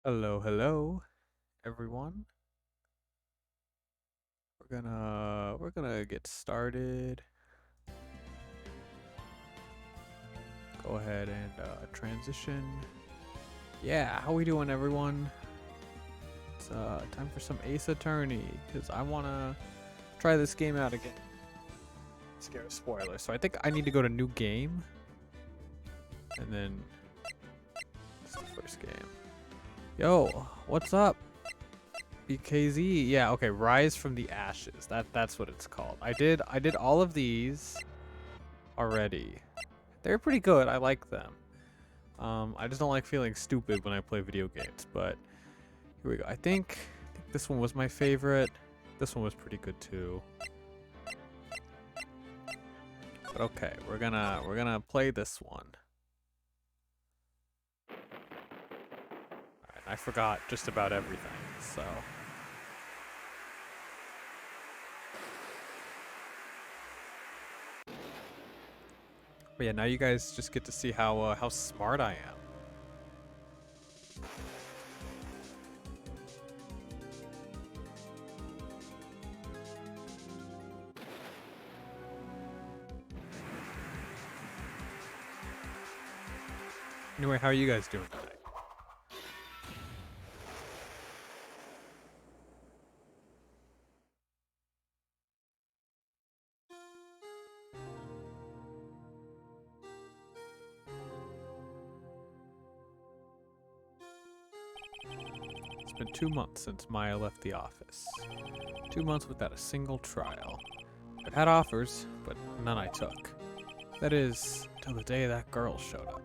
Hello, hello, everyone. We're gonna get started. Go ahead and transition. Yeah, how we doing, everyone? It's time for some Ace Attorney because I wanna try this game out again. Scared of spoilers, so I think I need to go to new game, and then it's the first game. Yo, what's up? BKZ. Yeah, okay, Rise from the Ashes. That's what it's called. I did all of these already. They're pretty good. I like them. I just don't like feeling stupid when I play video games, but here we go. I think this one was my favorite. This one was pretty good too. But okay, we're gonna play this one. Alright, I forgot just about everything, so but yeah, now you guys just get to see how smart I am. Anyway, how are you guys doing today? It's been 2 months since Maya left the office. 2 months without a single trial. I've had offers, but none I took. That is, till the day that girl showed up.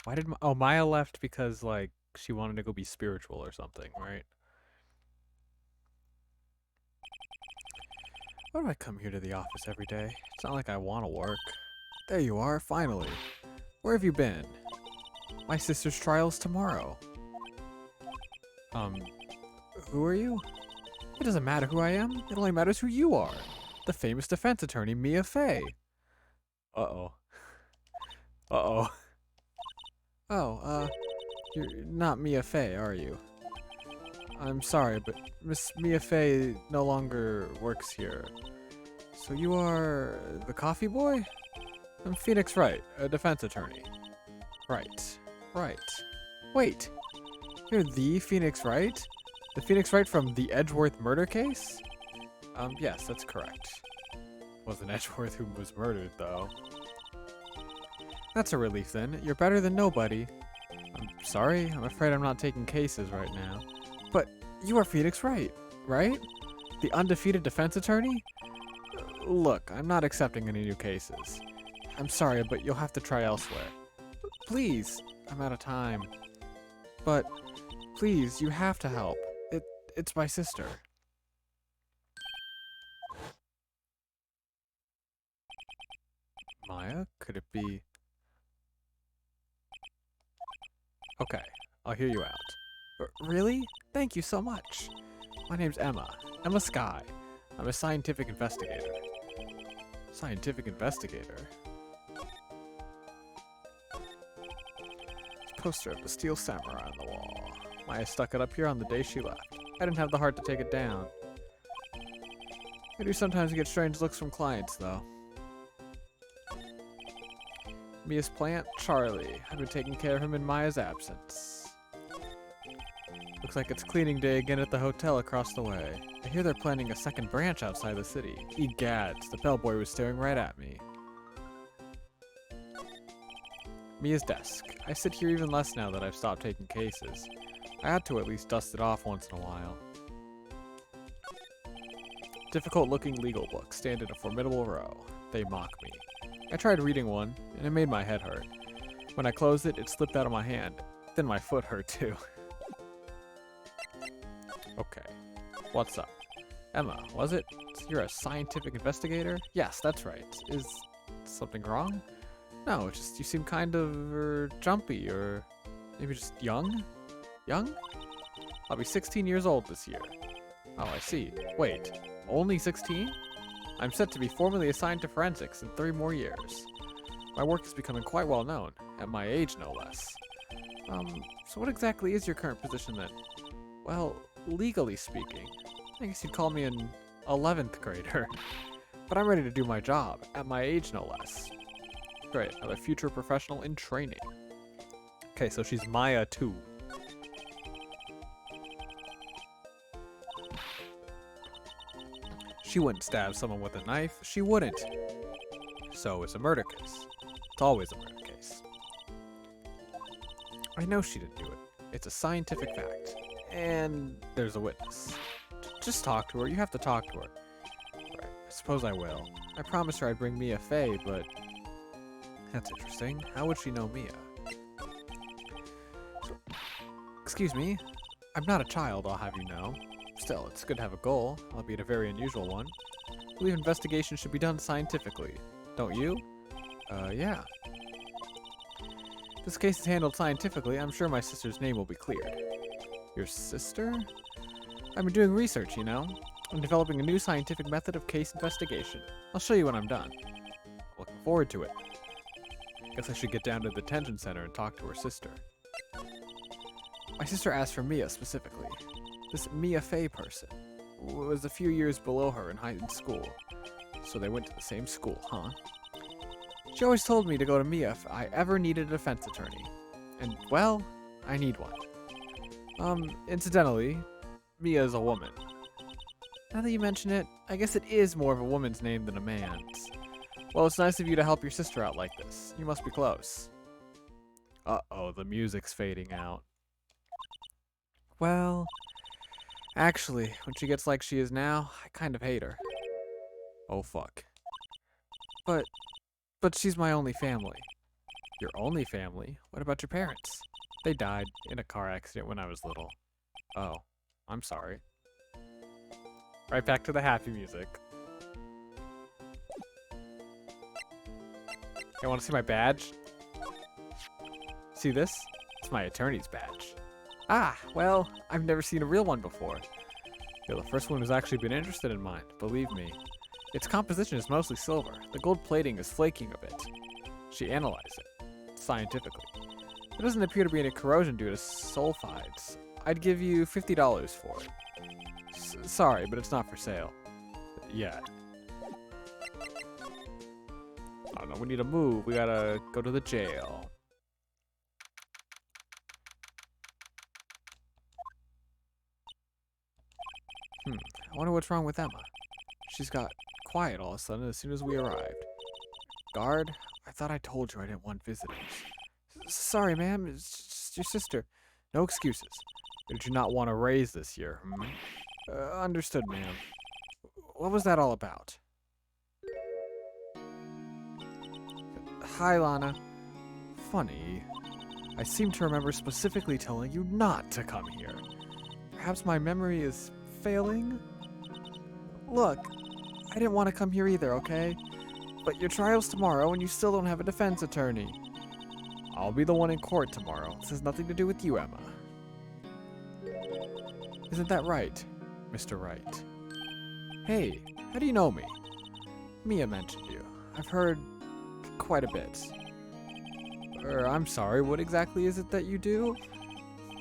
Why did Maya left because like she wanted to go be spiritual or something, right? Why do I come here to the office every day? It's not like I want to work. There you are, finally. Where have you been? My sister's trial's tomorrow. Um, who are you? It doesn't matter who I am. It only matters who you are. The famous defense attorney, Mia Fey. Uh-oh. Uh-oh. Oh, you're not Mia Fey, are you? I'm sorry, but Miss Mia Fey no longer works here. So you are the coffee boy? I'm Phoenix Wright, a defense attorney. Right. Right. Wait, you're the Phoenix Wright? The Phoenix Wright from the Edgeworth murder case? Yes, that's correct. Wasn't Edgeworth who was murdered, though. That's a relief then. You're better than nobody. I'm sorry, I'm afraid I'm not taking cases right now. But you are Phoenix Wright, right? The undefeated defense attorney? Look, I'm not accepting any new cases. I'm sorry, but you'll have to try elsewhere. Please, I'm out of time. But please, you have to help. It's my sister. Maya? Could it be? Okay, I'll hear you out. Really? Thank you so much. My name's Emma. Emma Sky. I'm a scientific investigator. Scientific investigator? Poster of the Steel Samurai on the wall. Maya stuck it up here on the day she left. I didn't have the heart to take it down. I do sometimes get strange looks from clients, though. Mia's plant, Charlie. I've been taking care of him in Maya's absence. Looks like it's cleaning day again at the hotel across the way. I hear they're planning a second branch outside the city. Egads, the bellboy was staring right at me. Mia's desk. I sit here even less now that I've stopped taking cases. I had to at least dust it off once in a while. Difficult-looking legal books stand in a formidable row. They mock me. I tried reading one, and it made my head hurt. When I closed it, it slipped out of my hand. Then my foot hurt too. Okay. What's up? Emma, was it? You're a scientific investigator? Yes, that's right. Is something wrong? No, it's just you seem kind of jumpy or maybe just young? Young? I'll be 16 years old this year. Oh, I see. Wait, only 16? I'm set to be formally assigned to forensics in 3 more years. My work is becoming quite well known, at my age no less. So what exactly is your current position then? Well, legally speaking, I guess you'd call me an 11th grader. But I'm ready to do my job, at my age no less. Great, I'm a future professional in training. Okay, so she's Maya too. She wouldn't stab someone with a knife. She wouldn't. So it's a murder case. It's always a murder case. I know she didn't do it. It's a scientific fact. And there's a witness. Just talk to her. You have to talk to her. Right. I suppose I will. I promised her I'd bring Mia Fey, but... That's interesting. How would she know Mia? So, excuse me. I'm not a child, I'll have you know. Still, it's good to have a goal, albeit a very unusual one. I believe investigation should be done scientifically. Don't you? Yeah. If this case is handled scientifically, I'm sure my sister's name will be cleared. Your sister? I've been doing research, you know. I'm developing a new scientific method of case investigation. I'll show you when I'm done. Looking forward to it. Guess I should get down to the detention center and talk to her sister. My sister asked for Mia specifically. This Mia Fey person was a few years below her in high school. So they went to the same school, huh? She always told me to go to Mia if I ever needed a defense attorney. And, well, I need one. Incidentally, Mia is a woman. Now that you mention it, I guess it is more of a woman's name than a man's. Well, it's nice of you to help your sister out like this. You must be close. Uh-oh, the music's fading out. Well, actually, when she gets like she is now, I kind of hate her. Oh, fuck. But she's my only family. Your only family? What about your parents? They died in a car accident when I was little. Oh, I'm sorry. Right back to the happy music. Hey, want to see my badge? See this? It's my attorney's badge. Ah, well, I've never seen a real one before. You're the first one who's actually been interested in mine, believe me. Its composition is mostly silver. The gold plating is flaking a bit. She analyzed it, scientifically. There doesn't appear to be any corrosion due to sulfides. I'd give you $50 for it. Sorry, but it's not for sale. Yeah. I don't know, we need to move. We gotta go to the jail. I wonder what's wrong with Emma. She's got quiet all of a sudden as soon as we arrived. Guard, I thought I told you I didn't want visitors. Sorry, ma'am. It's just your sister. No excuses. Did you not want to raise this year? Understood, ma'am. What was that all about? Hi, Lana. Funny. I seem to remember specifically telling you not to come here. Perhaps my memory is failing? Look, I didn't want to come here either, okay? But your trial's tomorrow and you still don't have a defense attorney. I'll be the one in court tomorrow. This has nothing to do with you, Emma. Isn't that right, Mr. Wright? Hey, how do you know me? Mia mentioned you. I've heard quite a bit. I'm sorry, what exactly is it that you do?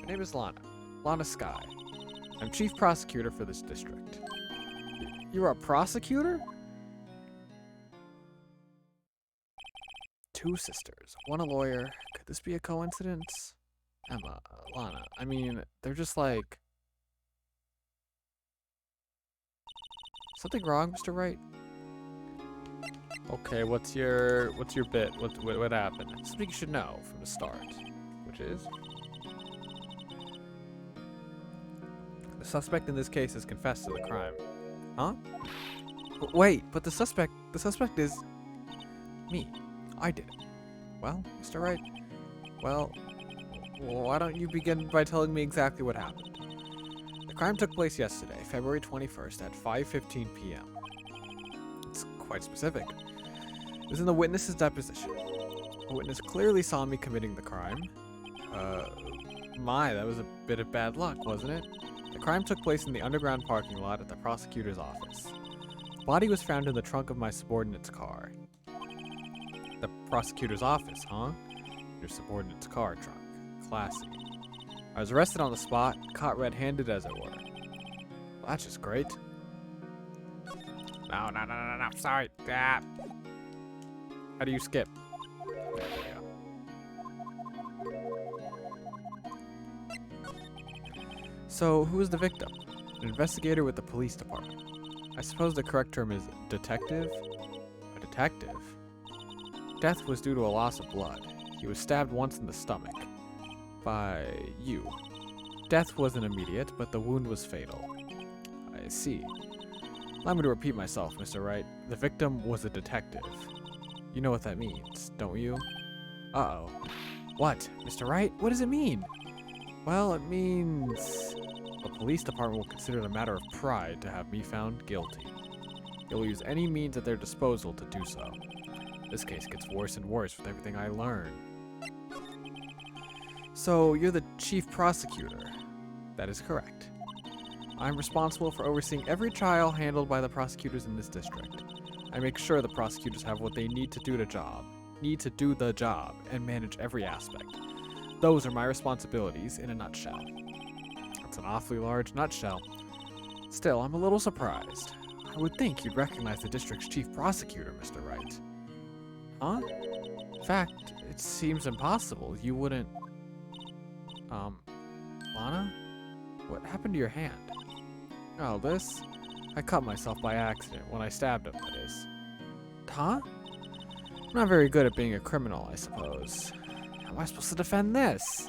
My name is Lana. Lana Sky. I'm chief prosecutor for this district. You're a prosecutor? Two sisters, one a lawyer. Could this be a coincidence? Emma, Lana, I mean, they're just like... Something wrong, Mr. Wright? Okay, what's your bit? What happened? Something you should know from the start, which is the suspect in this case has confessed to the crime. Huh? Wait, but the suspect is me. I did it. Well, Mr. Wright, well, why don't you begin by telling me exactly what happened? The crime took place yesterday, February 21st at 5:15 p.m. It's quite specific. It was in the witness's deposition. The witness clearly saw me committing the crime. That was a bit of bad luck, wasn't it? The crime took place in the underground parking lot at the prosecutor's office. The body was found in the trunk of my subordinate's car. The prosecutor's office, huh? Your subordinate's car trunk. Classy. I was arrested on the spot, caught red-handed as it were. Well, that's just great. No, sorry. Ah. How do you skip? There we go. So, who is the victim? An investigator with the police department. I suppose the correct term is detective? A detective? Death was due to a loss of blood. He was stabbed once in the stomach. By you. Death wasn't immediate, but the wound was fatal. I see. Allow me to repeat myself, Mr. Wright. The victim was a detective. You know what that means, don't you? Uh-oh. What? Mr. Wright? What does it mean? Well, it means the police department will consider it a matter of pride to have me found guilty. They will use any means at their disposal to do so. This case gets worse and worse with everything I learn. So, you're the chief prosecutor. That is correct. I'm responsible for overseeing every trial handled by the prosecutors in this district. I make sure the prosecutors have what they need to do the job, and manage every aspect. Those are my responsibilities in a nutshell. That's an awfully large nutshell. Still, I'm a little surprised. I would think you'd recognize the district's chief prosecutor, Mr. Wright. Huh? In fact, it seems impossible. You wouldn't... Lana? What happened to your hand? Oh, this? I cut myself by accident when I stabbed him, that is. Huh? I'm not very good at being a criminal, I suppose. How am I supposed to defend this?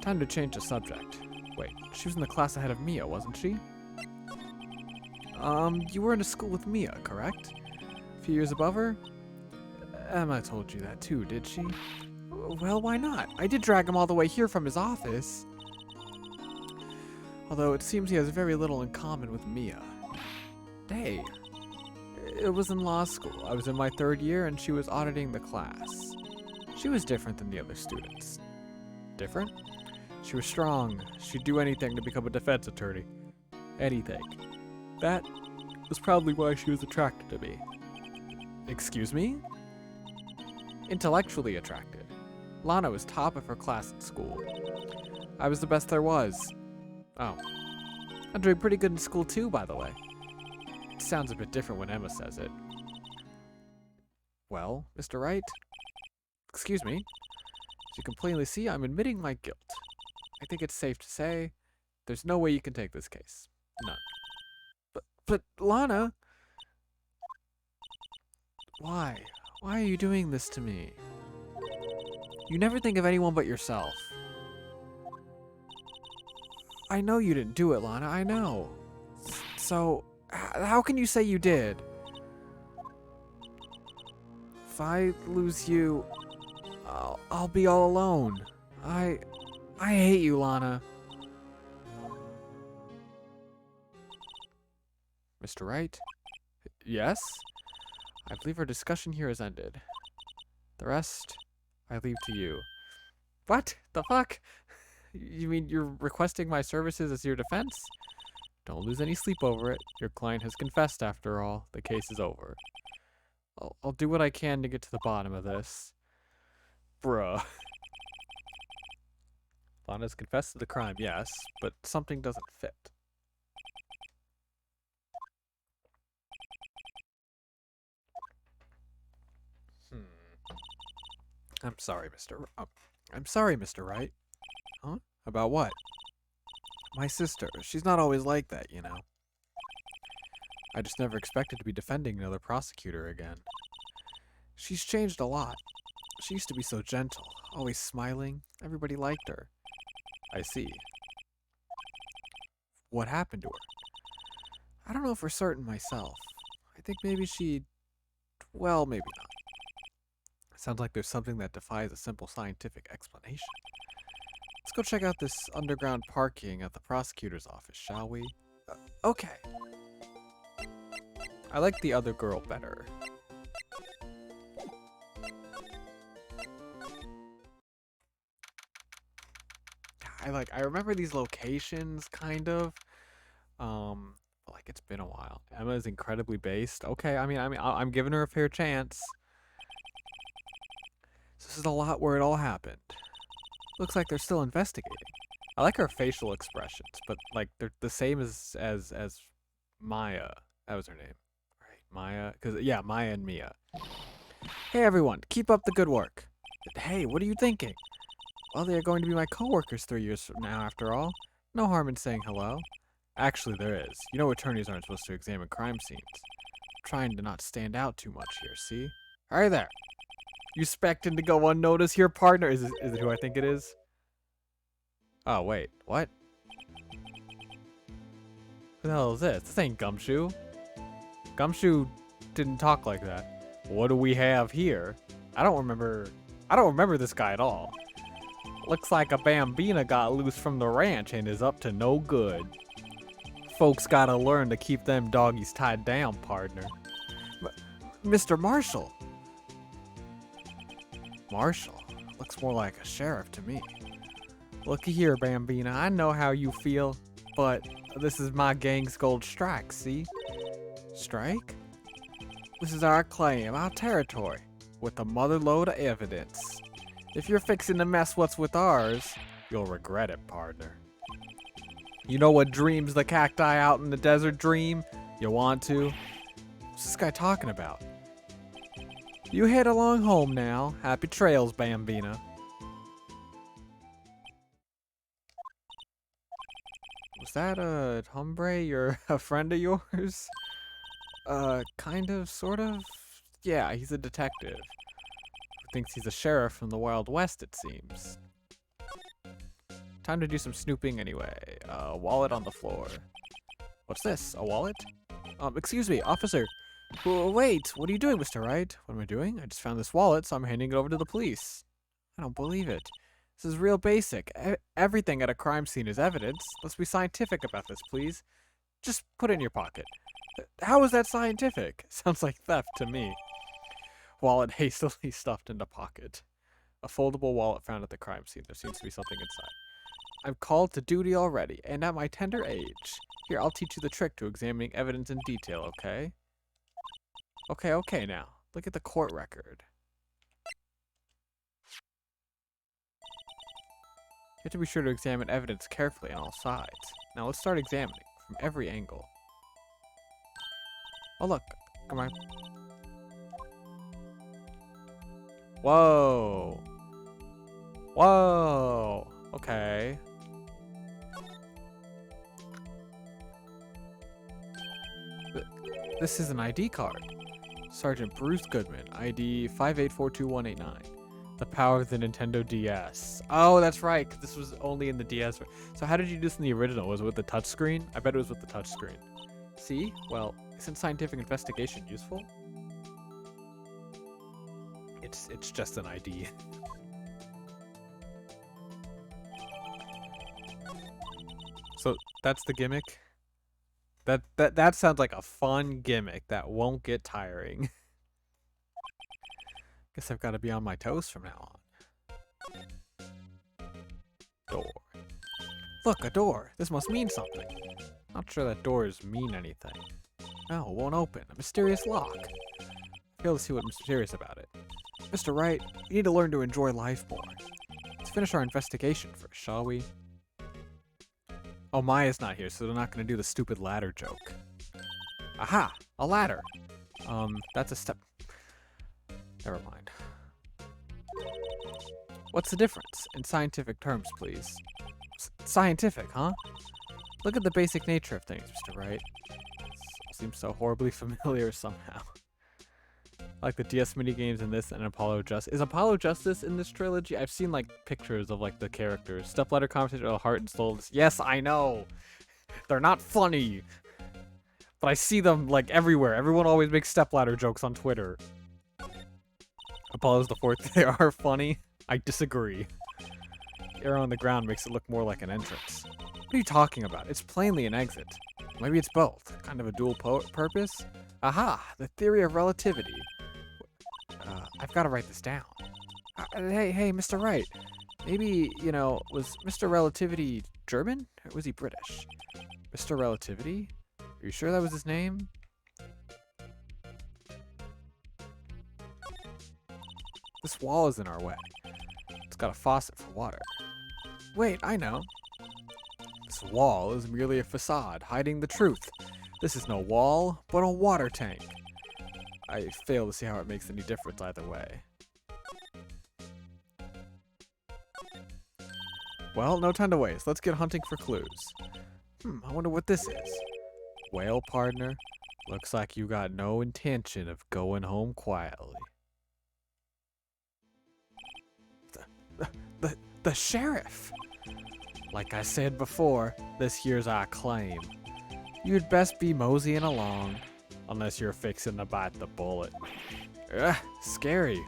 Time to change the subject. Wait, she was in the class ahead of Mia, wasn't she? You were in a school with Mia, correct? A few years above her? Emma told you that too, did she? Well, why not? I did drag him all the way here from his office. Although it seems he has very little in common with Mia. Hey, it was in law school. I was in my 3rd year and she was auditing the class. She was different than the other students. Different? She was strong. She'd do anything to become a defense attorney. Anything. That was probably why she was attracted to me. Excuse me? Intellectually attracted. Lana was top of her class at school. I was the best there was. Oh. I'm doing pretty good in school too, by the way. It sounds a bit different when Emma says it. Well, Mr. Wright? Excuse me? As you can plainly see, I'm admitting my guilt. I think it's safe to say there's no way you can take this case. None. But Lana? Why? Why are you doing this to me? You never think of anyone but yourself. I know you didn't do it, Lana, I know. So, how can you say you did? If I lose you, I'll be all alone. I hate you, Lana. Mr. Wright? Yes? I believe our discussion here has ended. The rest, I leave to you. What? The fuck? You mean you're requesting my services as your defense? Don't lose any sleep over it. Your client has confessed after all. The case is over. I'll do what I can to get to the bottom of this. Bruh. Lana's confessed to the crime, yes, but something doesn't fit. I'm sorry, Mr. Wright. Huh? About what? My sister. She's not always like that, you know. I just never expected to be defending another prosecutor again. She's changed a lot. She used to be so gentle, always smiling. Everybody liked her. I see. What happened to her? I don't know for certain myself. I think maybe well, maybe not. Sounds like there's something that defies a simple scientific explanation. Let's go check out this underground parking at the prosecutor's office, shall we? Okay. I like the other girl better. I remember these locations, kind of. Like it's been a while. Emma is incredibly based. Okay, I'm giving her a fair chance. This is the lot where it all happened. Looks like they're still investigating. I like her facial expressions, but like they're the same as Maya. That was her name, right? Maya, because yeah, Maya and Mia. Hey everyone, keep up the good work. Hey, what are you thinking? Well, they are going to be my coworkers 3 years from now, after all. No harm in saying hello. Actually, there is. You know attorneys aren't supposed to examine crime scenes. I'm trying to not stand out too much here, see? Hey there. You expecting to go unnoticed here, partner? Is it who I think it is? Oh, wait. What? Who the hell is this? This ain't Gumshoe. Gumshoe didn't talk like that. What do we have here? I don't remember this guy at all. Looks like a Bambina got loose from the ranch and is up to no good. Folks gotta learn to keep them doggies tied down, partner. Mr. Marshall. Marshall? Looks more like a sheriff to me. Looky here, Bambina. I know how you feel, but this is my gang's gold strike, see? Strike? This is our claim, our territory, with a mother load of evidence. If you're fixing to mess what's with ours, you'll regret it, partner. You know what dreams the cacti out in the desert dream? You want to? What's this guy talking about? You head along home now. Happy trails, Bambina. Was that a hombre or a friend of yours? Kind of, sort of? Yeah, he's a detective. Who thinks he's a sheriff from the Wild West, it seems. Time to do some snooping anyway. Wallet on the floor. What's this? A wallet? Excuse me, officer. Wait, what are you doing, Mr. Wright? What am I doing? I just found this wallet, so I'm handing it over to the police. I don't believe it. This is real basic. Everything at a crime scene is evidence. Let's be scientific about this, please. Just put it in your pocket. How is that scientific? Sounds like theft to me. Wallet hastily stuffed into pocket. A foldable wallet found at the crime scene. There seems to be something inside. I'm called to duty already, and at my tender age. Here, I'll teach you the trick to examining evidence in detail, okay? Okay now. Look at the court record. You have to be sure to examine evidence carefully on all sides. Now let's start examining from every angle. Oh look, come on. Whoa. Whoa. Okay. This is an ID card. Sergeant Bruce Goodman, ID 58421189. The power of the Nintendo DS. Oh, that's right, 'cause this was only in the DS. So how did you do this in the original? Was it with the touchscreen? I bet it was with the touchscreen. See? Well, isn't scientific investigation useful? It's just an ID. So that's the gimmick? That sounds like a fun gimmick that won't get tiring. Guess I've got to be on my toes from now on. Door. Look, a door. This must mean something. Not sure that doors mean anything. No, it won't open. A mysterious lock. I fail to see what's mysterious about it. Mr. Wright, you need to learn to enjoy life more. Let's finish our investigation first, shall we? Oh, Maya's not here, so they're not going to do the stupid ladder joke. Aha! A ladder! That's a step... Never mind. What's the difference? In scientific terms, please. Scientific, huh? Look at the basic nature of things, Mr. Wright. This seems so horribly familiar somehow. Like the DS minigames in this and Apollo Justice. Is Apollo Justice in this trilogy? I've seen like pictures of like the characters. Stepladder, Conversation of the Heart and Soul. Yes, I know. They're not funny. But I see them like everywhere. Everyone always makes stepladder jokes on Twitter. Apollo's the fourth. They are funny. I disagree. The arrow on the ground makes it look more like an entrance. What are you talking about? It's plainly an exit. Maybe it's both. Kind of a dual purpose? Aha! The theory of relativity. I've got to write this down. Hey, Mr. Wright. Maybe, you know, was Mr. Relativity German? Or was he British? Mr. Relativity? Are you sure that was his name? This wall is in our way. It's got a faucet for water. Wait, I know. This wall is merely a facade, hiding the truth. This is no wall, but a water tank. I fail to see how it makes any difference either way. Well, no time to waste. Let's get hunting for clues. I wonder what this is. Well, partner, looks like you got no intention of going home quietly. The sheriff! Like I said before, this here's our claim. You'd best be moseying along, unless you're fixing to bite the bullet. Ugh, scary.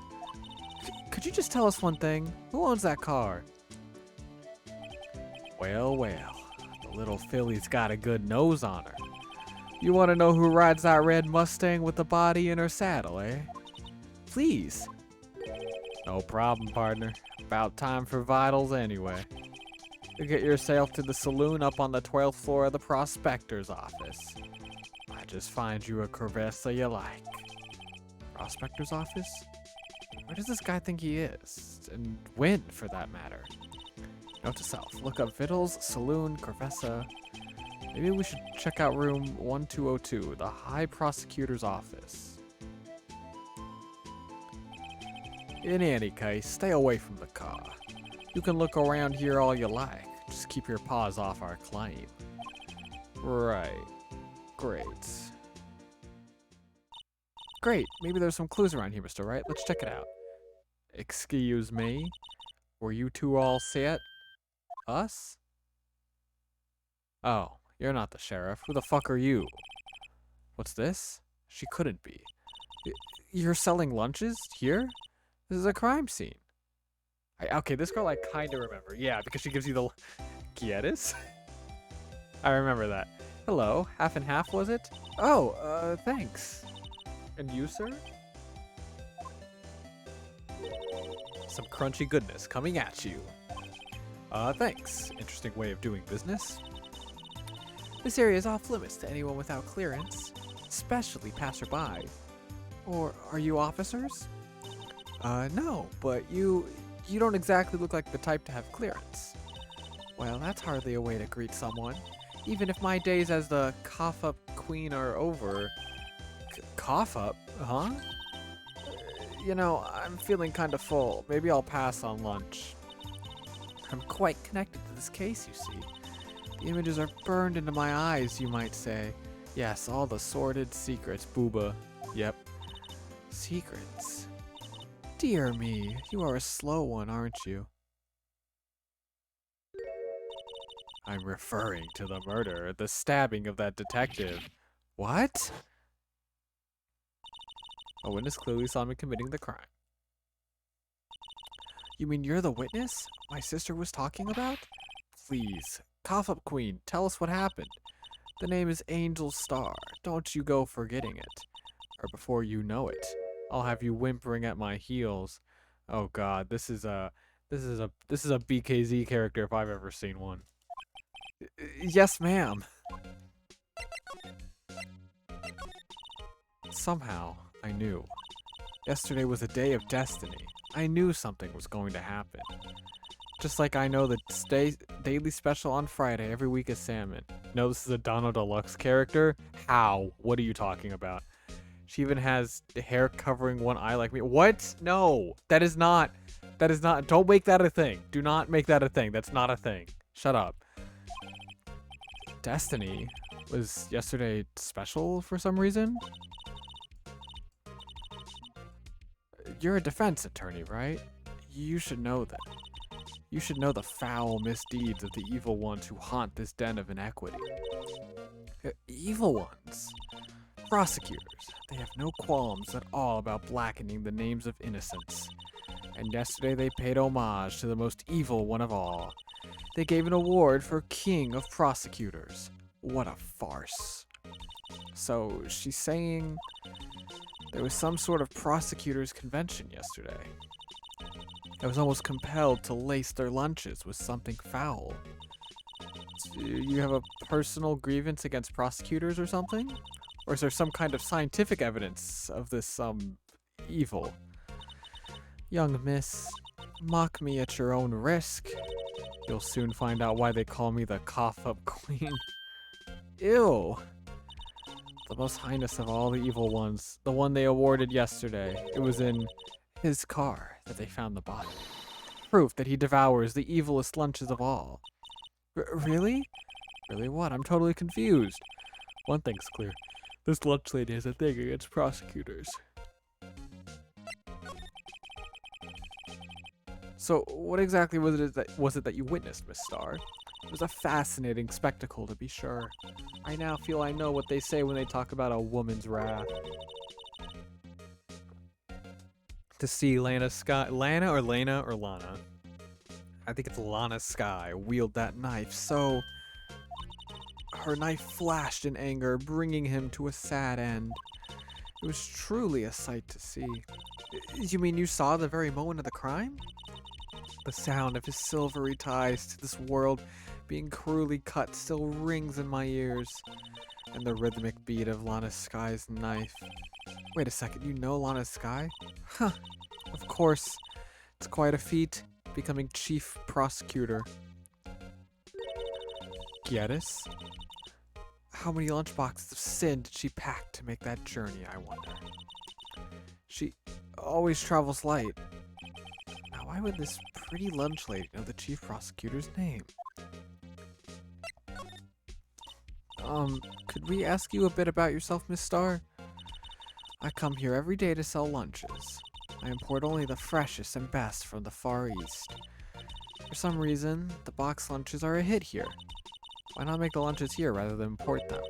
Could you just tell us one thing? Who owns that car? Well, the little filly's got a good nose on her. You want to know who rides that red Mustang with the body in her saddle, eh? Please. No problem, partner. About time for vitals anyway. You get yourself to the saloon up on the 12th floor of the prospector's office. I just find you a Corvessa you like. Prospector's office? Where does this guy think he is? And when, for that matter? Note to self, look up Vittles, Saloon, Corvessa. Maybe we should check out room 1202, the High Prosecutor's office. In any case, stay away from the car. You can look around here all you like. Just keep your paws off our claim. Right. Great. Great. Maybe there's some clues around here, Mr. Wright. Let's check it out. Excuse me? Were you two all set? Us? Oh, you're not the sheriff. Who the fuck are you? What's this? She couldn't be. You're selling lunches here? This is a crime scene. Okay, this girl I kind of remember. Yeah, because she gives you the... Quieres? I remember that. Hello, half and half, was it? Oh, thanks. And you, sir? Some crunchy goodness coming at you. Thanks. Interesting way of doing business. This area is off limits to anyone without clearance, especially passerby. Or are you officers? No, but you don't exactly look like the type to have clearance. Well, that's hardly a way to greet someone. Even if my days as the cough-up queen are over. Cough-up? Huh? You know, I'm feeling kind of full. Maybe I'll pass on lunch. I'm quite connected to this case, you see. The images are burned into my eyes, you might say. Yes, all the sordid secrets, booba. Yep. Secrets. Dear me, you are a slow one, aren't you? I'm referring to the murder, the stabbing of that detective. What? A witness clearly saw me committing the crime. You mean you're the witness my sister was talking about? Please, cough up queen, tell us what happened. The name is Angel Star. Don't you go forgetting it. Or before you know it, I'll have you whimpering at my heels. Oh god, this is a BKZ character if I've ever seen one. Yes, ma'am. Somehow, I knew. Yesterday was a day of destiny. I knew something was going to happen. Just like I know the daily special on Friday every week is salmon. No, this is a Donald Deluxe character? How? What are you talking about? She even has hair covering one eye like me. What? No, that is not, don't make that a thing. Do not make that a thing. That's not a thing. Shut up. Destiny was yesterday special for some reason? You're a defense attorney, right? You should know that. You should know the foul misdeeds of the evil ones who haunt this den of inequity. Evil ones? Prosecutors. They have no qualms at all about blackening the names of innocents. And yesterday they paid homage to the most evil one of all. They gave an award for King of Prosecutors. What a farce. So, she's saying there was some sort of prosecutors' convention yesterday. I was almost compelled to lace their lunches with something foul. Do you have a personal grievance against prosecutors or something? Or is there some kind of scientific evidence of this, evil? Young miss, mock me at your own risk. You'll soon find out why they call me the cough-up queen. Ew! The most heinous of all the evil ones, the one they awarded yesterday. It was in his car that they found the body. Proof that he devours the evilest lunches of all. Really? Really what? I'm totally confused. One thing's clear. This lunch lady has a thing against prosecutors. So, what exactly was it that you witnessed, Miss Star? It was a fascinating spectacle, to be sure. I now feel I know what they say when they talk about a woman's wrath. To see Lana or Lana? I think it's Lana Sky wield that knife, so... Her knife flashed in anger, bringing him to a sad end. It was truly a sight to see. You mean you saw the very moment of the crime? The sound of his silvery ties to this world being cruelly cut still rings in my ears, and the rhythmic beat of Lana Sky's knife. Wait a second, you know Lana Sky? Huh, of course. It's quite a feat, becoming chief prosecutor. Geddes? How many lunchboxes of sin did she pack to make that journey, I wonder? She always travels light. Now, why would this pretty lunch lady know the chief prosecutor's name? Could we ask you a bit about yourself, Miss Star? I come here every day to sell lunches. I import only the freshest and best from the Far East. For some reason, the box lunches are a hit here. Why not make the lunches here rather than import them?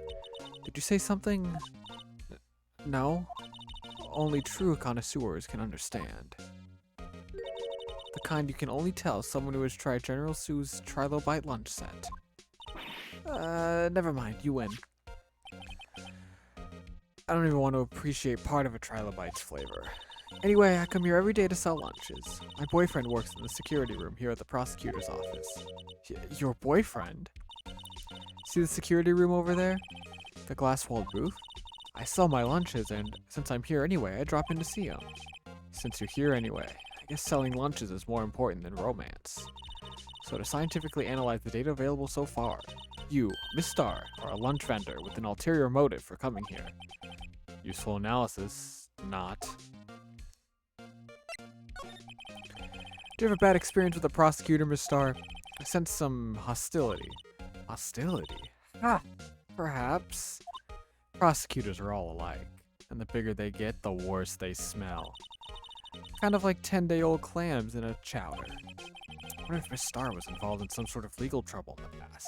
Did you say something? No? Only true connoisseurs can understand. The kind you can only tell someone who has tried General Tsu's Trilobite lunch set. Never mind, you win. I don't even want to appreciate part of a Trilobite's flavor. Anyway, I come here every day to sell lunches. My boyfriend works in the security room here at the prosecutor's office. Your boyfriend? See the security room over there? The glass-walled booth? I sell my lunches, and since I'm here anyway, I drop in to see him. Since you're here anyway, I guess selling lunches is more important than romance. So to scientifically analyze the data available so far, you, Miss Star, are a lunch vendor with an ulterior motive for coming here. Useful analysis, not. Do you have a bad experience with the prosecutor, Miss Star? I sense some hostility. Hostility? Ha! Perhaps. Prosecutors are all alike, and the bigger they get, the worse they smell. Kind of like 10-day-old clams in a chowder. I wonder if Miss Star was involved in some sort of legal trouble in the past.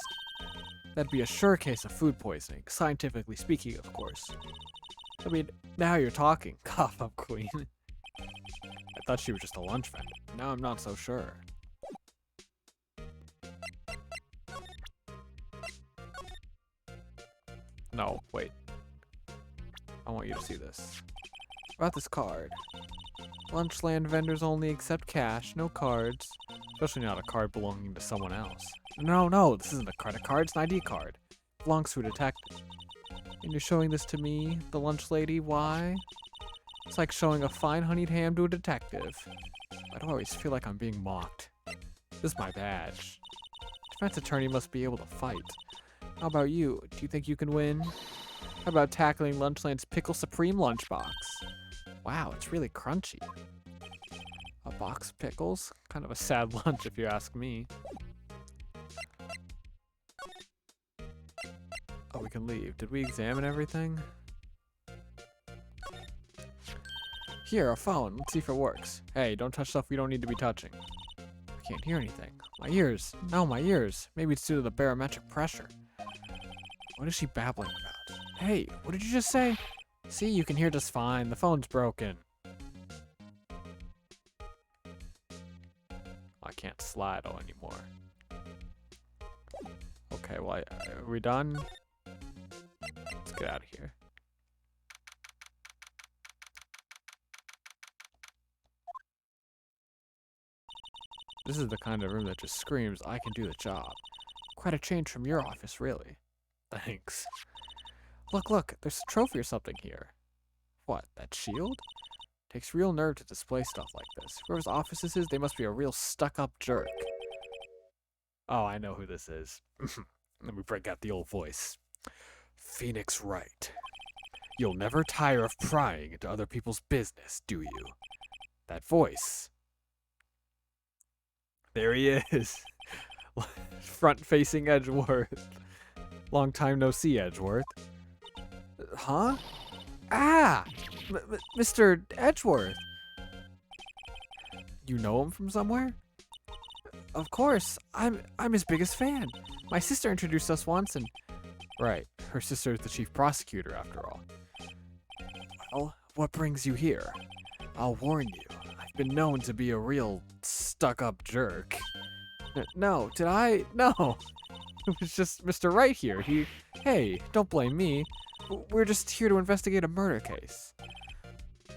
That'd be a sure case of food poisoning, scientifically speaking, of course. I mean, now you're talking, cough-up queen. I thought she was just a lunch vendor. Now I'm not so sure. No, wait. I want you to see this. About this card. Lunchland vendors only accept cash, no cards. Especially not a card belonging to someone else. No, this isn't a credit card, it's an ID card. It belongs to a detective. And you're showing this to me, the lunch lady, why? It's like showing a fine honeyed ham to a detective. I don't always feel like I'm being mocked. This is my badge. Defense attorney must be able to fight. How about you? Do you think you can win? How about tackling Lunchland's Pickle Supreme lunchbox? Wow, it's really crunchy. A box of pickles? Kind of a sad lunch if you ask me. Oh, we can leave. Did we examine everything? Here, a phone. Let's see if it works. Hey, don't touch stuff we don't need to be touching. I can't hear anything. My ears. No, my ears. Maybe it's due to the barometric pressure. What is she babbling about? Hey, what did you just say? See, you can hear just fine. The phone's broken. I can't slide anymore. Okay, well, are we done? Let's get out of here. This is the kind of room that just screams, I can do the job. Quite a change from your office, really. Thanks. Look, there's a trophy or something here. What, that shield? Takes real nerve to display stuff like this. Whoever's office this is, they must be a real stuck-up jerk. Oh, I know who this is. Let me break out the old voice. Phoenix Wright. You'll never tire of prying into other people's business, do you? That voice. There he is. Front-facing Edgeworth. Long time no see, Edgeworth. Huh? Ah! Mr. Edgeworth. You know him from somewhere? Of course. I'm his biggest fan. My sister introduced us once and... Right. Her sister is the chief prosecutor, after all. Well, what brings you here? I'll warn you. I've been known to be a real stuck-up jerk. No, did I? No. It was just Mr. Wright here. Hey, don't blame me. We're just here to investigate a murder case.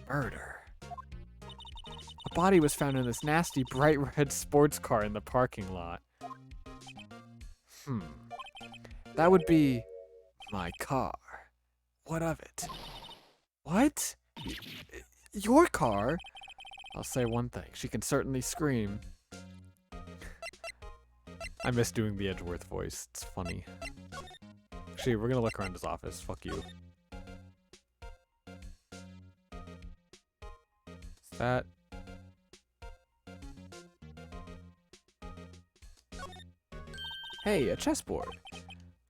Murder? A body was found in this nasty bright red sports car in the parking lot. That would be my car. What of it? What? Your car? I'll say one thing. She can certainly scream. I miss doing the Edgeworth voice. It's funny. Actually, we're gonna look around his office. Fuck you. Is that... Hey, a chessboard.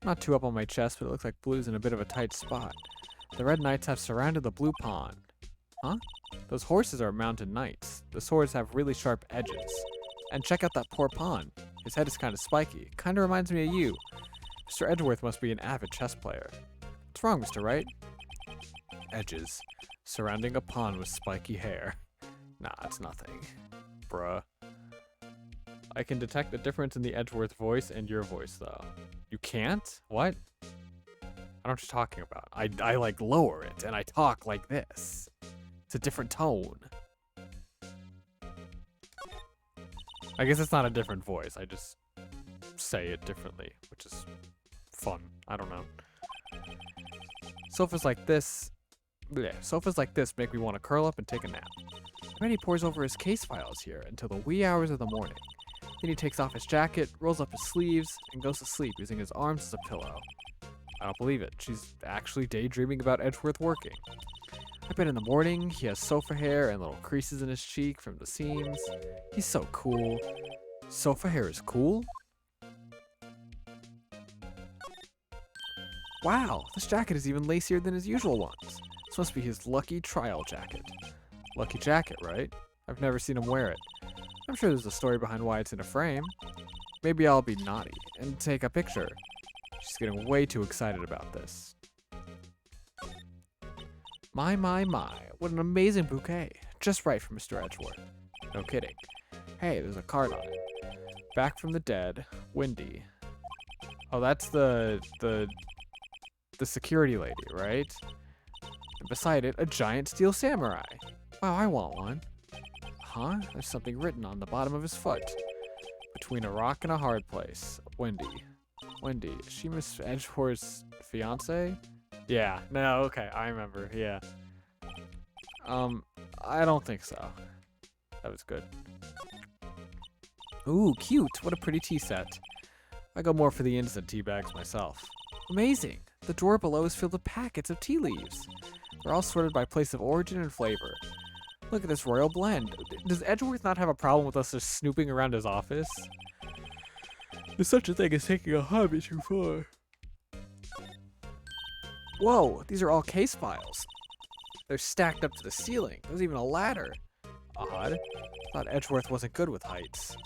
Not too up on my chest, but it looks like blue's in a bit of a tight spot. The red knights have surrounded the blue pawn. Huh? Those horses are mounted knights. The swords have really sharp edges. And check out that poor pawn. His head is kind of spiky. Kinda reminds me of you. Mr. Edgeworth must be an avid chess player. What's wrong, Mr. Wright? Edges. Surrounding a pawn with spiky hair. Nah, it's nothing. Bruh. I can detect the difference in the Edgeworth voice and your voice, though. You can't? What? I don't know what you're talking about. I like lower it, and I talk like this. It's a different tone. I guess it's not a different voice. I just say it differently, which is fun. I don't know. Sofas like this... Bleh. Sofas like this make me want to curl up and take a nap. Then he pores over his case files here until the wee hours of the morning. Then he takes off his jacket, rolls up his sleeves, and goes to sleep using his arms as a pillow. I don't believe it. She's actually daydreaming about Edgeworth working. I bet in the morning he has sofa hair and little creases in his cheek from the seams. He's so cool. Sofa hair is cool? Wow, this jacket is even lacier than his usual ones. This must be his lucky trial jacket. Lucky jacket, right? I've never seen him wear it. I'm sure there's a story behind why it's in a frame. Maybe I'll be naughty and take a picture. She's getting way too excited about this. My, what an amazing bouquet. Just right for Mr. Edgeworth. No kidding. Hey, there's a card on it. Back from the dead, Wendy. Oh, that's the security lady, right? And beside it, a giant steel samurai. Wow, I want one. Huh? There's something written on the bottom of his foot. Between a rock and a hard place. Wendy. Wendy, is she Miss Edgeworth's fiance? Yeah, no, okay, I remember, yeah. I don't think so. That was good. Ooh, cute, what a pretty tea set. I go more for the instant tea bags myself. Amazing, the drawer below is filled with packets of tea leaves. They're all sorted by place of origin and flavor. Look at this royal blend. Does Edgeworth not have a problem with us just snooping around his office? There's such a thing as taking a hobby too far. Whoa, these are all case files. They're stacked up to the ceiling. There's even a ladder. Odd. Thought Edgeworth wasn't good with heights.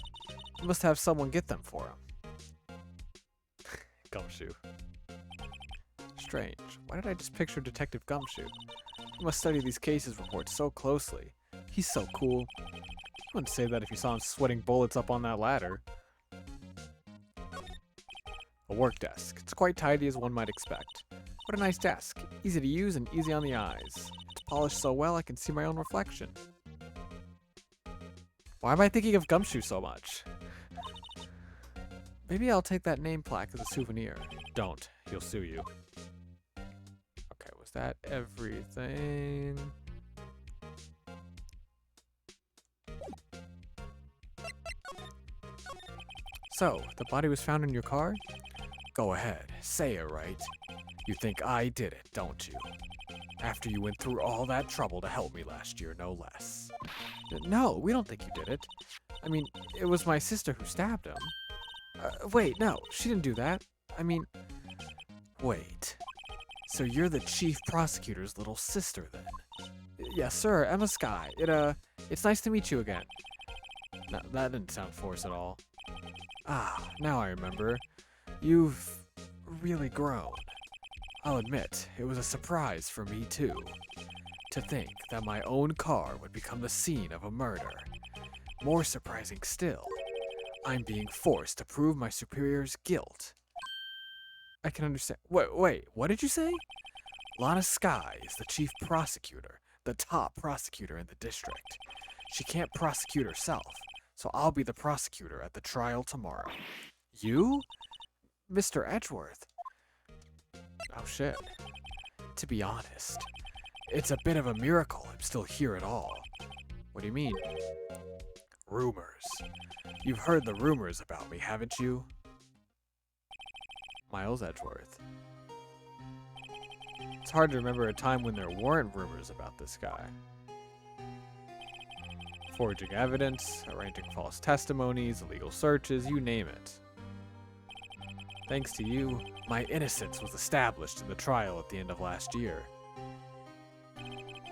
He must have someone get them for him. Gumshoe. Strange. Why did I just picture Detective Gumshoe? He must study these cases reports so closely. He's so cool. You wouldn't say that if you saw him sweating bullets up on that ladder. A work desk. It's quite tidy as one might expect. What a nice desk. Easy to use and easy on the eyes. It's polished so well I can see my own reflection. Why am I thinking of Gumshoe so much? Maybe I'll take that name plaque as a souvenir. Don't. He'll sue you. Okay, was that everything? So, the body was found in your car? Go ahead, say it right. You think I did it, don't you? After you went through all that trouble to help me last year, no less. No, we don't think you did it. I mean, it was my sister who stabbed him. Wait, no, she didn't do that. I mean, wait. So you're the chief prosecutor's little sister then? Yes, sir, Emma Sky. It's nice to meet you again. No, that didn't sound forced at all. Ah, now I remember. You've really grown. I'll admit, it was a surprise for me too. To think that my own car would become the scene of a murder. More surprising still, I'm being forced to prove my superior's guilt. I can understand. Wait, what did you say? Lana Sky is the chief prosecutor, the top prosecutor in the district. She can't prosecute herself, so I'll be the prosecutor at the trial tomorrow. You? Mr. Edgeworth? Oh shit. To be honest, it's a bit of a miracle I'm still here at all. What do you mean? Rumors. You've heard the rumors about me, haven't you? Miles Edgeworth. It's hard to remember a time when there weren't rumors about this guy. Forging evidence, arranging false testimonies, illegal searches, you name it. Thanks to you, my innocence was established in the trial at the end of last year.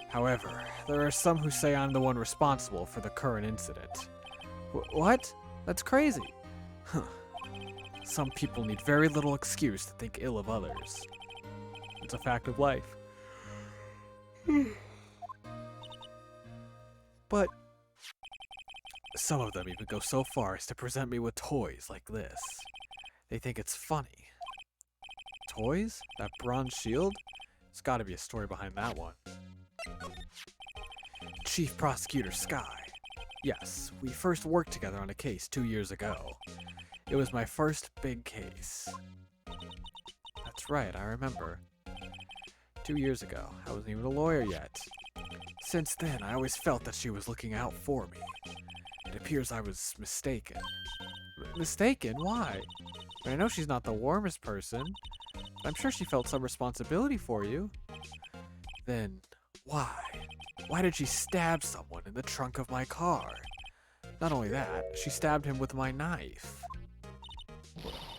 However, there are some who say I'm the one responsible for the current incident. What? That's crazy. Huh. Some people need very little excuse to think ill of others. It's a fact of life. But some of them even go so far as to present me with toys like this. They think it's funny. Toys? That bronze shield? There's gotta be a story behind that one. Chief Prosecutor Sky. Yes, we first worked together on a case 2 years ago. It was my first big case. That's right, I remember. 2 years ago, I wasn't even a lawyer yet. Since then, I always felt that she was looking out for me. It appears I was mistaken. Mistaken? Why? I know she's not the warmest person. But I'm sure she felt some responsibility for you. Then, why? Why did she stab someone in the trunk of my car? Not only that, she stabbed him with my knife.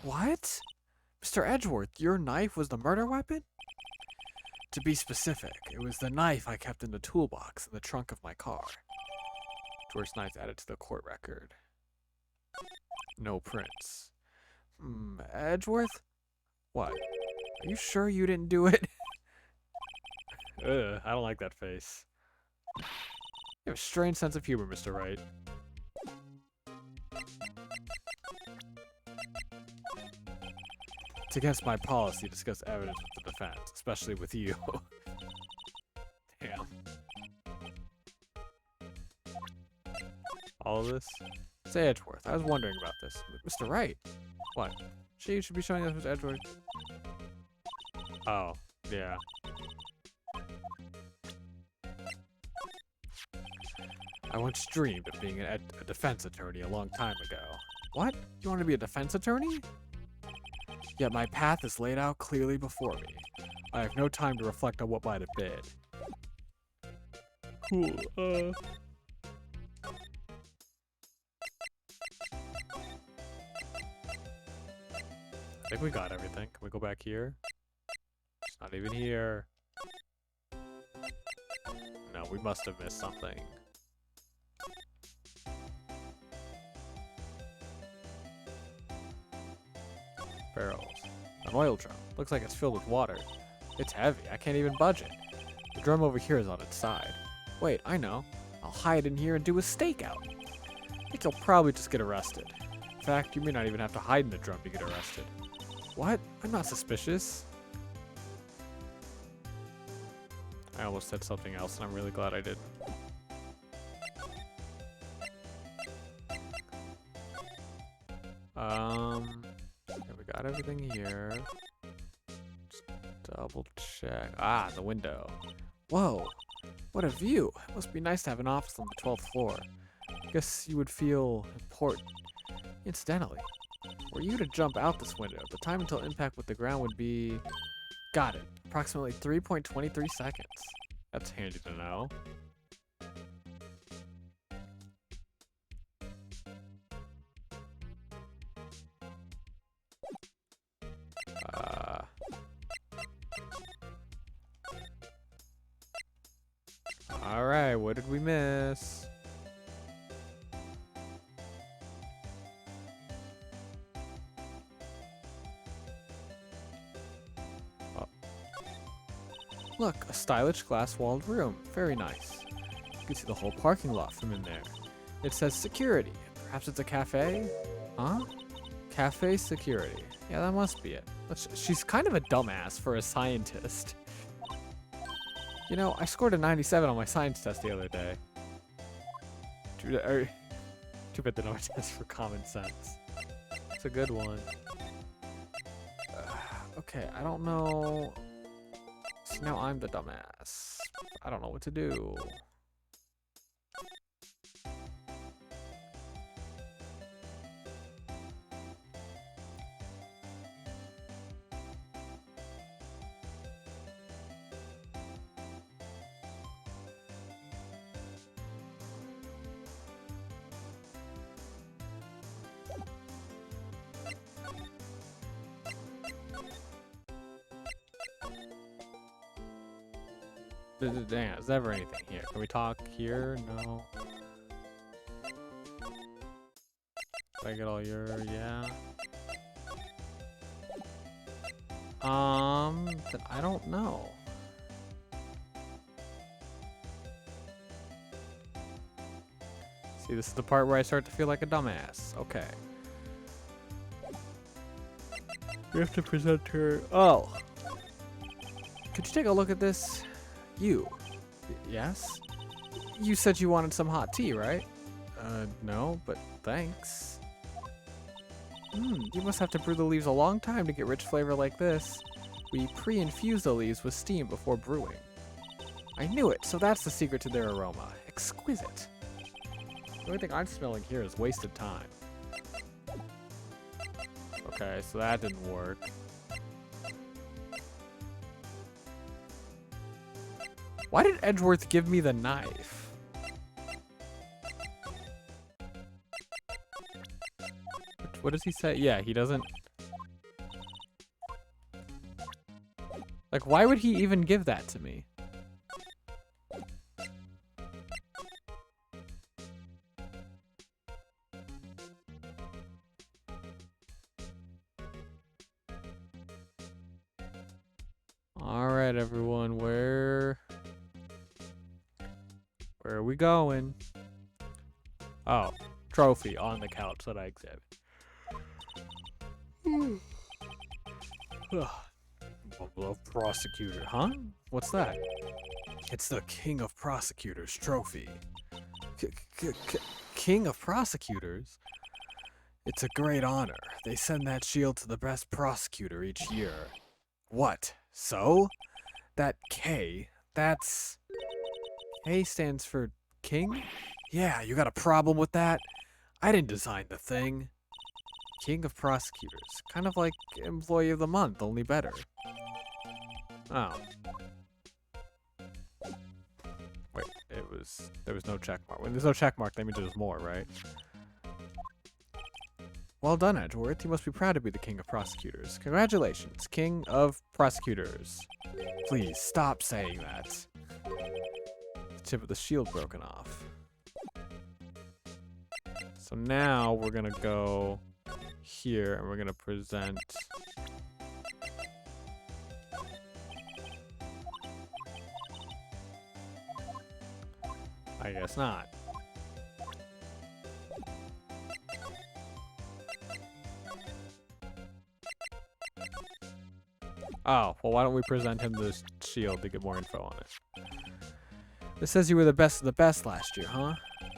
What? Mr. Edgeworth, your knife was the murder weapon? To be specific, it was the knife I kept in the toolbox in the trunk of my car. George Knight's added to the court record. No prints. Edgeworth? What? Are you sure you didn't do it? Ugh, I don't like that face. You have a strange sense of humor, Mr. Wright. It's against my policy to discuss evidence with the defense, especially with you. Damn. All of this? Say Edgeworth, I was wondering about this. Mr. Wright? What? She should be showing us Mr. Edgeworth. Oh, yeah. I once dreamed of being a defense attorney a long time ago. What? You want to be a defense attorney? Yet my path is laid out clearly before me. I have no time to reflect on what might have been. Cool, I think we got everything. Can we go back here? It's not even here. No, we must have missed something. Barrels. An oil drum. Looks like it's filled with water. It's heavy. I can't even budge it. The drum over here is on its side. Wait, I know. I'll hide in here and do a stakeout. I think you'll probably just get arrested. In fact, you may not even have to hide in the drum to get arrested. What? I'm not suspicious. I almost said something else, and I'm really glad I did. Okay, we got everything here. Just double check. Ah, the window. Whoa, what a view. It must be nice to have an office on the 12th floor. Guess you would feel important. Incidentally, Were you to jump out this window, the time until impact with the ground would be... Got it. Approximately 3.23 seconds. That's handy to know. Alright, what did we miss? Oh. Look, a stylish glass-walled room. Very nice. You can see the whole parking lot from in there. It says security. Perhaps it's a cafe? Huh? Cafe security. Yeah, that must be it. She's kind of a dumbass for a scientist. You know, I scored a 97 on my science test the other day. Too bad they don't have a test for common sense. It's a good one. Okay, I don't know. See, now I'm the dumbass. I don't know what to do. Dang, is there ever anything here? Can we talk here? No. Did I get all your... yeah. Then I don't know. See, this is the part where I start to feel like a dumbass. Okay. We have to present her... Oh! Could you take a look at this? You. Yes? You said you wanted some hot tea, right? No, but thanks. You must have to brew the leaves a long time to get rich flavor like this. We pre-infuse the leaves with steam before brewing. I knew it, so that's the secret to their aroma. Exquisite. The only thing I'm smelling here is wasted time. Okay, so that didn't work. Why did Edgeworth give me the knife? What does he say? Yeah, he doesn't... Like, why would he even give that to me? Alright, everyone, where are we going? Oh, trophy on the couch that I exhibit. Bubble of Prosecutor, huh? What's that? It's the King of Prosecutors trophy. King of Prosecutors? It's a great honor. They send that shield to the best prosecutor each year. What? So? That K, that's... K stands for King? Yeah, you got a problem with that? I didn't design the thing. King of Prosecutors. Kind of like Employee of the Month, only better. Oh. Wait, there was no check mark. When there's no check mark, that means there's more, right? Well done, Edgeworth. You must be proud to be the King of Prosecutors. Congratulations, King of Prosecutors. Please, stop saying that. The tip of the shield broken off. So now we're gonna go here and we're gonna present... I guess not. Oh, well, why don't we present him this shield to get more info on it? It says you were the best of the best last year, huh?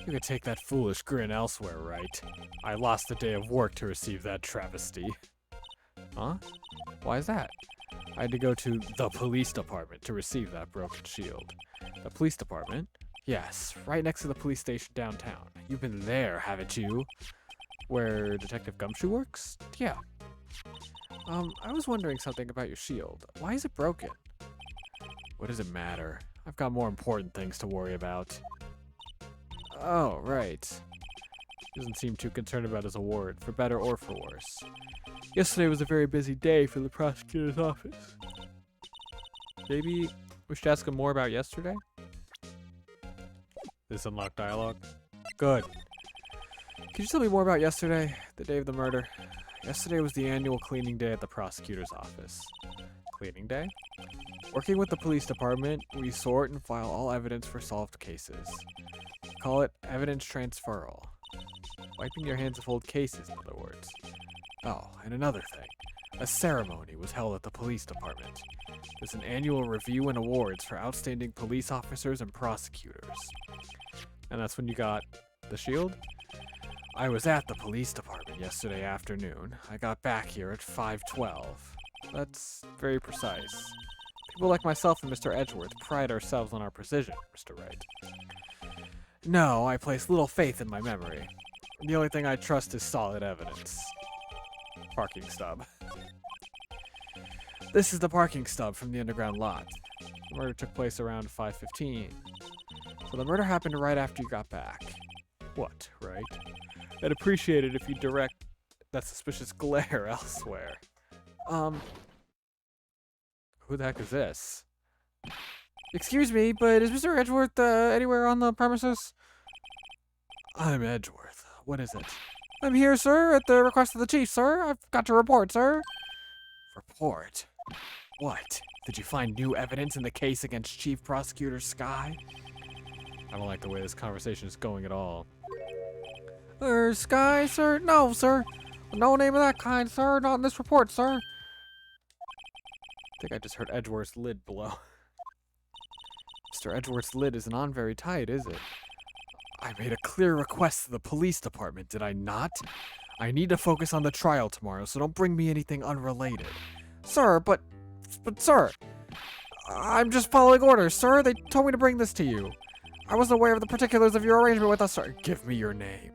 You could take that foolish grin elsewhere, right? I lost a day of work to receive that travesty. Huh? Why is that? I had to go to the police department to receive that broken shield. The police department? Yes, right next to the police station downtown. You've been there, haven't you? Where Detective Gumshoe works? Yeah. I was wondering something about your shield. Why is it broken? What does it matter? I've got more important things to worry about. Oh, right. Doesn't seem too concerned about his award, for better or for worse. Yesterday was a very busy day for the prosecutor's office. Maybe we should ask him more about yesterday? This unlocked dialogue? Good. Could you tell me more about yesterday, the day of the murder? Yesterday was the annual cleaning day at the prosecutor's office. Cleaning day? Working with the police department, we sort and file all evidence for solved cases. We call it evidence transferal. Wiping your hands of old cases, in other words. Oh, and another thing. A ceremony was held at the police department. There's an annual review and awards for outstanding police officers and prosecutors. And that's when you got the shield? I was at the police department yesterday afternoon. I got back here at 5:12. That's very precise. People like myself and Mr. Edgeworth pride ourselves on our precision, Mr. Wright. No, I place little faith in my memory. The only thing I trust is solid evidence. Parking stub. This is the parking stub from the underground lot. The murder took place around 5:15. So the murder happened right after you got back. What, right? I'd appreciate it if you direct that suspicious glare elsewhere. Who the heck is this? Excuse me, but is Mr. Edgeworth anywhere on the premises? I'm Edgeworth. What is it? I'm here, sir, at the request of the chief, sir. I've got to report, sir. Report? What? Did you find new evidence in the case against Chief Prosecutor Sky? I don't like the way this conversation is going at all. Sky, sir? No, sir. No name of that kind, sir. Not in this report, sir. I think I just heard Edgeworth's lid blow. Mr. Edgeworth's lid isn't on very tight, is it? I made a clear request to the police department, did I not? I need to focus on the trial tomorrow, so don't bring me anything unrelated. Sir, but sir, I'm just following orders, sir. They told me to bring this to you. I wasn't aware of the particulars of your arrangement with us, sir. Give me your name.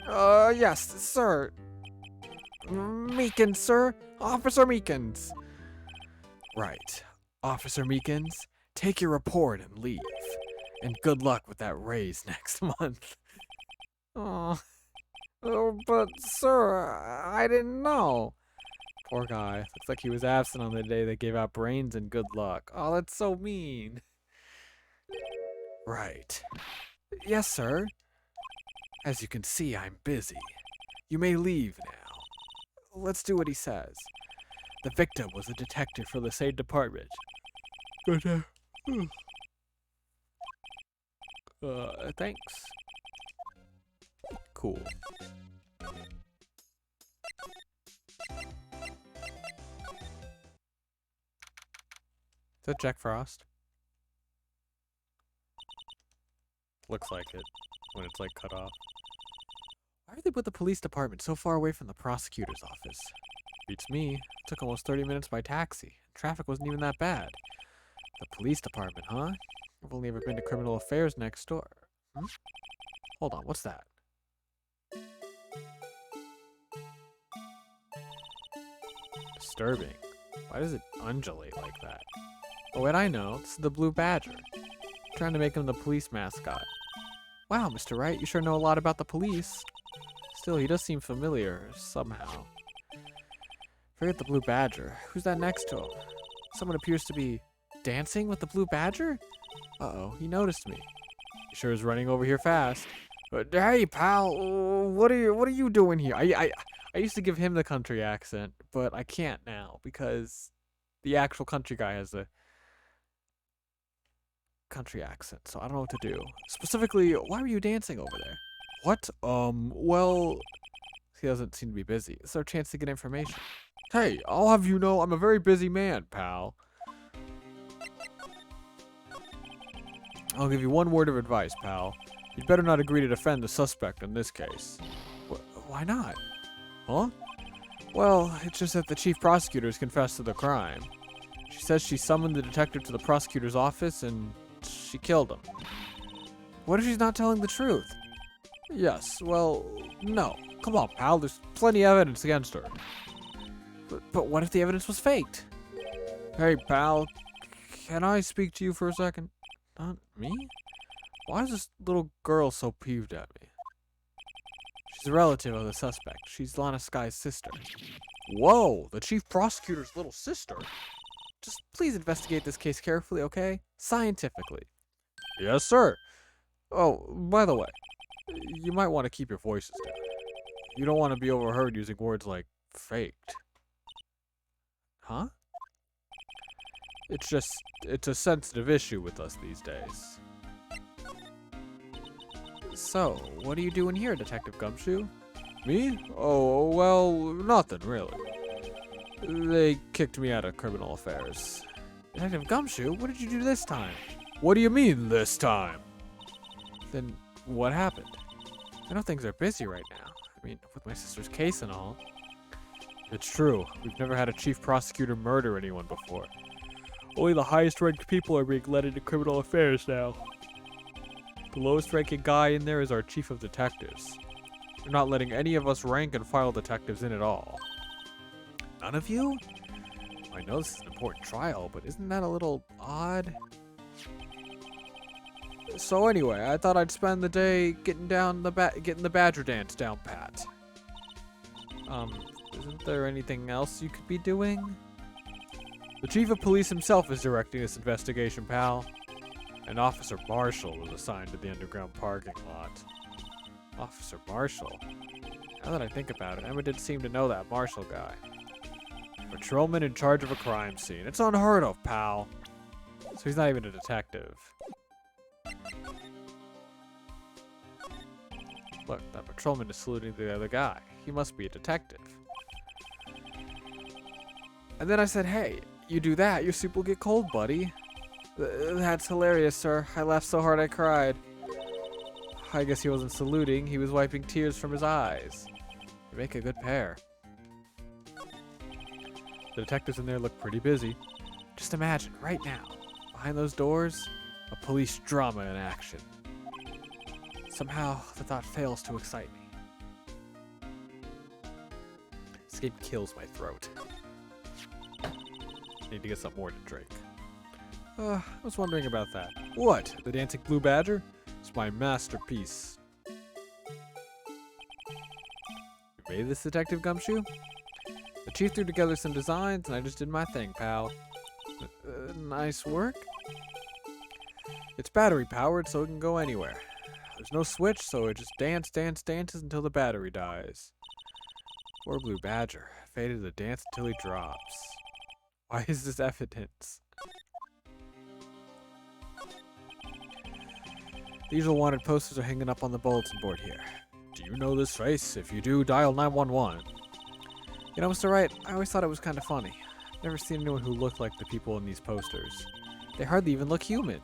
Yes, sir. Meekins, sir. Officer Meekins. Right. Officer Meekins, take your report and leave. And good luck with that raise next month. Oh, but sir, I didn't know. Poor guy. Looks like he was absent on the day they gave out brains and good luck. Oh, that's so mean. Right. Yes, sir. As you can see, I'm busy. You may leave now. Let's do what he says. The victim was a detective for the same department. But, thanks. Cool. Is that Jack Frost? Looks like it, when it's like cut off. Why did they put the police department so far away from the prosecutor's office? Beats me. It took almost 30 minutes by taxi. Traffic wasn't even that bad. The police department, huh? I've only ever been to criminal affairs next door. Hold on, what's that? Disturbing. Why does it undulate like that? Oh, wait, I know. This is the Blue Badger. I'm trying to make him the police mascot. Wow, Mr. Wright, you sure know a lot about the police. Still, he does seem familiar, somehow. Forget the Blue Badger. Who's that next to him? Someone appears to be dancing with the Blue Badger? Uh-oh, he noticed me. He sure is running over here fast. But hey, pal, what are you doing here? I used to give him the country accent, but I can't now because the actual country guy has a country accent, so I don't know what to do. Specifically, why were you dancing over there? What? Well, he doesn't seem to be busy. It's our chance to get information. Hey, I'll have you know I'm a very busy man, pal. I'll give you one word of advice, pal. You'd better not agree to defend the suspect in this case. Why not? Huh? Well, it's just that the chief prosecutor has confessed to the crime. She says she summoned the detective to the prosecutor's office and she killed him. What if she's not telling the truth? Yes, well, no. Come on, pal, there's plenty of evidence against her. But what if the evidence was faked? Hey, pal, can I speak to you for a second? Not me? Why is this little girl so peeved at me? She's a relative of the suspect. She's Lana Sky's sister. Whoa, the chief prosecutor's little sister? Just please investigate this case carefully, okay? Scientifically. Yes, sir. Oh, by the way, you might want to keep your voices down. You don't want to be overheard using words like faked. Huh? It's a sensitive issue with us these days. So, what are you doing here, Detective Gumshoe? Me? Oh, well, nothing really. They kicked me out of criminal affairs. Detective Gumshoe, what did you do this time? What do you mean, this time? Then, what happened? I know things are busy right now. I mean, with my sister's case and all. It's true. We've never had a chief prosecutor murder anyone before. Only the highest ranked people are being led into criminal affairs now. The lowest ranking guy in there is our chief of detectives. They're not letting any of us rank and file detectives in at all. None of you? I know this is an important trial, but isn't that a little odd? So anyway, I thought I'd spend the day getting the Badger dance down pat. Isn't there anything else you could be doing? The chief of police himself is directing this investigation, pal. An Officer Marshall was assigned to the underground parking lot. Officer Marshall? Now that I think about it, Emma did seem to know that Marshall guy. Patrolman in charge of a crime scene. It's unheard of, pal. So he's not even a detective. Look, that patrolman is saluting the other guy. He must be a detective. And then I said, hey, you do that, your soup will get cold, buddy. That's hilarious, sir. I laughed so hard I cried. I guess he wasn't saluting, he was wiping tears from his eyes. They make a good pair. The detectives in there look pretty busy. Just imagine, right now, behind those doors, a police drama in action. Somehow, the thought fails to excite me. This game kills my throat. Need to get some more to drink. I was wondering about that. What? The Dancing Blue Badger? It's my masterpiece. You made this, Detective Gumshoe? The chief threw together some designs and I just did my thing, pal. Nice work? It's battery powered so it can go anywhere. There's no switch, so it just dances until the battery dies. Poor Blue Badger, fated to dance until he drops. Why is this evidence? The usual wanted posters are hanging up on the bulletin board here. Do you know this face? If you do, dial 911. You know, Mr. Wright, I always thought it was kind of funny. I've never seen anyone who looked like the people in these posters. They hardly even look human.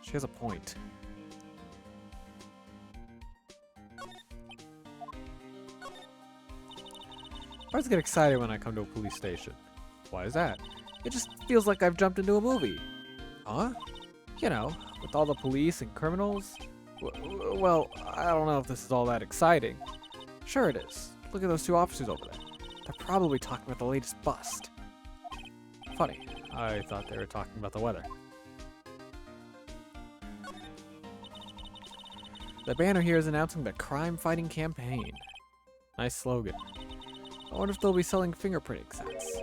She has a point. I always get excited when I come to a police station. Why is that? It just feels like I've jumped into a movie. Huh? You know, with all the police and criminals. Well, I don't know if this is all that exciting. Sure it is. Look at those two officers over there. They're probably talking about the latest bust. Funny, I thought they were talking about the weather. The banner here is announcing the crime-fighting campaign. Nice slogan. I wonder if they'll be selling fingerprinting sets.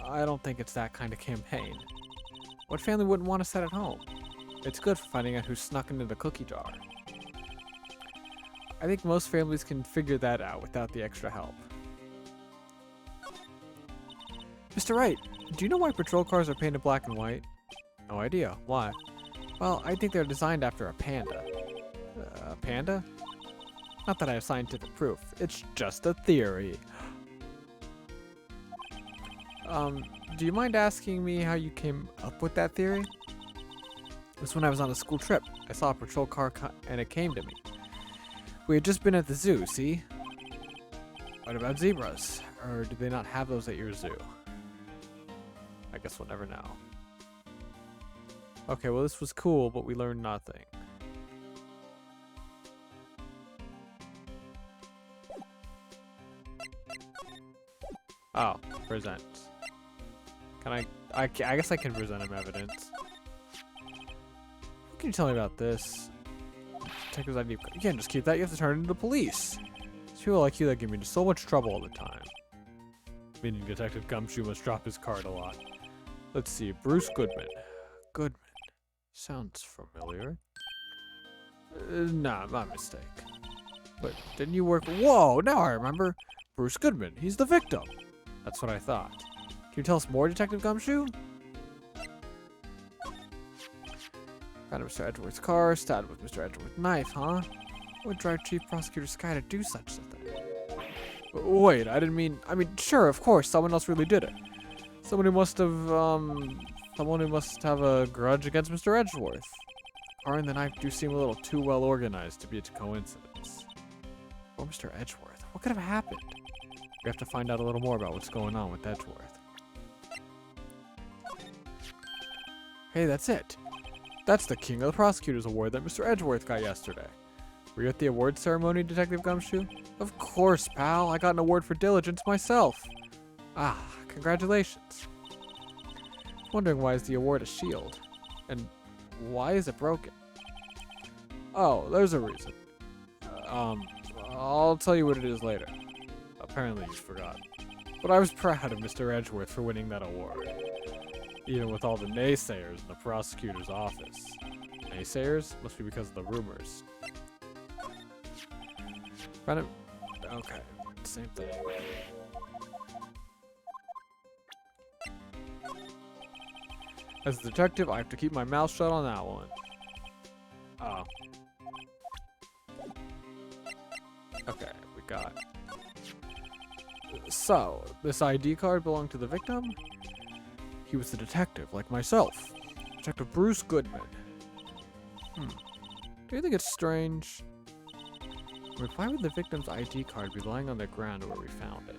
I don't think it's that kind of campaign. What family wouldn't want a set at home? It's good for finding out who snuck into the cookie jar. I think most families can figure that out without the extra help. Mr. Wright, do you know why patrol cars are painted black and white? No idea. Why? Well, I think they're designed after a panda. A panda? Not that I have scientific proof. It's just a theory. Do you mind asking me how you came up with that theory? It was when I was on a school trip. I saw a patrol car and it came to me. We had just been at the zoo, see? What about zebras? Or do they not have those at your zoo? I guess we'll never know. Okay, well this was cool, but we learned nothing. Oh, present. Can I guess I can present him evidence. What can you tell me about this? Detective's ID. You can't just keep that. You have to turn it into the police. It's people like you that give me so much trouble all the time. Meaning Detective Gumshoe must drop his card a lot. Let's see. Bruce Goodman. Goodman. Sounds familiar. Nah, my mistake. But didn't you work? Whoa, now I remember. Bruce Goodman. He's the victim. That's what I thought. Can you tell us more, Detective Gumshoe? Found Mr. Edgeworth's car, stabbed with Mr. Edgeworth's knife, huh? What would drive Chief Prosecutor Sky to do such a thing? Wait, I mean, sure, of course, someone else really did it. Someone who must have a grudge against Mr. Edgeworth. Car and the knife do seem a little too well organized to be a coincidence. Or Mr. Edgeworth, what could have happened? We have to find out a little more about what's going on with Edgeworth. Hey, that's it. That's the King of the Prosecutors Award that Mr. Edgeworth got yesterday. Were you at the award ceremony, Detective Gumshoe? Of course, pal. I got an award for diligence myself. Ah, congratulations. Wondering why is the award a shield? And why is it broken? Oh, there's a reason. I'll tell you what it is later. Apparently you forgot. But I was proud of Mr. Edgeworth for winning that award. Even with all the naysayers in the prosecutor's office. Naysayers? Must be because of the rumors. Okay, same thing. As a detective, I have to keep my mouth shut on that one. Oh. Okay, we got. So, this ID card belonged to the victim? He was the detective, like myself. Detective Bruce Goodman. Do you think it's strange? Why would the victim's ID card be lying on the ground where we found it?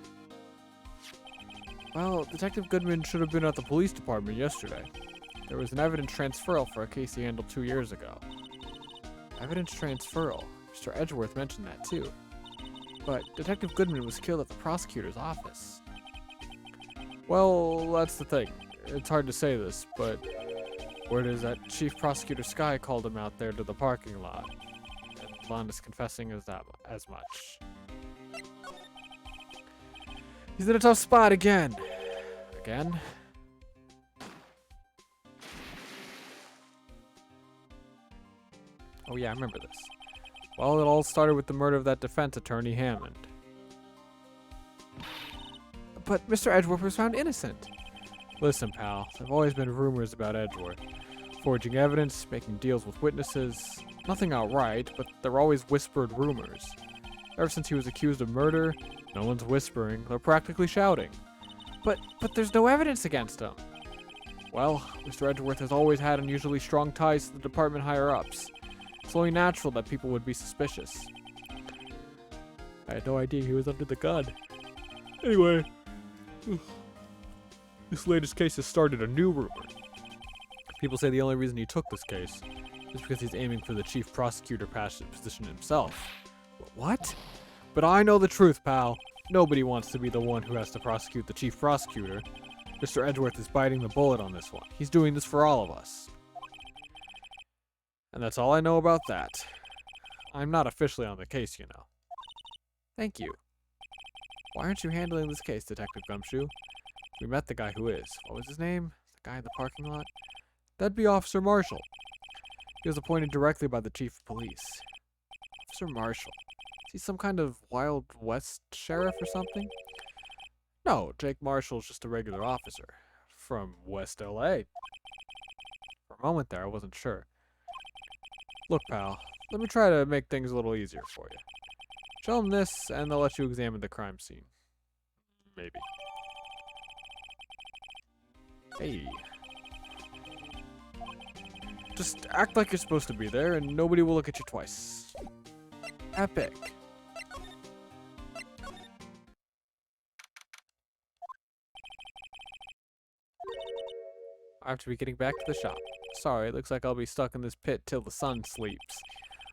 Well, Detective Goodman should have been at the police department yesterday. There was an evidence transferal for a case he handled 2 years ago. Evidence transferal? Mr. Edgeworth mentioned that too. But Detective Goodman was killed at the prosecutor's office. Well, that's the thing. It's hard to say this, but word is that Chief Prosecutor Sky called him out there to the parking lot. And Lon is confessing as much. He's in a tough spot again. Again? Oh yeah, I remember this. Well, it all started with the murder of that defense attorney, Hammond. But Mr. Edgeworth was found innocent. Listen, pal, there've always been rumors about Edgeworth. Forging evidence, making deals with witnesses. Nothing outright, but they're always whispered rumors. Ever since he was accused of murder, no one's whispering, they're practically shouting. But there's no evidence against him. Well, Mr. Edgeworth has always had unusually strong ties to the department higher-ups. It's only natural that people would be suspicious. I had no idea he was under the gun. Anyway, this latest case has started a new rumor. People say the only reason he took this case is because he's aiming for the chief prosecutor position himself. What? But I know the truth, pal. Nobody wants to be the one who has to prosecute the chief prosecutor. Mr. Edgeworth is biting the bullet on this one. He's doing this for all of us. And that's all I know about that. I'm not officially on the case, you know. Thank you. Why aren't you handling this case, Detective Gumshoe? We met the guy who is. What was his name? The guy in the parking lot? That'd be Officer Marshall. He was appointed directly by the chief of police. Officer Marshall. Is he some kind of Wild West sheriff or something? No, Jake Marshall's just a regular officer. From West LA. For a moment there, I wasn't sure. Look, pal, let me try to make things a little easier for you. Show them this, and they'll let you examine the crime scene. Maybe. Hey. Just act like you're supposed to be there, and nobody will look at you twice. Epic. I have to be getting back to the shop. Sorry, it looks like I'll be stuck in this pit till the sun sleeps.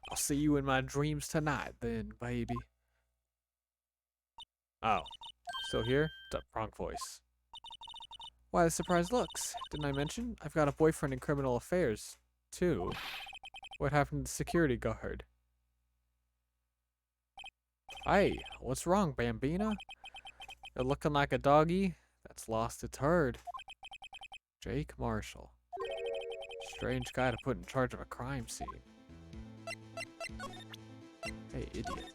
I'll see you in my dreams tonight then, baby. Oh. Still here? Wrong voice. Why the surprised looks? Didn't I mention? I've got a boyfriend in criminal affairs, too. What happened to the security guard? Hey, what's wrong, Bambina? You're looking like a doggy that's lost its herd. Jake Marshall. Strange guy to put in charge of a crime scene. Hey, idiot.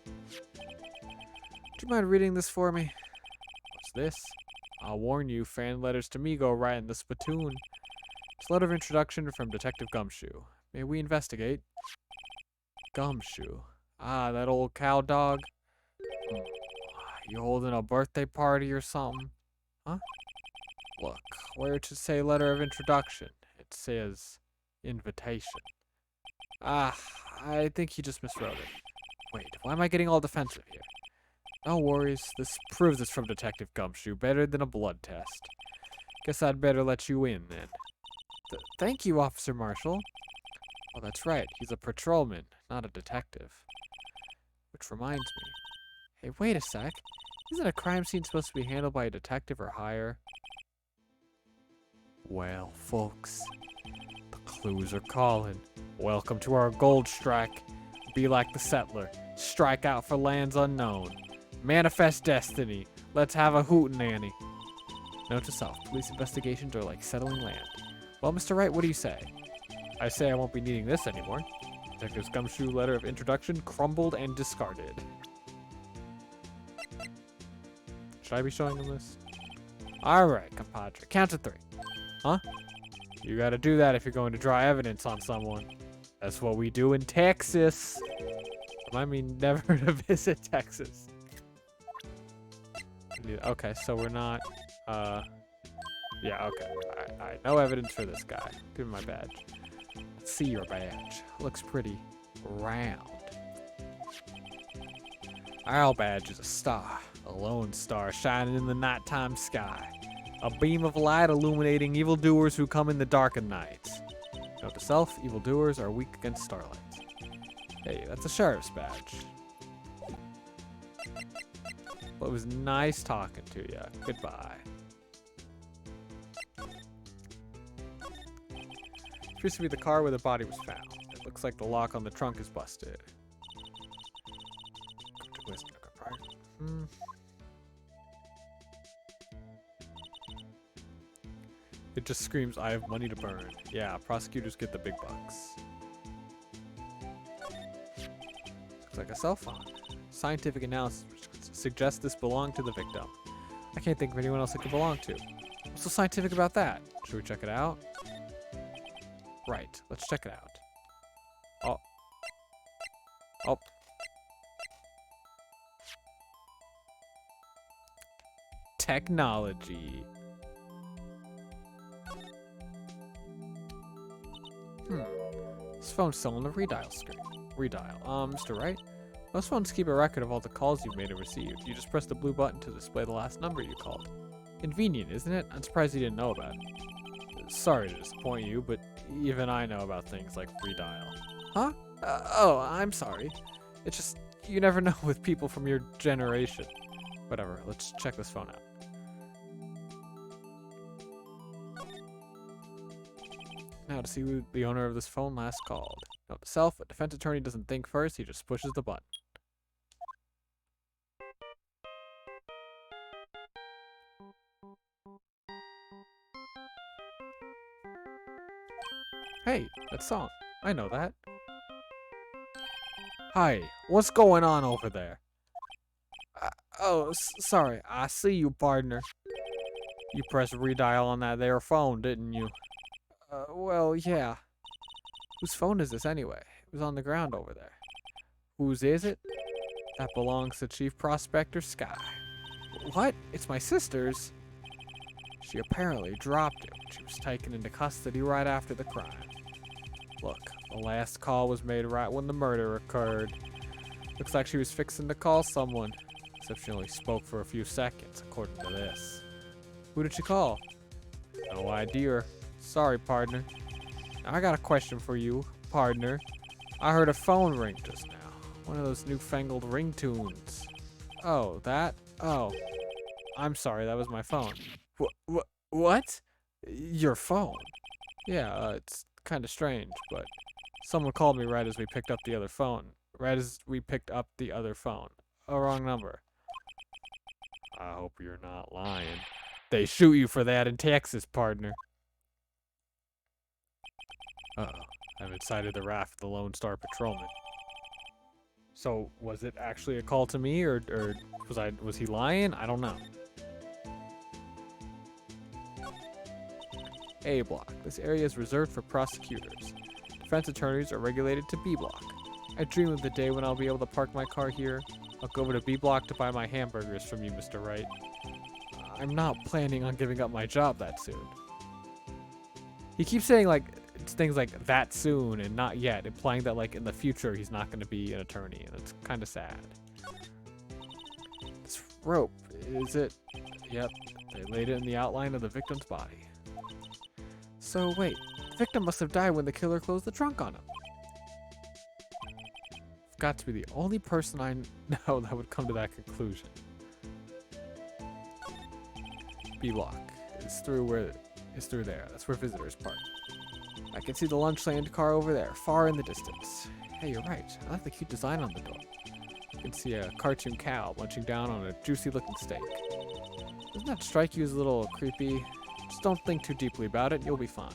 Do you mind reading this for me? What's this? I'll warn you, fan letters to me go right in the spittoon. It's a letter of introduction from Detective Gumshoe. May we investigate? Gumshoe. Ah, that old cow dog. You holding a birthday party or something? Huh? Look, where it should say letter of introduction, it says invitation. Ah, I think he just miswrote it. Wait, why am I getting all defensive here? No worries, this proves it's from Detective Gumshoe, better than a blood test. Guess I'd better let you in, then. Thank you, Officer Marshall. Oh, that's right, he's a patrolman, not a detective. Which reminds me. Hey, wait a sec. Isn't a crime scene supposed to be handled by a detective or higher? Well, folks, the clues are calling. Welcome to our gold strike. Be like the settler. Strike out for lands unknown. Manifest destiny. Let's have a hootenanny. Note to self, police investigations are like settling land. Well, Mr. Wright, what do you say? I say I won't be needing this anymore. Detective's Gumshoe letter of introduction crumbled and discarded. Should I be showing him this? Alright, compadre. Count to 3. Huh? You gotta do that if you're going to draw evidence on someone. That's what we do in Texas. I mean, never to visit Texas. Okay, so we're not, yeah, okay. Alright, no evidence for this guy. Give me my badge. Let's see your badge. Looks pretty round. Our badge is a star. A lone star shining in the nighttime sky. A beam of light illuminating evildoers who come in the darkened nights. Note to self, evildoers are weak against starlight. Hey, that's a sheriff's badge. Well, it was nice talking to you. Goodbye. Appears to be the car where the body was found. It looks like the lock on the trunk is busted. It just screams, I have money to burn. Yeah, prosecutors get the big bucks. Looks like a cell phone. Scientific analysis suggests this belonged to the victim. I can't think of anyone else it could belong to. What's so scientific about that? Should we check it out? Right, let's check it out. Oh. Oh. Technology. This phone's still on the redial screen. Redial. Mr. Wright? Most phones keep a record of all the calls you've made and received. You just press the blue button to display the last number you called. Convenient, isn't it? I'm surprised you didn't know about it. Sorry to disappoint you, but even I know about things like redial. Huh? Oh, I'm sorry. It's just, you never know with people from your generation. Whatever, let's check this phone out. Now to see who the owner of this phone last called. Note to self, a defense attorney doesn't think first, he just pushes the button. Hey, that song. I know that. Hi, what's going on over there? Sorry, I see you, partner. You pressed redial on that there phone, didn't you? Well, yeah. Whose phone is this anyway? It was on the ground over there. Whose is it? That belongs to Chief Prospector Sky. What? It's my sister's? She apparently dropped it. She was taken into custody right after the crime. Look, the last call was made right when the murder occurred. Looks like she was fixing to call someone. Except she only spoke for a few seconds, according to this. Who did she call? No idea. Sorry, partner. Now, I got a question for you, partner. I heard a phone ring just now. One of those newfangled ringtones. Oh, that? Oh. I'm sorry, that was my phone. What? Your phone? Yeah, it's kind of strange, but someone called me right as we picked up the other phone. Right as we picked up the other phone. A wrong number. I hope you're not lying. They shoot you for that in Texas, partner. Uh-oh. I've incited the wrath of the Lone Star Patrolman. So, was it actually a call to me, or was he lying? I don't know. A block. This area is reserved for prosecutors. Defense attorneys are regulated to B block. I dream of the day when I'll be able to park my car here. I'll go over to B block to buy my hamburgers from you, Mr. Wright. I'm not planning on giving up my job that soon. He keeps saying like things like that soon and not yet, implying that like in the future he's not going to be an attorney, and it's kind of sad. This rope, is it? Yep, they laid it in the outline of the victim's body. So wait, the victim must have died when the killer closed the trunk on him. I've got to be the only person I know that would come to that conclusion. B block is through there. That's where visitors park. I can see the Lunchland car over there, far in the distance. Hey, you're right. I like the cute design on the door. You can see a cartoon cow munching down on a juicy-looking steak. Doesn't that strike you as a little creepy? Just don't think too deeply about it, and you'll be fine.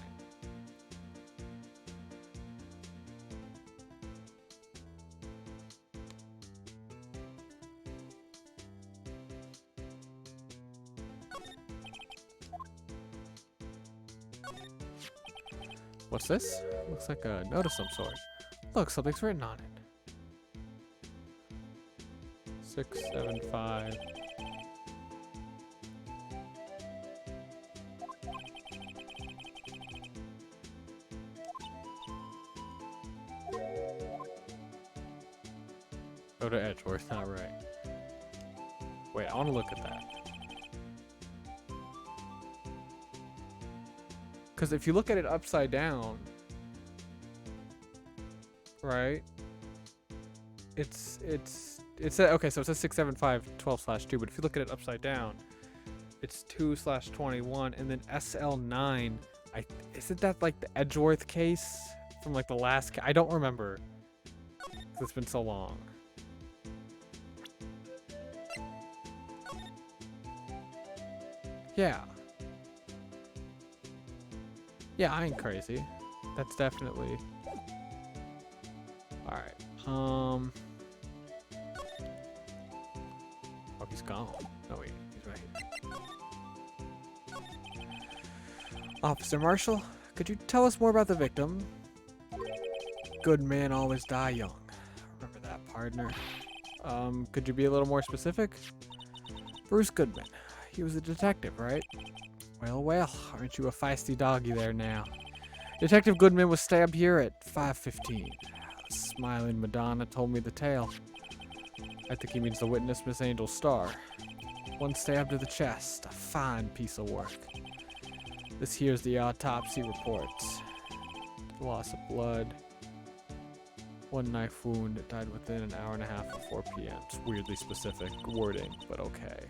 What's this? Looks like a note of some sort. Look, something's written on it. 675. Go to Edgeworth, not right. Wait, I want to look at that. Because if you look at it upside down, right? It's okay, so it says 67512/2, but if you look at it upside down, it's 2/21, and then SL9. Isn't that like the Edgeworth case from like the last? I don't remember. It's been so long. Yeah. Yeah, I ain't crazy. That's definitely... Alright, Oh, he's gone. No, wait, he's right here. Officer Marshall, could you tell us more about the victim? Good men always die young. Remember that, partner. Could you be a little more specific? Bruce Goodman. He was a detective, right? Well, well, aren't you a feisty doggy there now? Detective Goodman was stabbed here at 5:15. The smiling Madonna told me the tale. I think he means the witness, Miss Angel Starr. One stab to the chest, a fine piece of work. This here's the autopsy report. Loss of blood. One knife wound, it died within an hour and a half of 4 p.m. It's weirdly specific wording, but okay.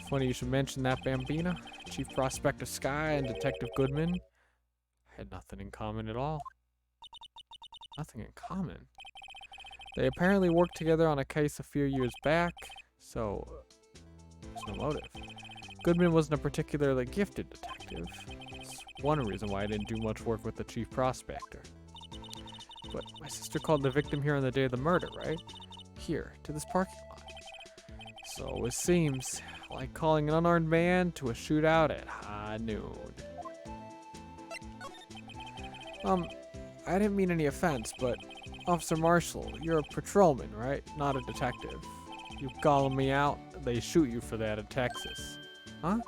Funny you should mention that, Bambina. Chief Prospector Sky and Detective Goodman had nothing in common at all. Nothing in common? They apparently worked together on a case a few years back, so there's no motive. Goodman wasn't a particularly gifted detective. It's one reason why I didn't do much work with the Chief Prospector. But my sister called the victim here on the day of the murder, right? Here, to this parking lot. So it seems like calling an unarmed man to a shootout at high noon. I didn't mean any offense, but Officer Marshall, you're a patrolman, right? Not a detective. You calling me out, they shoot you for that in Texas. Huh?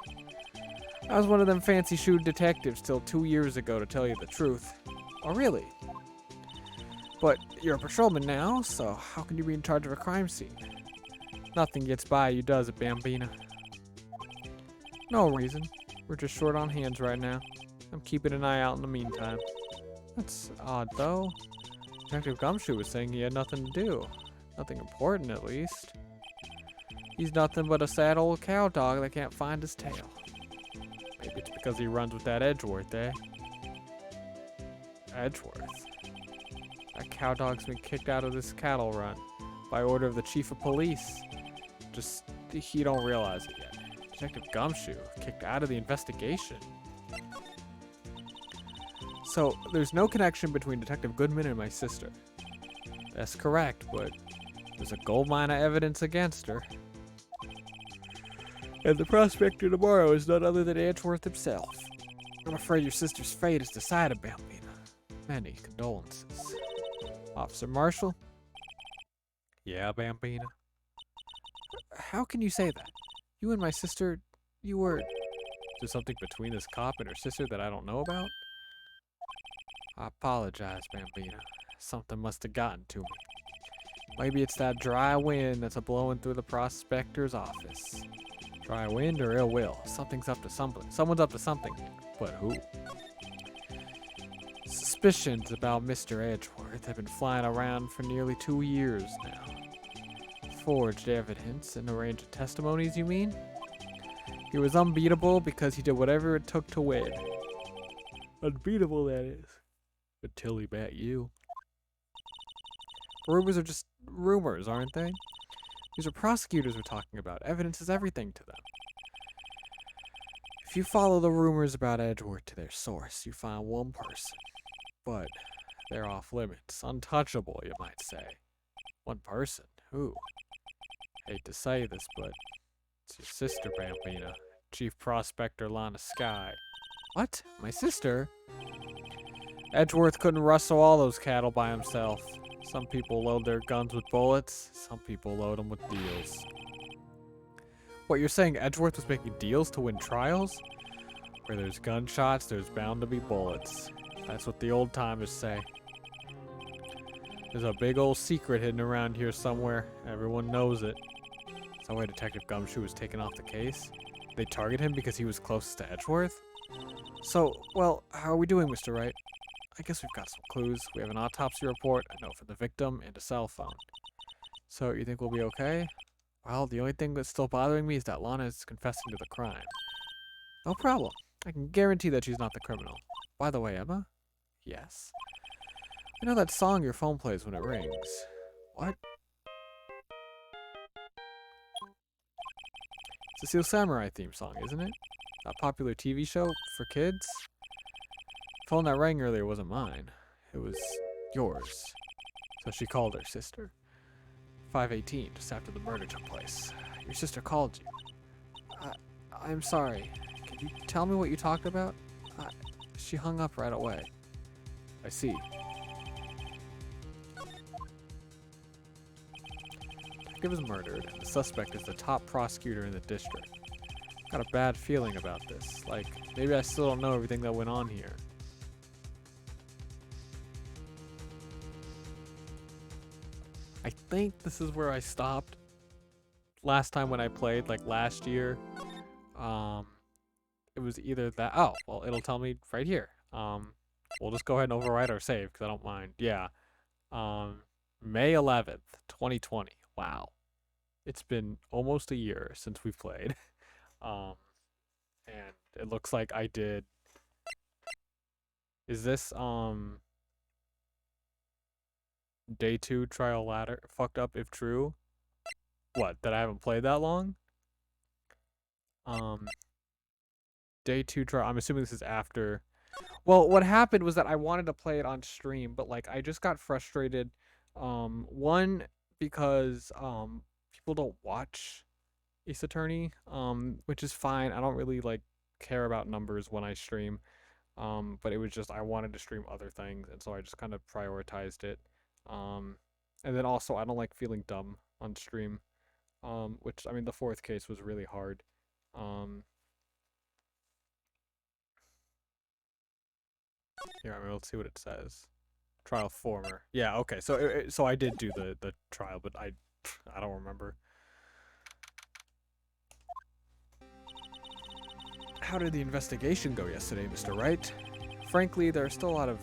I was one of them fancy shoot detectives till 2 years ago, to tell you the truth. Oh, really? But you're a patrolman now, so how can you be in charge of a crime scene? Nothing gets by you, does it, Bambina? No reason. We're just short on hands right now. I'm keeping an eye out in the meantime. That's odd, though. Detective Gumshoe was saying he had nothing to do. Nothing important, at least. He's nothing but a sad old cow dog that can't find his tail. Maybe it's because he runs with that Edgeworth, eh? Edgeworth? That cow dog's been kicked out of this cattle run by order of the chief of police. Just, he don't realize it yet. Detective Gumshoe kicked out of the investigation. So, there's no connection between Detective Goodman and my sister. That's correct, but there's a gold mine of evidence against her. And the prospector tomorrow is none other than Edgeworth himself. I'm afraid your sister's fate is decided, Bambina. Many condolences. Officer Marshall? Yeah, Bambina? How can you say that? You and my sister, you were... Is there something between this cop and her sister that I don't know about? I apologize, Bambina. Something must have gotten to me. Maybe it's that dry wind that's a-blowing through the prospector's office. Dry wind or ill will? Something's up to something. Someone's up to something here. But who? Suspicions about Mr. Edgeworth have been flying around for nearly 2 years now. Forged evidence and a range of testimonies, you mean? He was unbeatable because he did whatever it took to win. Unbeatable, that is. Until he bet you. Rumors are just rumors, aren't they? These are prosecutors we're talking about. Evidence is everything to them. If you follow the rumors about Edgeworth to their source, you find one person. But they're off limits. Untouchable, you might say. One person? Who? Hate to say this, but it's your sister, Bambina. Chief Prospector Lana Sky. What? My sister? Edgeworth couldn't rustle all those cattle by himself. Some people load their guns with bullets. Some people load them with deals. What, you're saying Edgeworth was making deals to win trials? Where there's gunshots, there's bound to be bullets. That's what the old timers say. There's a big old secret hidden around here somewhere. Everyone knows it. Is that why Detective Gumshoe was taken off the case? They target him because he was closest to Edgeworth? So, well, how are we doing, Mr. Wright? I guess we've got some clues. We have an autopsy report, a note from the victim, and a cell phone. So, you think we'll be okay? Well, the only thing that's still bothering me is that Lana is confessing to the crime. No problem. I can guarantee that she's not the criminal. By the way, Emma? Yes? I know that song your phone plays when it rings. What? It's the Steel Samurai theme song, isn't it? That popular TV show for kids? The phone that rang earlier wasn't mine. It was yours. So she called her sister. 5:18, just after the murder took place. Your sister called you. I'm sorry. Can you tell me what you talked about? She hung up right away. I see. Detective is murdered, and the suspect is the top prosecutor in the district. Got a bad feeling about this. Like, maybe I still don't know everything that went on here. I think this is where I stopped last time when I played, like last year. It was either that. Oh, well, it'll tell me right here. We'll just go ahead and overwrite our save because I don't mind. Yeah. May 11th, 2020. Wow. It's been almost a year since we've played. And it looks like I did. Is this day 2 trial ladder fucked up if true? What, that I haven't played that long? Day 2 trial. I'm assuming this is after. Well, what happened was that I wanted to play it on stream, but like I just got frustrated. One, because people don't watch Ace Attorney, which is fine. I don't really like care about numbers when I stream. But it was just I wanted to stream other things, and so I just kind of prioritized it. And then also I don't like feeling dumb on stream. Which I mean the fourth case was really hard. Here, I mean, let's see what it says. Trial former. Yeah, okay. So so I did do the trial, but I don't remember. How did the investigation go yesterday, Mr. Wright? Frankly, there are still a lot of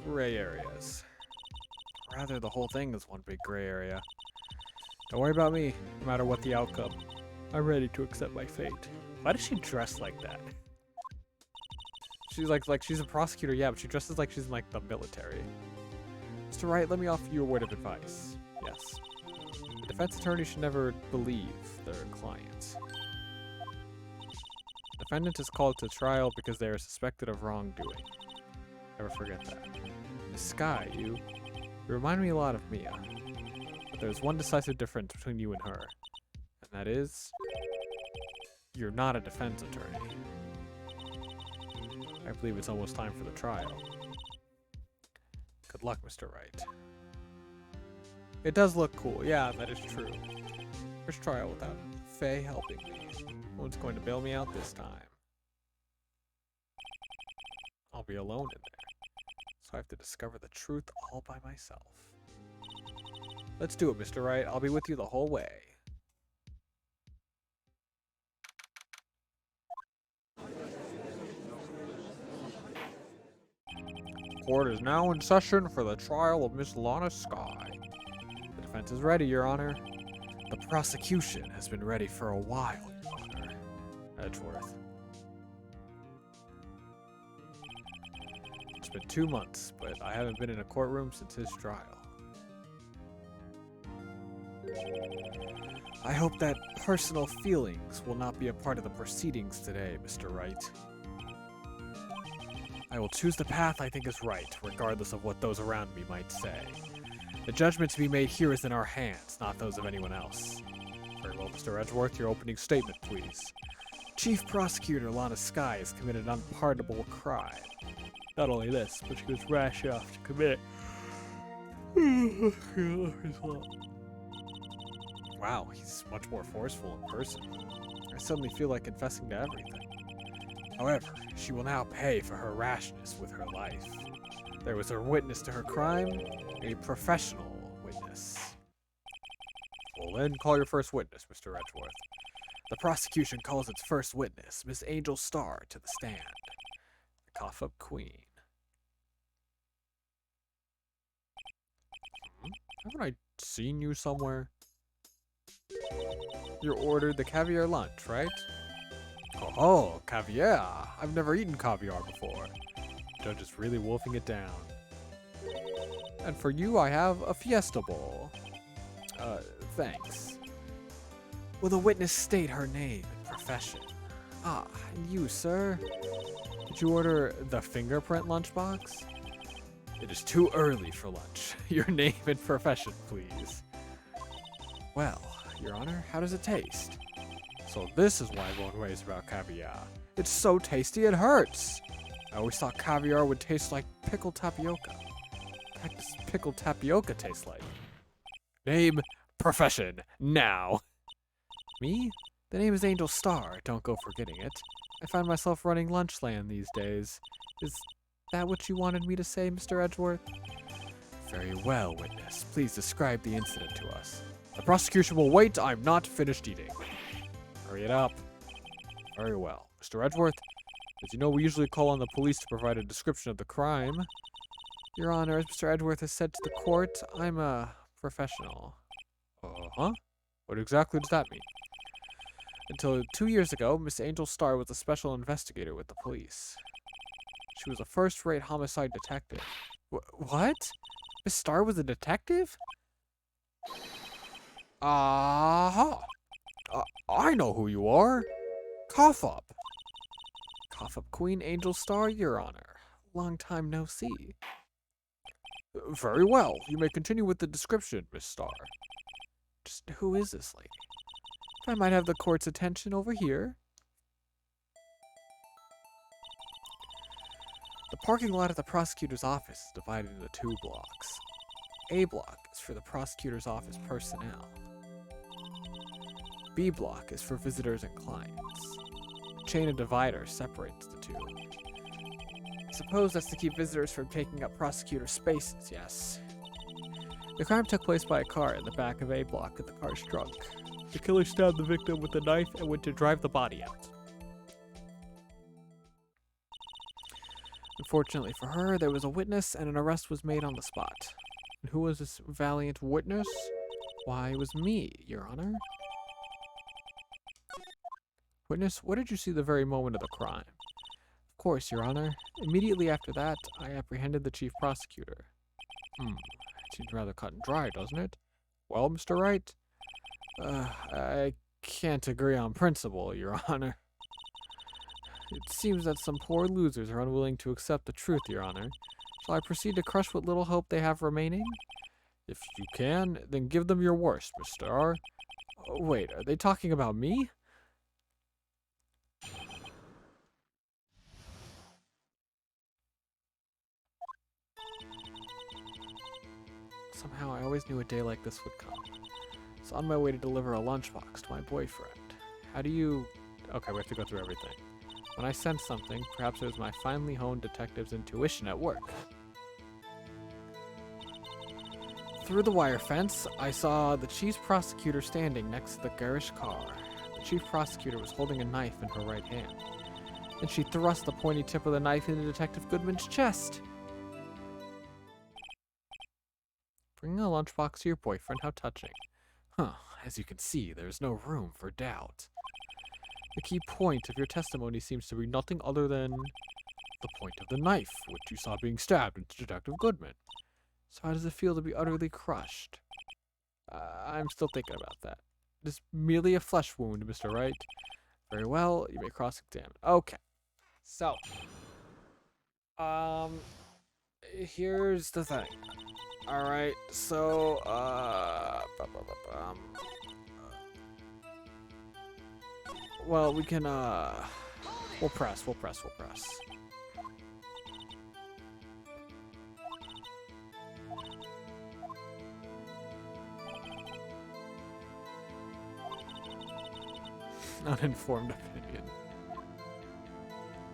gray areas. Rather, the whole thing is one big gray area. Don't worry about me, no matter what the outcome. I'm ready to accept my fate. Why does she dress like that? She's like she's a prosecutor, yeah, but she dresses like she's in like the military. Mr. Wright, let me offer you a word of advice. Yes. A defense attorney should never believe their client. Defendant is called to trial because they are suspected of wrongdoing. Never forget that. Miss Sky, you remind me a lot of Mia. But there's one decisive difference between you and her. And that is, you're not a defense attorney. I believe it's almost time for the trial. Good luck, Mr. Wright. It does look cool. Yeah, that is true. First trial without Faye helping me. No one's going to bail me out this time. I'll be alone in there. So I have to discover the truth all by myself. Let's do it, Mr. Wright. I'll be with you the whole way. Court is now in session for the trial of Miss Lana Sky. The defense is ready, Your Honor. The prosecution has been ready for a while, Your Honor. Edgeworth. It's been 2 months, but I haven't been in a courtroom since his trial. I hope that personal feelings will not be a part of the proceedings today, Mr. Wright. I will choose the path I think is right, regardless of what those around me might say. The judgment to be made here is in our hands, not those of anyone else. Very well, Mr. Edgeworth, your opening statement, please. Chief Prosecutor Lana Sky has committed an unpardonable crime. Not only this, but she was rash enough to commit. Wow, he's much more forceful in person. I suddenly feel like confessing to everything. However, she will now pay for her rashness with her life. There was a witness to her crime, a professional witness. Well then, call your first witness, Mr. Edgeworth. The prosecution calls its first witness, Miss Angel Star, to the stand. The cough-up queen. Haven't I seen you somewhere? You ordered the caviar lunch, right? Oh, caviar. I've never eaten caviar before. Judge is really wolfing it down. And for you, I have a fiesta bowl. Thanks. Will the witness state her name and profession? Ah, and you, sir? Did you order the fingerprint lunchbox? It is too early for lunch. Your name and profession, please. Well, Your Honor, how does it taste? So this is why everyone raves about caviar. It's so tasty it hurts. I always thought caviar would taste like pickled tapioca. What the heck does pickled tapioca taste like? Name, profession, now. Me? The name is Angel Star, don't go forgetting it. I find myself running Lunchland these days. Is that what you wanted me to say, Mr. Edgeworth? Very well, witness. Please describe the incident to us. The prosecution will wait. I'm not finished eating. Hurry it up. Very well. Mr. Edgeworth, as you know, we usually call on the police to provide a description of the crime. Your Honor, as Mr. Edgeworth has said to the court, I'm a professional. Huh? What exactly does that mean? Until 2 years ago, Miss Angel Star was a special investigator with the police. She was a first-rate homicide detective. What? Miss Star was a detective? I know who you are. Cough up. Cough up Queen Angel Star, Your Honor. Long time no see. Very well. You may continue with the description, Miss Star. Just who is this lady? If I might have the court's attention over here. The parking lot at the prosecutor's office is divided into 2 blocks. A block is for the prosecutor's office personnel. B block is for visitors and clients. A chain of dividers separates the 2. I suppose that's to keep visitors from taking up prosecutor spaces, yes. The crime took place by a car in the back of A block with the car's trunk. The killer stabbed the victim with a knife and went to drive the body out. Unfortunately for her, there was a witness and an arrest was made on the spot. And who was this valiant witness? Why, it was me, Your Honor. Witness, what did you see the very moment of the crime? Of course, Your Honor. Immediately after that, I apprehended the chief prosecutor. It seems rather cut and dry, doesn't it? Well, Mr. Wright? I can't agree on principle, Your Honor. It seems that some poor losers are unwilling to accept the truth, Your Honor. Shall I proceed to crush what little hope they have remaining? If you can, then give them your worst, Mr. R. Oh, wait, are they talking about me? Somehow I always knew a day like this would come. So on my way to deliver a lunchbox to my boyfriend. How do you... Okay, we have to go through everything. When I sensed something, perhaps it was my finely honed detective's intuition at work. Through the wire fence, I saw the chief prosecutor standing next to the garish car. The chief prosecutor was holding a knife in her right hand. And she thrust the pointy tip of the knife into Detective Goodman's chest. Bringing a lunchbox to your boyfriend, how touching. Huh, as you can see, there is no room for doubt. The key point of your testimony seems to be nothing other than the point of the knife, which you saw being stabbed into Detective Goodman. So how does it feel to be utterly crushed? I'm still thinking about that. It is merely a flesh wound, Mr. Wright. Very well, you may cross-examine. Okay. So, here's the thing. Alright, so, well, we can, we'll press. Uninformed opinion.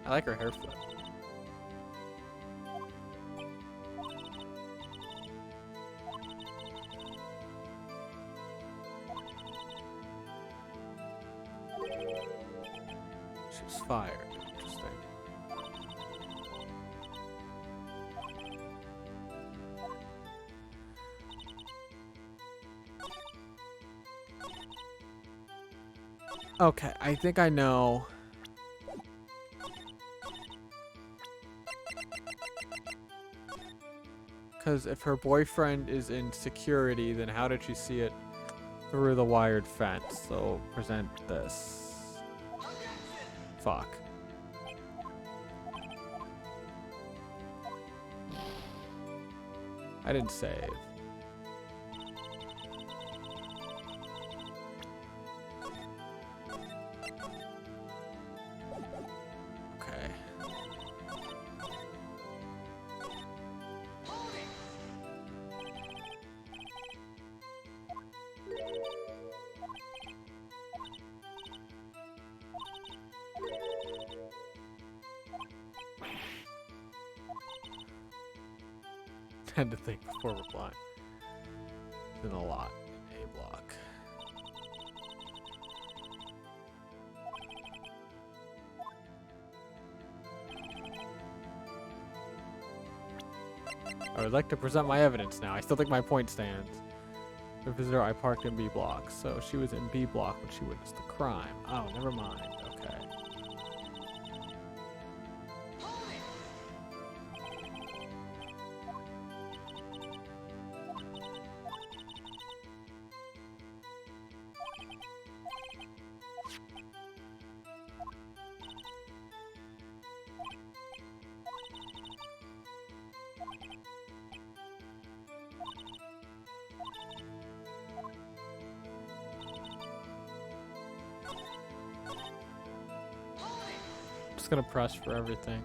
I like her hair flip. She was fired. Interesting. Okay, I think I know. Because if her boyfriend is in security, then how did she see it through the wired fence? So present this. Fuck. I didn't save. Okay. Had to think before replying. Been a lot in A block. I would like to present my evidence now. I still think my point stands. The visitor I parked in B block, so she was in B block when she witnessed the crime. Oh, never mind. Okay. Just gonna press for everything.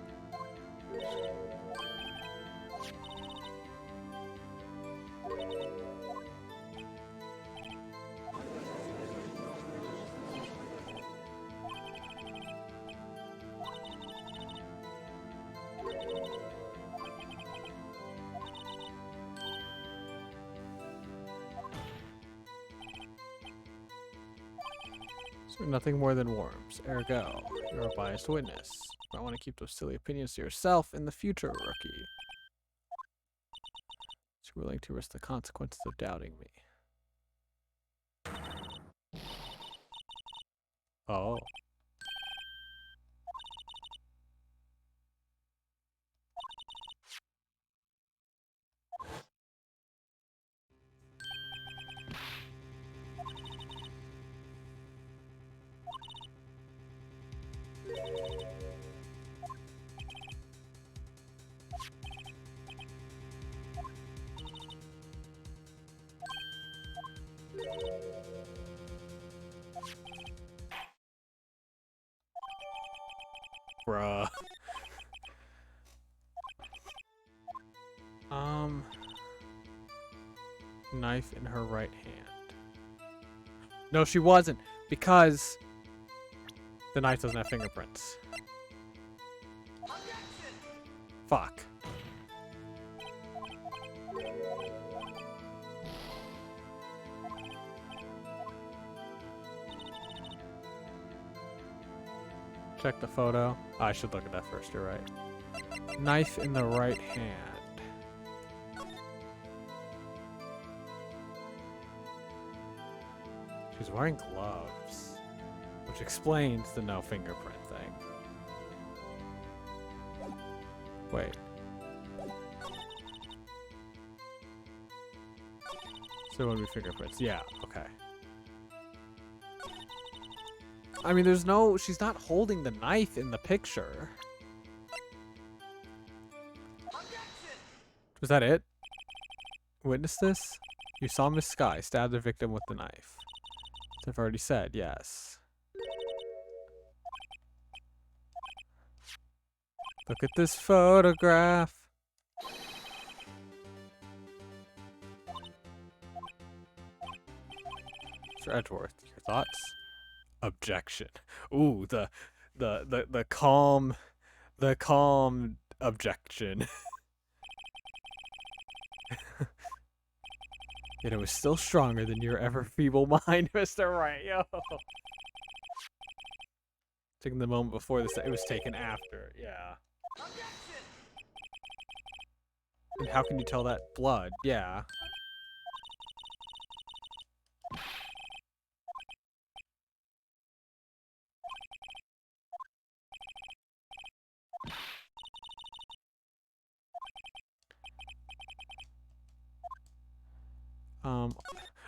So nothing more than worms. Ergo, you're a biased witness. You might want to keep those silly opinions to yourself in the future, rookie. So you're willing to risk the consequences of doubting me. Oh. Bruh. Knife in her right hand. No, she wasn't, because the knife doesn't have fingerprints. Fuck. Check the photo. Oh, I should look at that first, you're right. Knife in the right hand. She's wearing gloves, which explains the no fingerprint thing. Wait. So it would be fingerprints. Yeah, okay. I mean, there's no... She's not holding the knife in the picture. Was that it? Witness this? You saw Miss Sky stab the victim with the knife. I've already said, yes. Look at this photograph. Mr. Edgeworth, your thoughts? Objection. Ooh, the calm objection. Yet it was still stronger than your ever feeble mind, Mr. Wright. Yo. Taking the moment before this, it was taken after. Yeah. And how can you tell that blood? Yeah.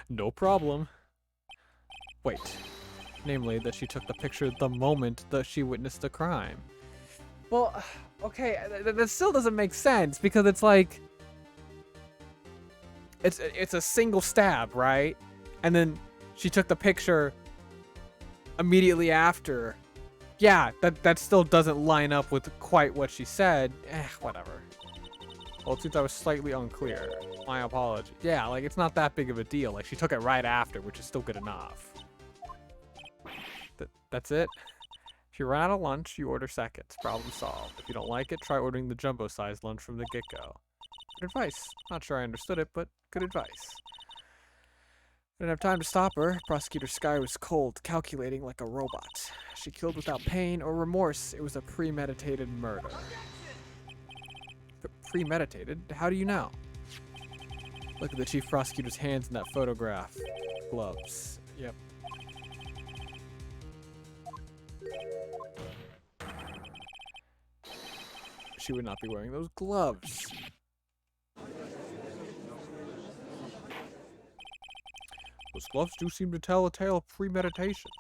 No problem. Wait. Namely, that she took the picture the moment that she witnessed the crime. Well, okay, that still doesn't make sense, because it's like... It's a single stab, right? And then she took the picture immediately after. Yeah, that still doesn't line up with quite what she said. Whatever. Well, it seems I was slightly unclear. My apology. Yeah, like, it's not that big of a deal. Like, she took it right after, which is still good enough. That's it? If you run out of lunch, you order seconds. Problem solved. If you don't like it, try ordering the jumbo-sized lunch from the get-go. Good advice. Not sure I understood it, but good advice. Didn't have time to stop her. Prosecutor Sky was cold, calculating like a robot. She killed without pain or remorse. It was a premeditated murder. Premeditated? How do you know? Look at the chief prosecutor's hands in that photograph. Gloves. Yep. She would not be wearing those gloves. Those gloves do seem to tell a tale of premeditation.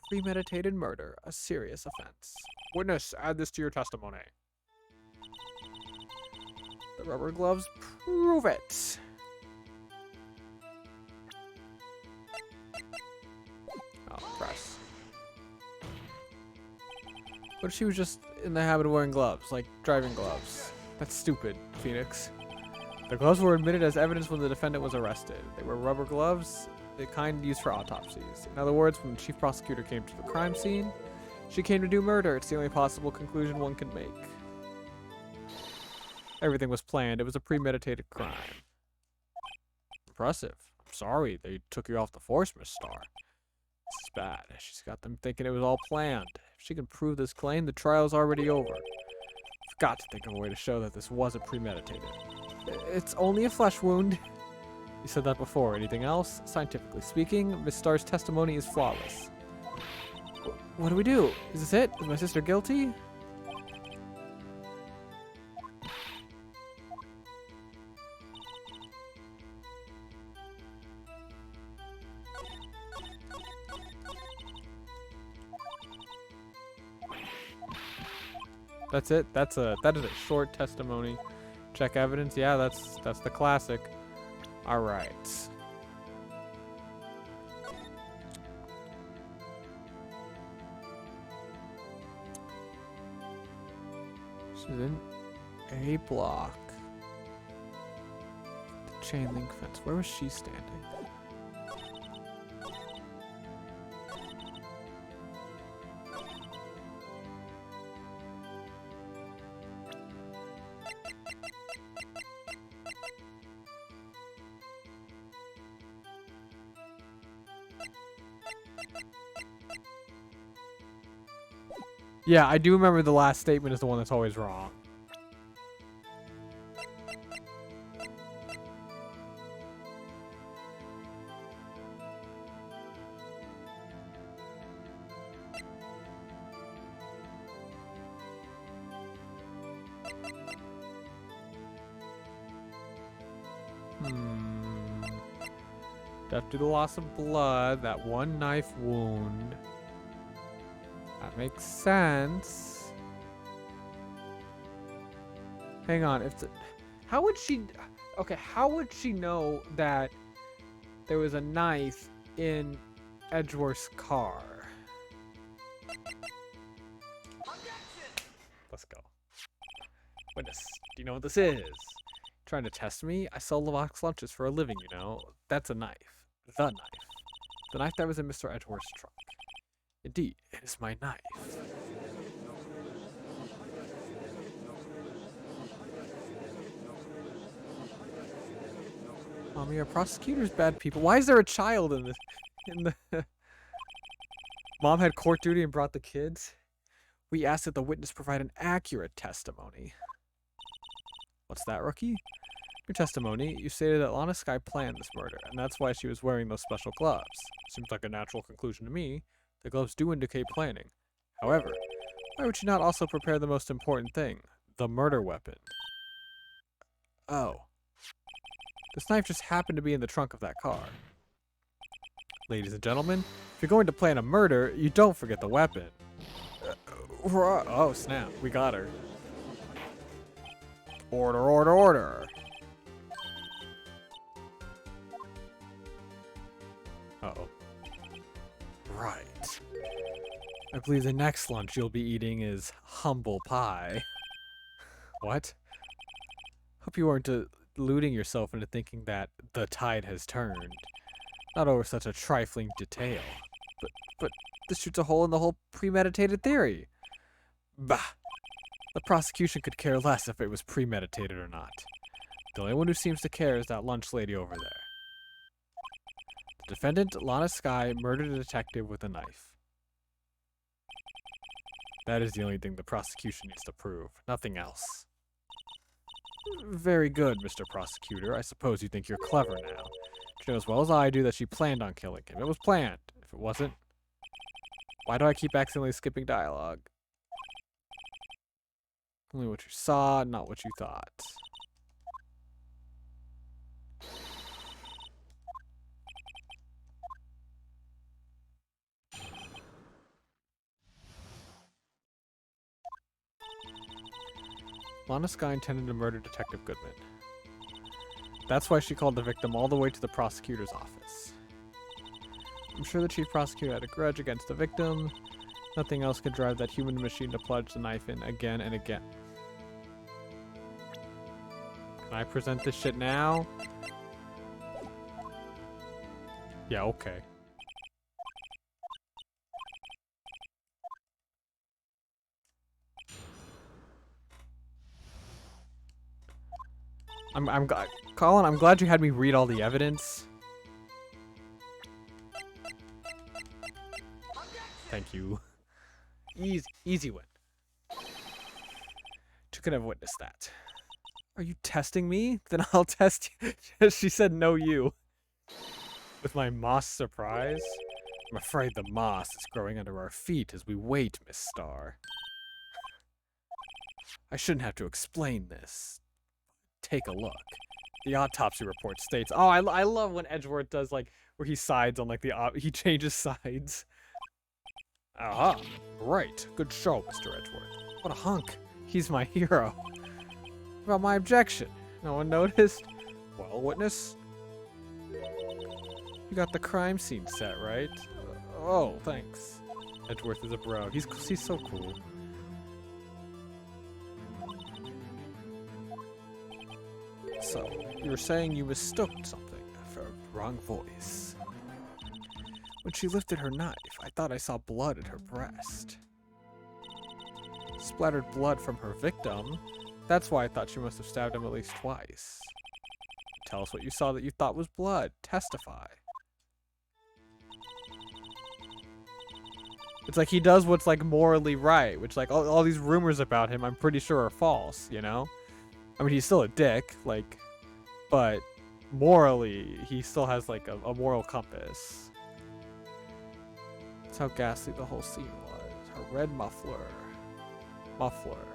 Premeditated murder, a serious offense. Witness, add this to your testimony. The rubber gloves prove it. Oh, press. What if she was just in the habit of wearing gloves, like driving gloves? That's stupid, Phoenix. The gloves were admitted as evidence when the defendant was arrested. They were rubber gloves, the kind used for autopsies. In other words, when the chief prosecutor came to the crime scene, she came to do murder. It's the only possible conclusion one can make. Everything was planned. It was a premeditated crime. Impressive. I'm sorry they took you off the force, Miss Starr. This is bad. She's got them thinking it was all planned. If she can prove this claim, the trial's already over. I've got to think of a way to show that this wasn't premeditated. It's only a flesh wound. You said that before. Anything else? Scientifically speaking, Miss Star's testimony is flawless. What do we do? Is this it? Is my sister guilty? That's it. That is a short testimony. Check evidence. Yeah, that's the classic. All right. She's in A block. The chain link fence. Where was she standing? Yeah, I do remember the last statement is the one that's always wrong. Death due to loss of blood, that one knife wound. That makes sense. Hang on, how would she... Okay, how would she know that there was a knife in Edgeworth's car? Let's go. Witness, do you know what this is? Trying to test me? I sell box lunches for a living, you know. That's a knife. The knife. The knife that was in Mr. Edgeworth's trunk. Indeed, it is my knife. Mommy, are prosecutors bad people? Why is there a child in this? In the Mom had court duty and brought the kids. We asked that the witness provide an accurate testimony. What's that, rookie? Your testimony, you stated that Lana Skye planned this murder, and that's why she was wearing those special gloves. Seems like a natural conclusion to me. The gloves do indicate planning. However, why would she not also prepare the most important thing? The murder weapon. Oh. This knife just happened to be in the trunk of that car. Ladies and gentlemen, if you're going to plan a murder, you don't forget the weapon. Oh, snap. We got her. Order, order, order. Uh-oh. Right. I believe the next lunch you'll be eating is humble pie. What? Hope you aren't deluding yourself into thinking that the tide has turned. Not over such a trifling detail. But this shoots a hole in the whole premeditated theory. Bah! The prosecution could care less if it was premeditated or not. The only one who seems to care is that lunch lady over there. The defendant, Lana Skye, murdered a detective with a knife. That is the only thing the prosecution needs to prove. Nothing else. Very good, Mr. Prosecutor. I suppose you think you're clever now. But you know as well as I do that she planned on killing him. It was planned. If it wasn't, why do I keep accidentally skipping dialogue? Only what you saw, not what you thought. Lana Skye intended to murder Detective Goodman. That's why she called the victim all the way to the prosecutor's office. I'm sure the chief prosecutor had a grudge against the victim. Nothing else could drive that human machine to plunge the knife in again and again. Can I present this shit now? Yeah, okay. Colin, I'm glad you had me read all the evidence. Thank you. Easy win. You could have witnessed that. Are you testing me? Then I'll test you. She said no you. With my moss surprise? I'm afraid the moss is growing under our feet as we wait, Miss Star. I shouldn't have to explain this. Take a look. The autopsy report states... Oh, I love when Edgeworth does, like, where he sides on, like, he changes sides. Aha. Right. Good show, Mr. Edgeworth. What a hunk. He's my hero. What about my objection? No one noticed? Well, witness? You got the crime scene set, right? Oh, thanks. Edgeworth is a bro. He's so cool. So, you were saying you mistook something for a wrong voice. When she lifted her knife, I thought I saw blood at her breast. Splattered blood from her victim. That's why I thought she must have stabbed him at least twice. Tell us what you saw that you thought was blood. Testify. It's like he does what's like morally right, which like all these rumors about him I'm pretty sure are false, you know? I mean, he's still a dick, like, but morally, he still has like a moral compass. That's how ghastly the whole scene was. Her red muffler. Muffler.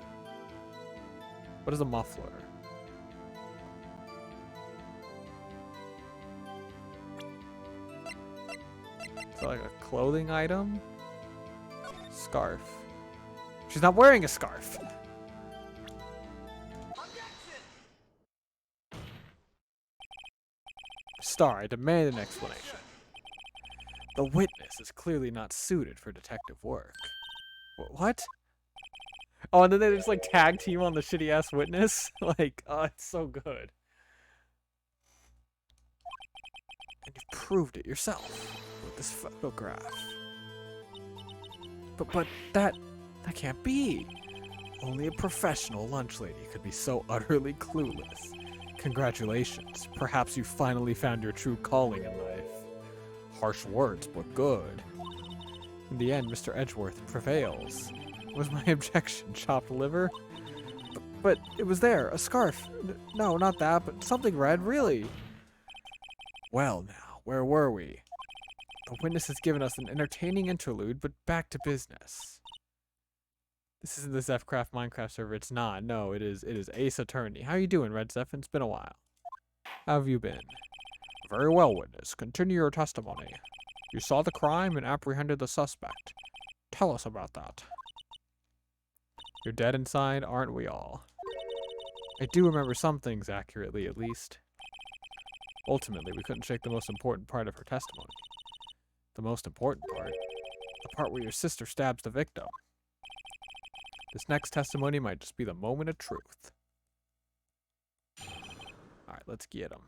What is a muffler? Is that like a clothing item? Scarf. She's not wearing a scarf. Star, I demand an explanation. The witness is clearly not suited for detective work. What? Oh, and then they just like tag team on the shitty ass witness. Like, oh, it's so good. And you proved it yourself with this photograph. But that can't be. Only a professional lunch lady could be so utterly clueless. Congratulations. Perhaps you finally found your true calling in life. Harsh words, but good. In the end, Mr. Edgeworth prevails. Was my objection chopped liver? But it was there, a scarf. No, not that, but something red, really. Well now, where were we? The witness has given us an entertaining interlude, but back to business. This isn't the Zephcraft Minecraft server. It's not. No, it is Ace Attorney. How you doing, Red Zeph? It's been a while. How have you been? Very well, witness. Continue your testimony. You saw the crime and apprehended the suspect. Tell us about that. You're dead inside, aren't we all? I do remember some things accurately, at least. Ultimately, we couldn't shake the most important part of her testimony. The most important part? The part where your sister stabs the victim. This next testimony might just be the moment of truth. Alright, let's get him.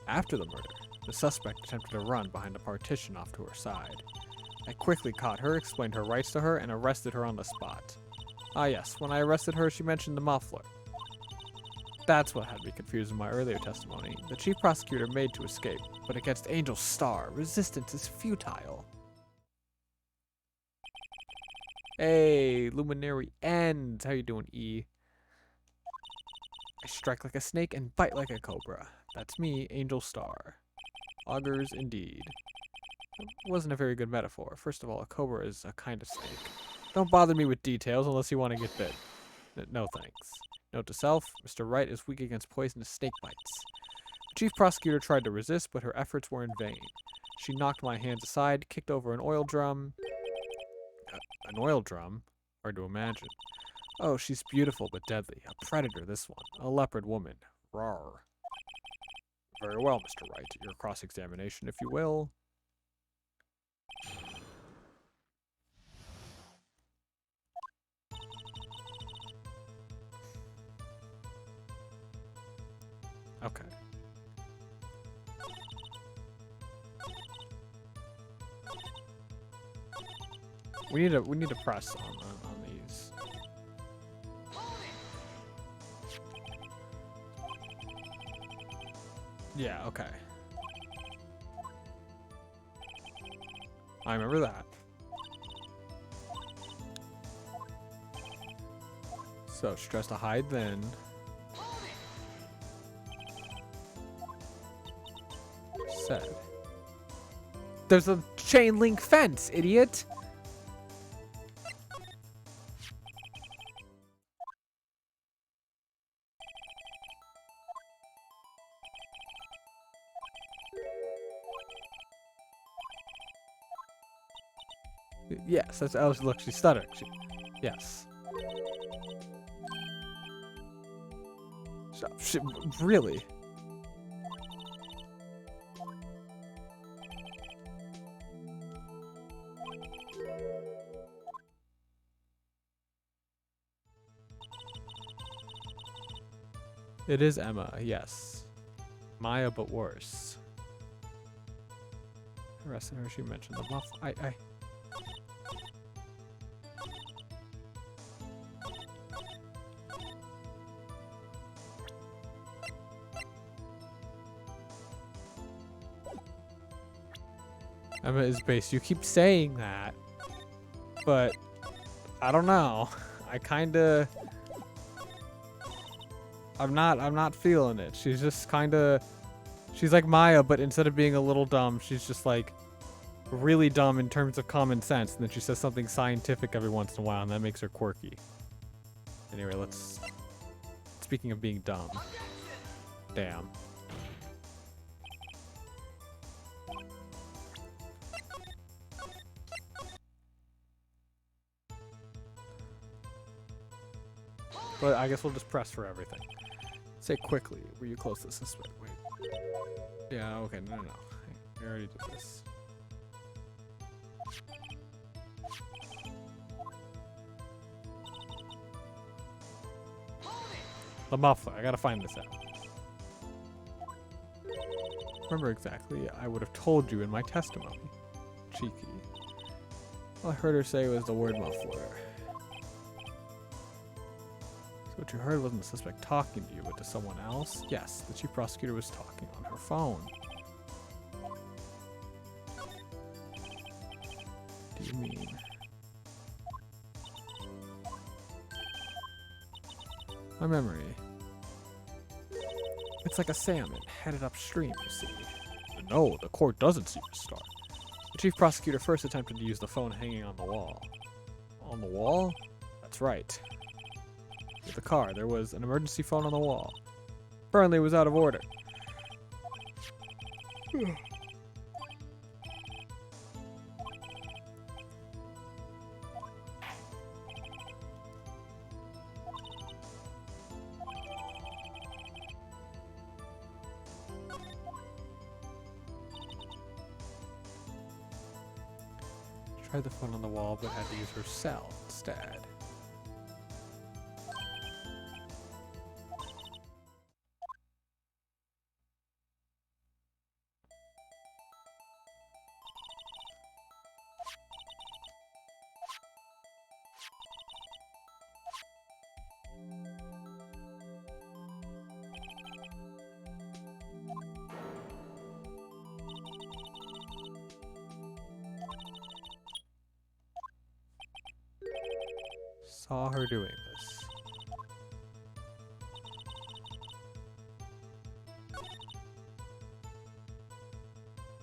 After the murder, the suspect attempted to run behind a partition off to her side. I quickly caught her, explained her rights to her, and arrested her on the spot. Ah yes, when I arrested her, she mentioned the muffler. That's what had me confused in my earlier testimony. The chief prosecutor made to escape, but against Angel Star, resistance is futile. Hey, Luminary ends. How you doing, E? I strike like a snake and bite like a cobra. That's me, Angel Star. Augurs indeed. It wasn't a very good metaphor. First of all, a cobra is a kind of snake. Don't bother me with details unless you want to get bit. No thanks. Note to self, Mr. Wright is weak against poisonous snake bites. The chief prosecutor tried to resist, but her efforts were in vain. She knocked my hands aside, kicked over an oil drum. An oil drum? Hard to imagine. Oh, she's beautiful but deadly. A predator, this one. A leopard woman. Rawr. Very well, Mr. Wright. Your cross-examination, if you will. Okay. We need to press on these. Yeah, okay. I remember that. So she tries to hide then. Said. There's a chain link fence, idiot! Yes, that's, oh, look, she stuttered. Yes. Really? It is Emma, yes. Maya, but worse. Arrested her, she mentioned the muff. Emma is based. You keep saying that, but I don't know. I'm not feeling it. She's just she's like Maya, but instead of being a little dumb, she's just like really dumb in terms of common sense. And then she says something scientific every once in a while, and that makes her quirky. Anyway, speaking of being dumb. Damn. But I guess we'll just press for everything. Say quickly. Were you close to the suspect? Wait. Yeah, okay. No. We already did this. The muffler. I gotta find this out. Remember exactly. I would have told you in my testimony. Cheeky. All I heard her say was the word muffler. What you heard wasn't the suspect talking to you, but to someone else? Yes, the chief prosecutor was talking on her phone. What do you mean? My memory. It's like a salmon headed upstream, you see. No, the court doesn't seem to start. The chief prosecutor first attempted to use the phone hanging on the wall. On the wall? That's right. With the car, there was an emergency phone on the wall. Apparently it was out of order. She tried the phone on the wall, but had to use her cell instead. Saw her doing this.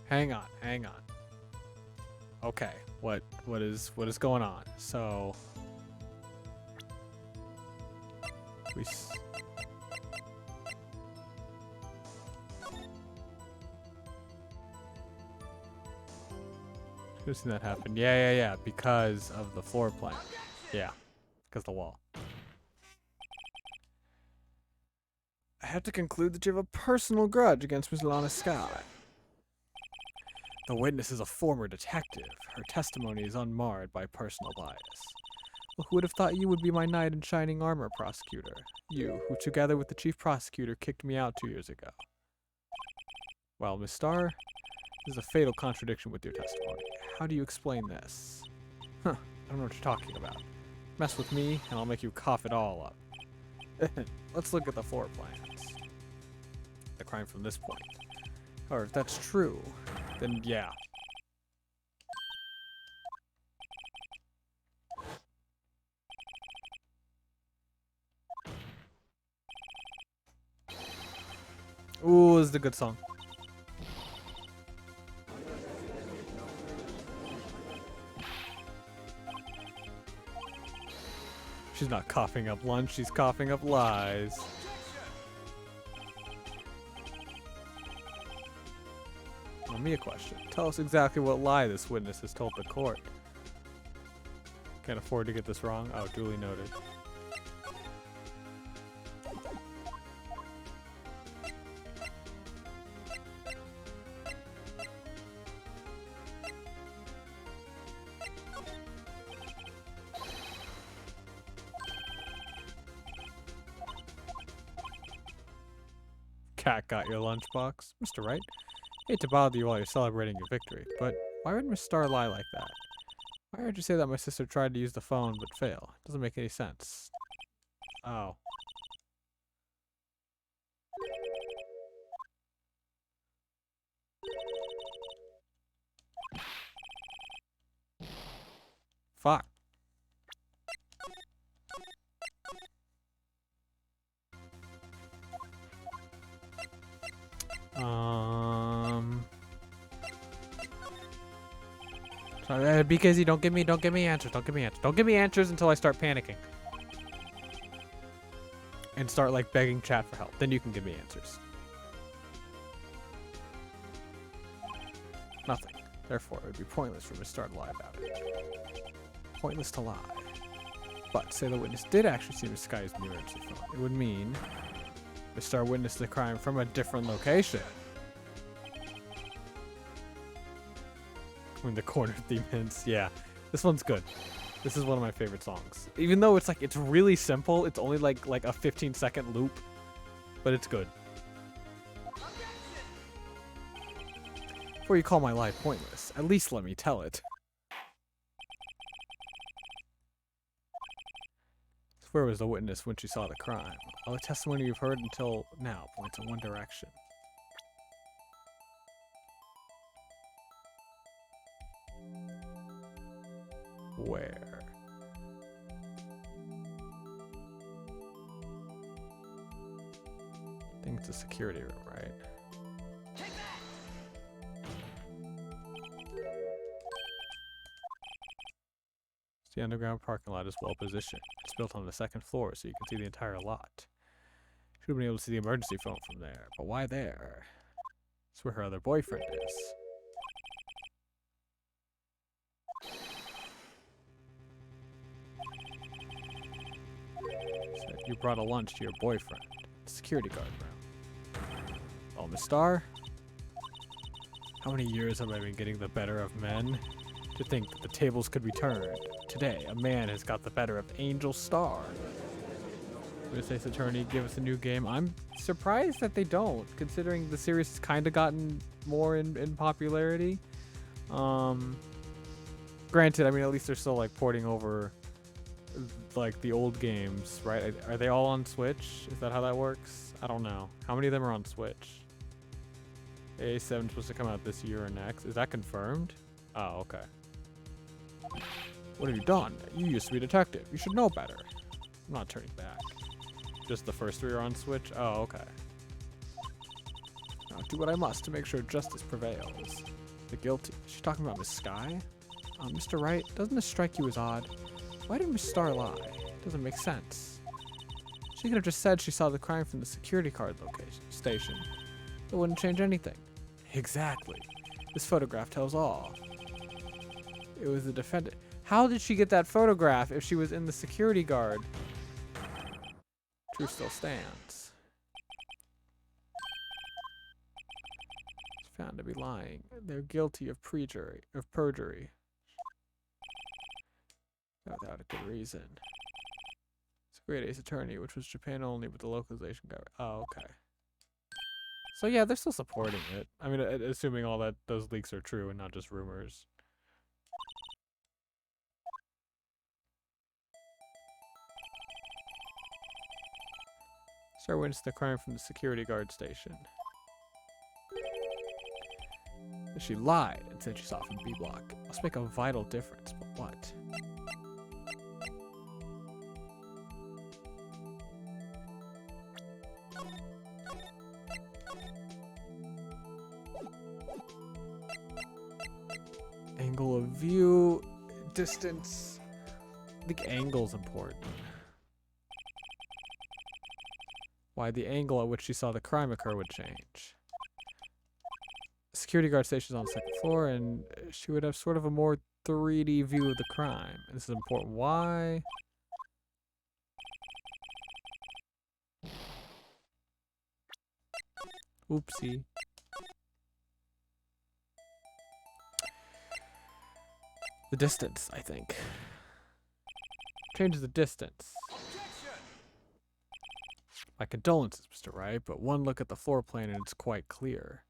Hang on. Okay, what is going on? So we I've seen that happen. Yeah, because of the floor plan. Yeah, because the wall. I have to conclude that you have a personal grudge against Miss Lana Sky. The witness is a former detective. Her testimony is unmarred by personal bias. Well, who would have thought you would be my knight in shining armor, prosecutor? You, who together with the chief prosecutor kicked me out 2 years ago. Well, Miss Starr, this is a fatal contradiction with your testimony. How do you explain this? Huh, I don't know what you're talking about. Mess with me, and I'll make you cough it all up. Let's look at the floor plans. The crime from this point. Or if that's true, then yeah. Ooh, this is a good song. She's not coughing up lunch, she's coughing up lies. Now, me a question. Tell us exactly what lie this witness has told the court. Can't afford to get this wrong. Oh, duly noted. Cat got your lunchbox. Mr. Wright, hate to bother you while you're celebrating your victory, but why would Miss Star lie like that? Why heard you say that my sister tried to use the phone but fail? It doesn't make any sense. Oh. Fuck. Sorry, BKZ, don't give me answers. Don't give me answers. Don't give me answers until I start panicking. And start like begging chat for help. Then you can give me answers. Nothing. Therefore, it would be pointless for Miss Star to lie about it. Pointless to lie. But say the witness did actually see Miss Sky's emergency phone. It would mean Miss Star witnessed the crime from a different location. When the corner theme hints, yeah, this one's good. This is one of my favorite songs. Even though it's like it's really simple, it's only like a 15-second loop, but it's good. Before you call my lie pointless, at least let me tell it. So where was the witness when she saw the crime? All the testimony you've heard until now points in one direction. Where? I think it's a security room, right? The underground parking lot is well positioned. It's built on the second floor so you can see the entire lot. Should have been able to see the emergency phone from there, but why there? It's where her other boyfriend is. Said you brought a lunch to your boyfriend. The security guard room. Oh, Miss Star? How many years have I been getting the better of men? To think that the tables could be turned. Today, a man has got the better of Angel Star. Would State's Attorney give us a new game? I'm surprised that they don't, considering the series has kind of gotten more in popularity. Granted, I mean, at least they're still like porting over like the old games, right? Are they all on Switch? Is that how that works? I don't know. How many of them are on Switch? A7 is supposed to come out this year or next. Is that confirmed? Oh, okay. What have you done? You used to be a detective. You should know better. I'm not turning back. Just the first three are on Switch? Oh, okay. Now do what I must to make sure justice prevails. The guilty. Is she talking about Miss Sky? Mr. Wright, doesn't this strike you as odd? Why did Miss Star lie? Doesn't make sense. She could have just said she saw the crime from the security card station. It wouldn't change anything. Exactly. This photograph tells all. It was the defendant. How did she get that photograph if she was in the security guard? Truth still stands. It's found to be lying. They're guilty of perjury. Without a good reason. It's a great Ace Attorney, which was Japan only with the localization guy. Oh, okay. So yeah, they're still supporting it. I mean, assuming all that those leaks are true and not just rumors. Star witnessed the crime from the security guard station. She lied and said she saw it from B block. Must make a vital difference, but what? view, distance. I think angle's important. Why the angle at which she saw the crime occur would change. The security guard station is on the second floor, and she would have sort of a more 3D view of the crime. This is important. Why? Oopsie. The distance, I think. Changes the distance. My condolences, Mr. Wright, but one look at the floor plan and it's quite clear.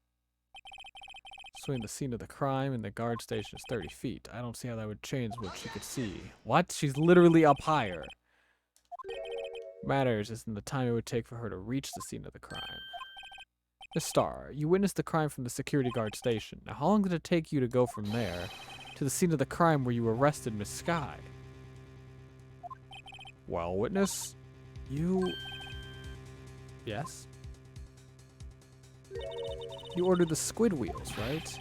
Between the scene of the crime and the guard station is 30 feet. I don't see how that would change what she could see. What? She's literally up higher. Matters isn't the time it would take for her to reach the scene of the crime. Miss Starr, you witnessed the crime from the security guard station. Now, how long did it take you to go from there to the scene of the crime where you arrested Miss Sky? Well, witness, you... Yes? You ordered the squid wheels, right?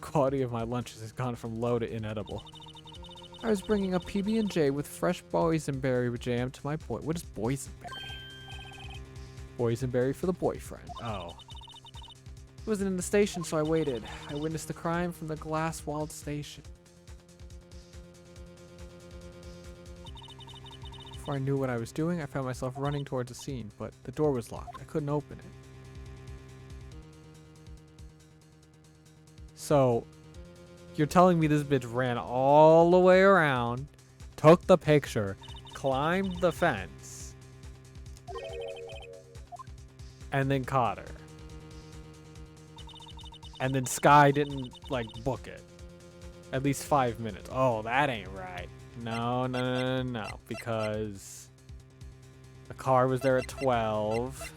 Quality of my lunches has gone from low to inedible. I was bringing a PB&J with fresh boysenberry jam to my boy. What is boysenberry? Boysenberry for the boyfriend. Oh. It wasn't in the station, so I waited. I witnessed the crime from the glass-walled station. Before I knew what I was doing, I found myself running towards the scene, but the door was locked. I couldn't open it. So, you're telling me this bitch ran all the way around, took the picture, climbed the fence, and then caught her. And then Sky didn't, like, book it. At least 5 minutes. Oh, that ain't right. No, no, no, no, no. Because the car was there at 12.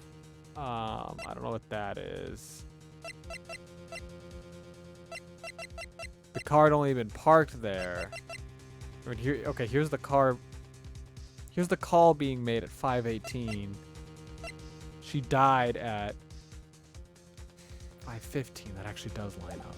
I don't know what that is. The car had only been parked there. I mean, here, okay, here's the car. Here's the call being made at 5:18. She died at 5:15. That actually does line up.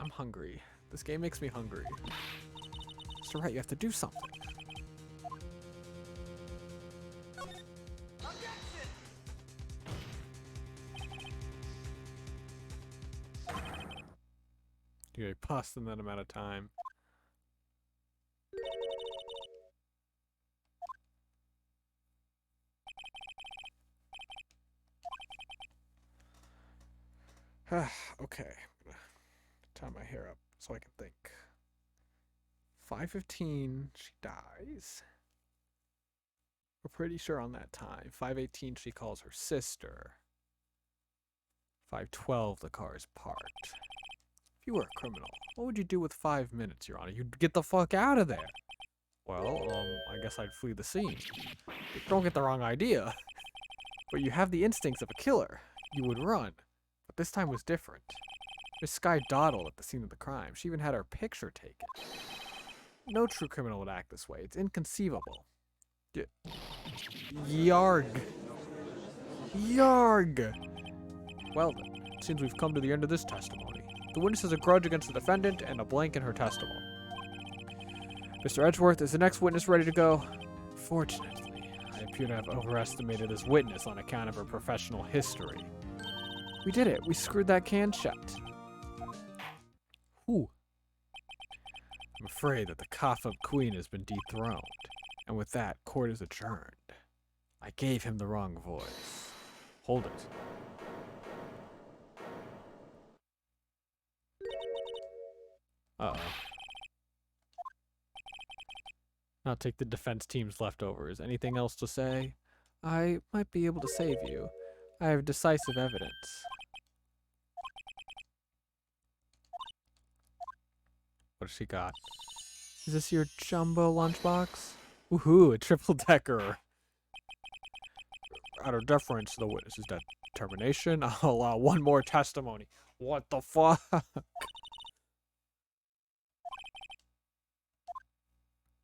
I'm hungry. This game makes me hungry. Mr. Wright, you have to do something. You get past in that amount of time. Okay. Tie my hair up so I can think. 5:15, she dies. We're pretty sure on that time. 5:18, she calls her sister. 5:12, the car is parked. If you were a criminal, what would you do with 5 minutes, Your Honor? You'd get the fuck out of there. Well, I guess I'd flee the scene. Don't get the wrong idea. But you have the instincts of a killer. You would run. But this time was different. Miss Sky dawdled at the scene of the crime. She even had her picture taken. No true criminal would act this way. It's inconceivable. Yarg. Yarg. Well then, it seems we've come to the end of this testimony. The witness has a grudge against the defendant and a blank in her testimony. Mr. Edgeworth, is the next witness ready to go? Fortunately, I appear to have overestimated this witness on account of her professional history. We did it. We screwed that can shut. Whew. I'm afraid that the Kafab Queen has been dethroned. And with that, court is adjourned. I gave him the wrong voice. Hold it. Uh-oh. I'll take the defense team's leftovers. Anything else to say? I might be able to save you. I have decisive evidence. What has she got? Is this your jumbo lunchbox? Woohoo, a triple-decker. Out of deference to the witness's determination, I'll allow one more testimony. What the fuck?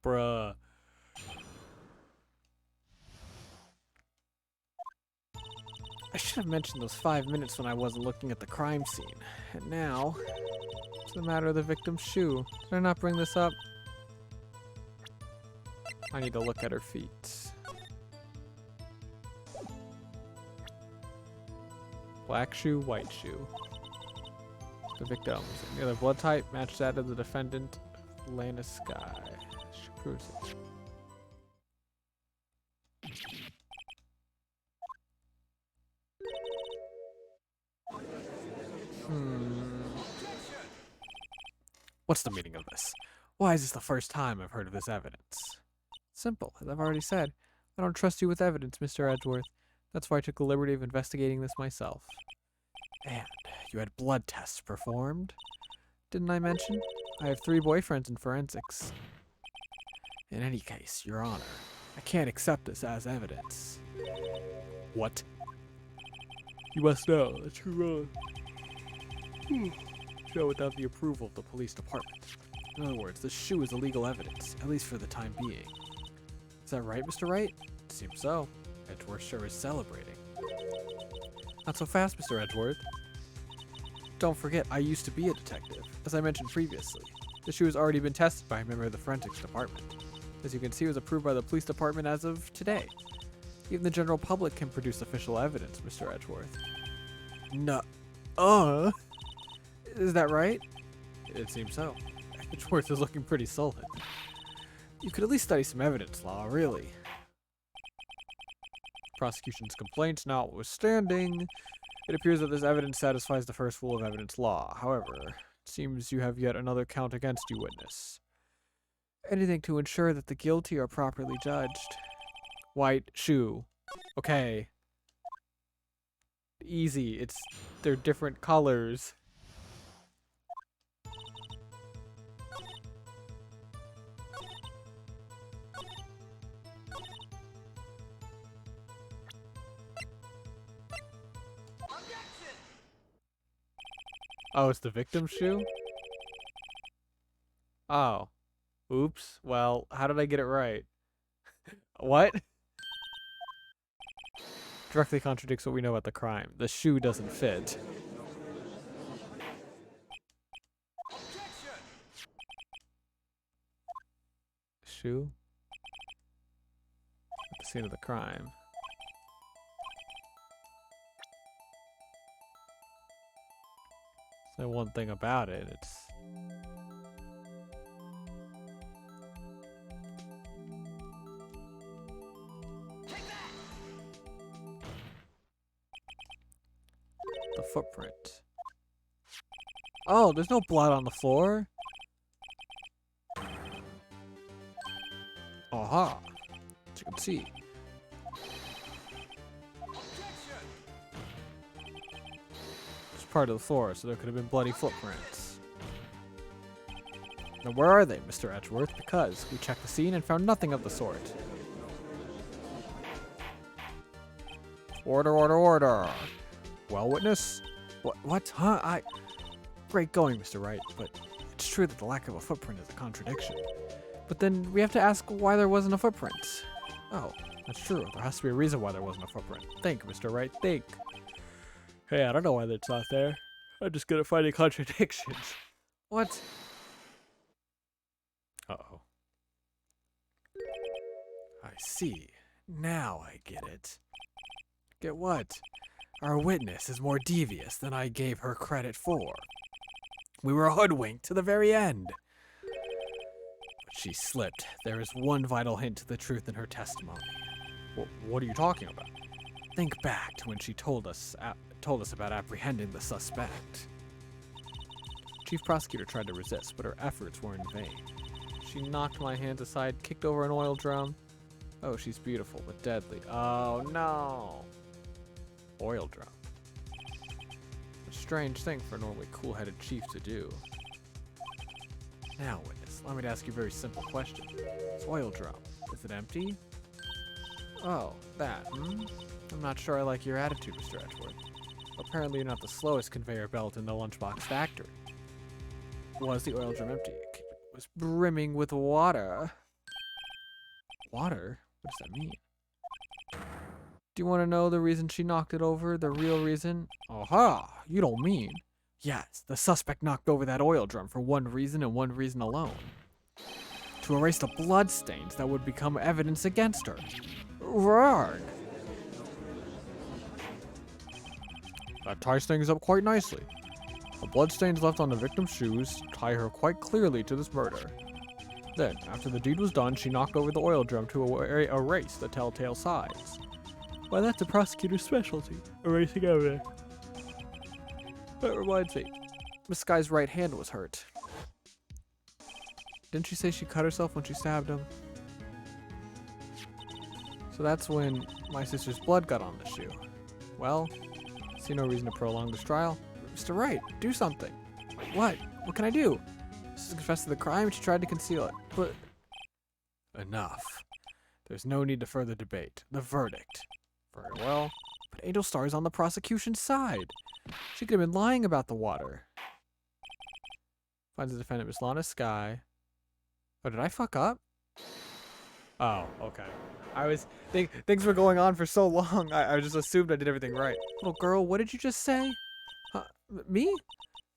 Bruh. I should have mentioned those 5 minutes when I wasn't looking at the crime scene. And now, it's the matter of the victim's shoe. Did I not bring this up? I need to look at her feet. Black shoe, white shoe. The victim. The blood type matched that of the defendant, Lana Sky. She proves it. What's the meaning of this? Why is this the first time I've heard of this evidence? Simple, as I've already said. I don't trust you with evidence, Mr. Edgeworth. That's why I took the liberty of investigating this myself. And you had blood tests performed? Didn't I mention? I have 3 boyfriends in forensics. In any case, Your Honor, I can't accept this as evidence. What? You must know that you're wrong. Show without the approval of the police department. In other words, this shoe is illegal evidence, at least for the time being. Is that right, Mr. Wright? It seems so. Edgeworth sure is celebrating. Not so fast, Mr. Edgeworth. Don't forget, I used to be a detective, as I mentioned previously. The shoe has already been tested by a member of the forensics department. As you can see, it was approved by the police department as of today. Even the general public can produce official evidence, Mr. Edgeworth. No. Is that right? It seems so. Edgeworth is looking pretty sullen. You could at least study some evidence law, really. Prosecution's complaints notwithstanding, it appears that this evidence satisfies the first rule of evidence law. However, it seems you have yet another count against you, witness. Anything to ensure that the guilty are properly judged. White shoe. Okay. Easy. They're different colors. Oh, it's the victim's shoe? Oh. Oops. Well, how did I get it right? What? Directly contradicts what we know about the crime. The shoe doesn't fit. Shoe? At the scene of the crime. So one thing about it, it's... the footprint. Oh, there's no blood on the floor? Aha! As you can see. It's part of the floor, so there could have been bloody footprints. Now where are they, Mr. Edgeworth? Because we checked the scene and found nothing of the sort. Order, order, order! Well, witness? What? Huh? Great going, Mr. Wright, but it's true that the lack of a footprint is a contradiction. But then we have to ask why there wasn't a footprint. Oh, that's true. There has to be a reason why there wasn't a footprint. Think, Mr. Wright, think. Hey, I don't know why it's not there. I'm just good at finding contradictions. What? Uh-oh. I see. Now I get it. Get what? Our witness is more devious than I gave her credit for. We were hoodwinked to the very end. But she slipped. There is one vital hint to the truth in her testimony. What are you talking about? Think back to when she told us about apprehending the suspect. Chief Prosecutor tried to resist, but her efforts were in vain. She knocked my hands aside, kicked over an oil drum. Oh, she's beautiful, but deadly. Oh, no. Oil drum. A strange thing for a normally cool-headed chief to do. Now, witness, allow me to ask you a very simple question. This oil drum, is it empty? Oh, that, I'm not sure I like your attitude, Mr. Edgeworth. Apparently you're not the slowest conveyor belt in the lunchbox factory. Was the oil drum empty? It was brimming with water. Water? What does that mean? Do you want to know the reason she knocked it over? The real reason? Aha! You don't mean. Yes, the suspect knocked over that oil drum for one reason and one reason alone. To erase the blood stains that would become evidence against her. Rarg! That ties things up quite nicely. The bloodstains left on the victim's shoes tie her quite clearly to this murder. Then, after the deed was done, she knocked over the oil drum to erase the telltale signs. Why, that's a prosecutor's specialty, erasing evidence. That reminds me, Miss Sky's right hand was hurt. Didn't she say she cut herself when she stabbed him? So that's when my sister's blood got on the shoe. Well, see no reason to prolong this trial. Mr. Wright, do something. What? What can I do? She confessed to the crime. She tried to conceal it. But enough. There's no need to further debate. The verdict. Very well. But Angel Star is on the prosecution's side. She could have been lying about the water. Finds the defendant, Miss Lana Sky. Oh, did I fuck up? Oh, okay. Things were going on for so long. I just assumed I did everything right. Little girl, what did you just say? Me?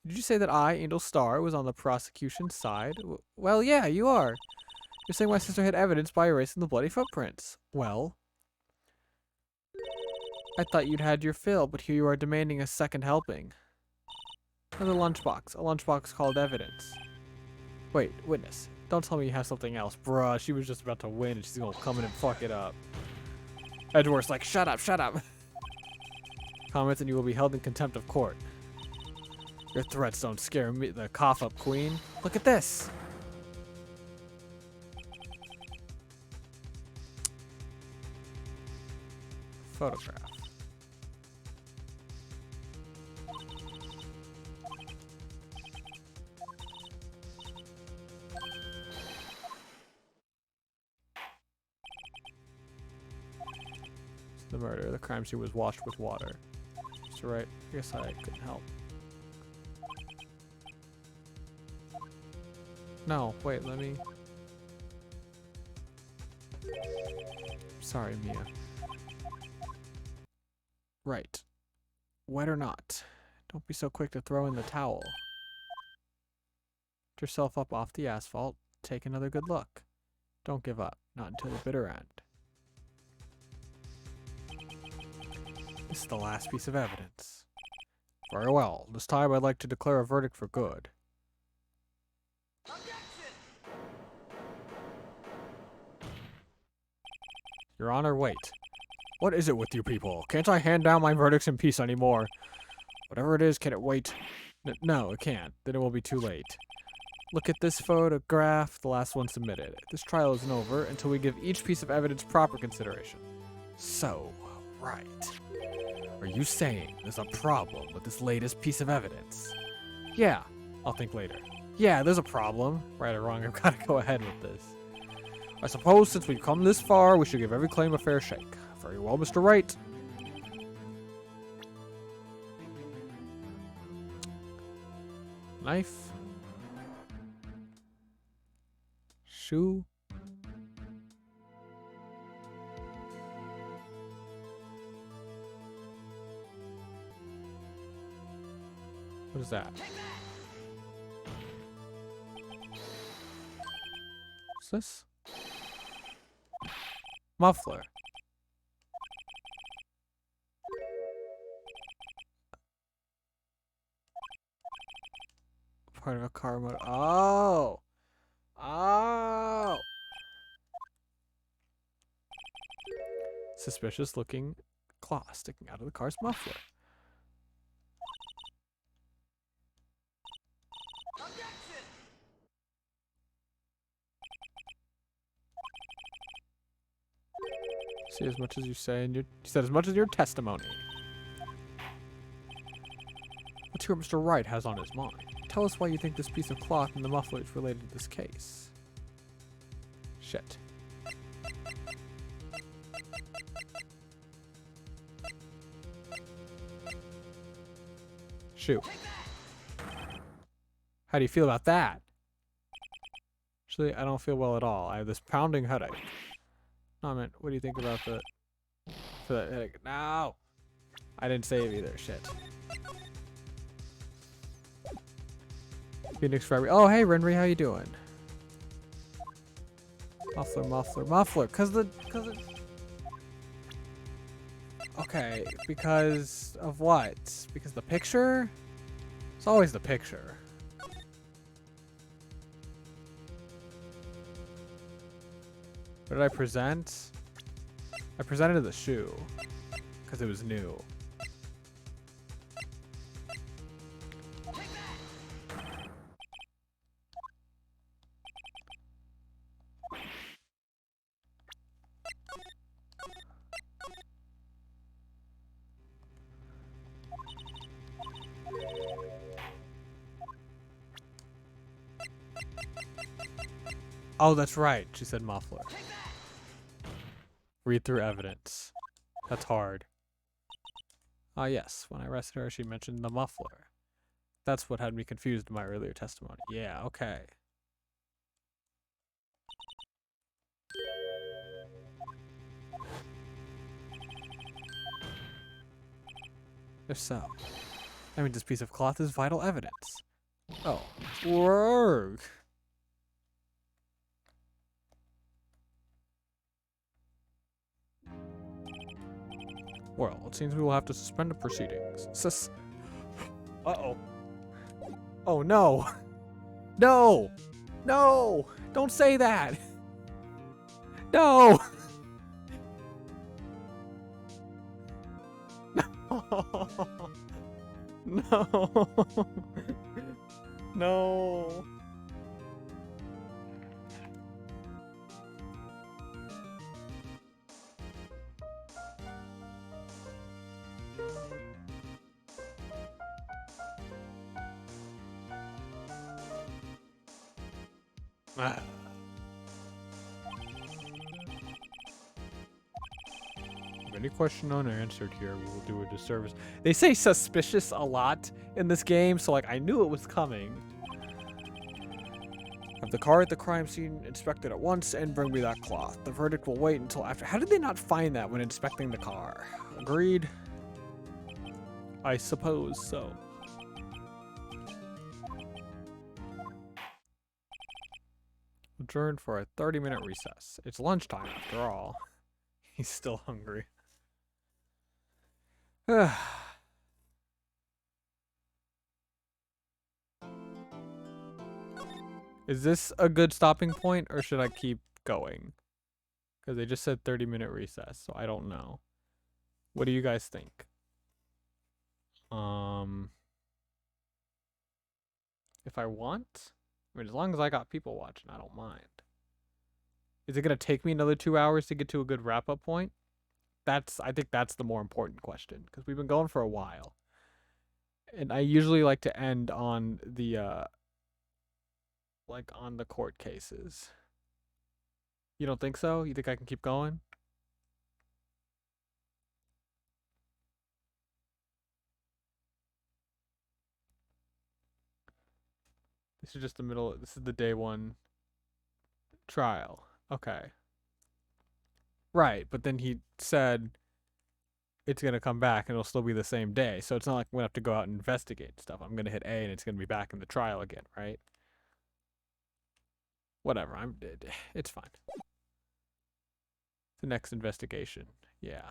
Did you say that I, Angel Star, was on the prosecution's side? Well, yeah, you are. You're saying my sister had evidence by erasing the bloody footprints. Well, I thought you'd had your fill, but here you are demanding a second helping. Another lunchbox. A lunchbox called evidence. Wait, witness. Don't tell me you have something else. Bruh, she was just about to win and she's gonna come in and fuck it up. Edgeworth's like, shut up, shut up. Comments and you will be held in contempt of court. Your threats don't scare me, the cough-up queen. Look at this. Photograph. The murder, the crime scene was washed with water. Mr. Wright, I guess I couldn't help. No, wait, let me... Sorry, Mia. Right. Wet or not, don't be so quick to throw in the towel. Get yourself up off the asphalt, take another good look. Don't give up, not until the bitter end. This is the last piece of evidence. Very well. This time I'd like to declare a verdict for good. Your Honor, wait. What is it with you people? Can't I hand down my verdicts in peace anymore? Whatever it is, can it wait? No, it can't. Then it will be too late. Look at this photograph, the last one submitted. This trial isn't over until we give each piece of evidence proper consideration. So, right. Are you saying there's a problem with this latest piece of evidence? Yeah, I'll think later. Yeah, there's a problem. Right or wrong, I've got to go ahead with this. I suppose since we've come this far, we should give every claim a fair shake. Very well, Mr. Wright. Knife. Shoe. What is that? What's this? Muffler. Part of a car motor. Oh! Oh! Suspicious looking claw sticking out of the car's muffler. See as much as you say in your... You said as much as your testimony. Let's hear what Mr. Wright has on his mind. Tell us why you think this piece of cloth in the muffler is related to this case. Shit. Shoot. How do you feel about that? Actually, I don't feel well at all. I have this pounding headache. No, I meant, what do you think about the... For that headache? No! I didn't save either. Shit. Phoenix Forever. Oh, hey, Renry, how you doing? Muffler, muffler, muffler. Okay, because of what? Because the picture? It's always the picture. What did I present? I presented the shoe because it was new. Oh, that's right. She said muffler. Read through evidence. That's hard. Ah, yes. When I arrested her, she mentioned the muffler. That's what had me confused in my earlier testimony. Yeah, okay. If so, I mean, this piece of cloth is vital evidence. Oh. Work. Well, it seems we will have to suspend the proceedings. Uh-oh. Oh, no. No! No! Don't say that! No! No! No! Ah. Any question unanswered here, we will do a disservice. They say suspicious a lot in this game, so like I knew it was coming. Have the car at the crime scene inspected at once and bring me that cloth. The verdict will wait until after. How did they not find that when inspecting the car? Agreed? I suppose so. Adjourned for a 30-minute recess. It's lunchtime after all. He's still hungry. Is this a good stopping point or should I keep going? Because they just said 30-minute recess, so I don't know. What do you guys think? If I want? I mean, as long as I got people watching, I don't mind. Is it going to take me another 2 hours to get to a good wrap-up point? I think that's the more important question, because we've been going for a while. And I usually like to end on the, on the court cases. You don't think so? You think I can keep going? This is just this is the day one trial. Okay. Right, but then he said it's going to come back and it'll still be the same day. So it's not like I'm going to have to go out and investigate stuff. I'm going to hit A and it's going to be back in the trial again, right? Whatever, it's fine. The next investigation. Yeah.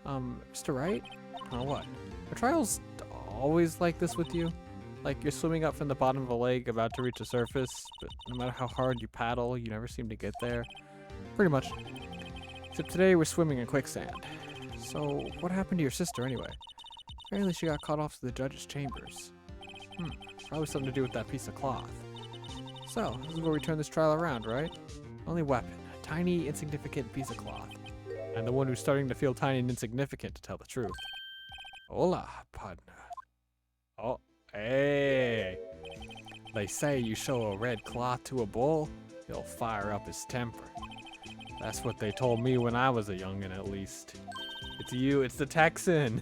Mr. Wright? Oh, what? Are trials always like this with you? Like you're swimming up from the bottom of a lake about to reach the surface, but no matter how hard you paddle, you never seem to get there? Pretty much. Except today we're swimming in quicksand. So, what happened to your sister anyway? Apparently she got caught off to the judge's chambers. Probably something to do with that piece of cloth. So, this is where we turn this trial around, right? Only weapon. A tiny, insignificant piece of cloth. And the one who's starting to feel tiny and insignificant, to tell the truth. Hola, partner. Oh, hey. They say you show a red cloth to a bull, he'll fire up his temper. That's what they told me when I was a youngin', at least. It's you, it's the Texan.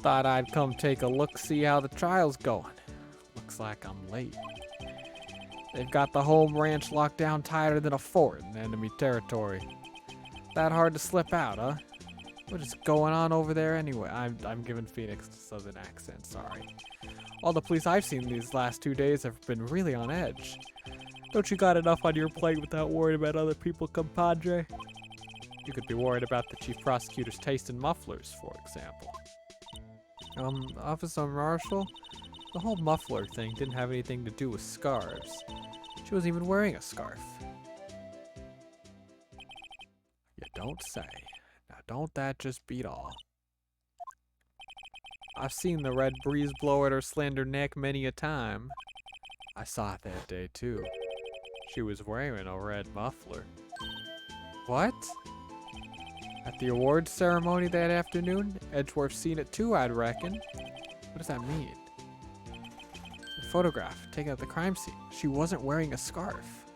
Thought I'd come take a look, see how the trial's going. Looks like I'm late. They've got the home ranch locked down tighter than a fort in enemy territory. That hard to slip out, huh? What is going on over there anyway? I'm giving Phoenix a southern accent, sorry. All the police I've seen these last 2 days have been really on edge. Don't you got enough on your plate without worrying about other people, compadre? You could be worried about the chief prosecutor's taste in mufflers, for example. Officer Marshall, the whole muffler thing didn't have anything to do with scarves. She wasn't even wearing a scarf. You don't say. Now don't that just beat all? I've seen the red breeze blow at her slender neck many a time. I saw it that day too. She was wearing a red muffler. What? At the awards ceremony that afternoon? Edgeworth's seen it too, I'd reckon. What does that mean? The photograph taken at the crime scene. She wasn't wearing a scarf.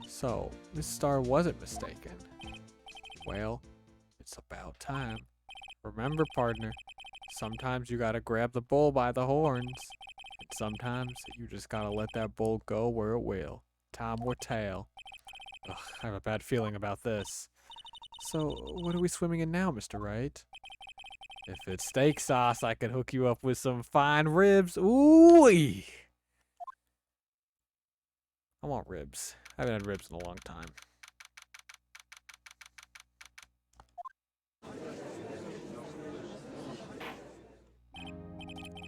So, Miss Starr wasn't mistaken. Well, it's about time. Remember, partner, sometimes you gotta grab the bull by the horns. And sometimes you just gotta let that bull go where it will. Time will tell. Ugh, I have a bad feeling about this. So, what are we swimming in now, Mr. Wright? If it's steak sauce, I can hook you up with some fine ribs. Ooh-wee! I want ribs. I haven't had ribs in a long time.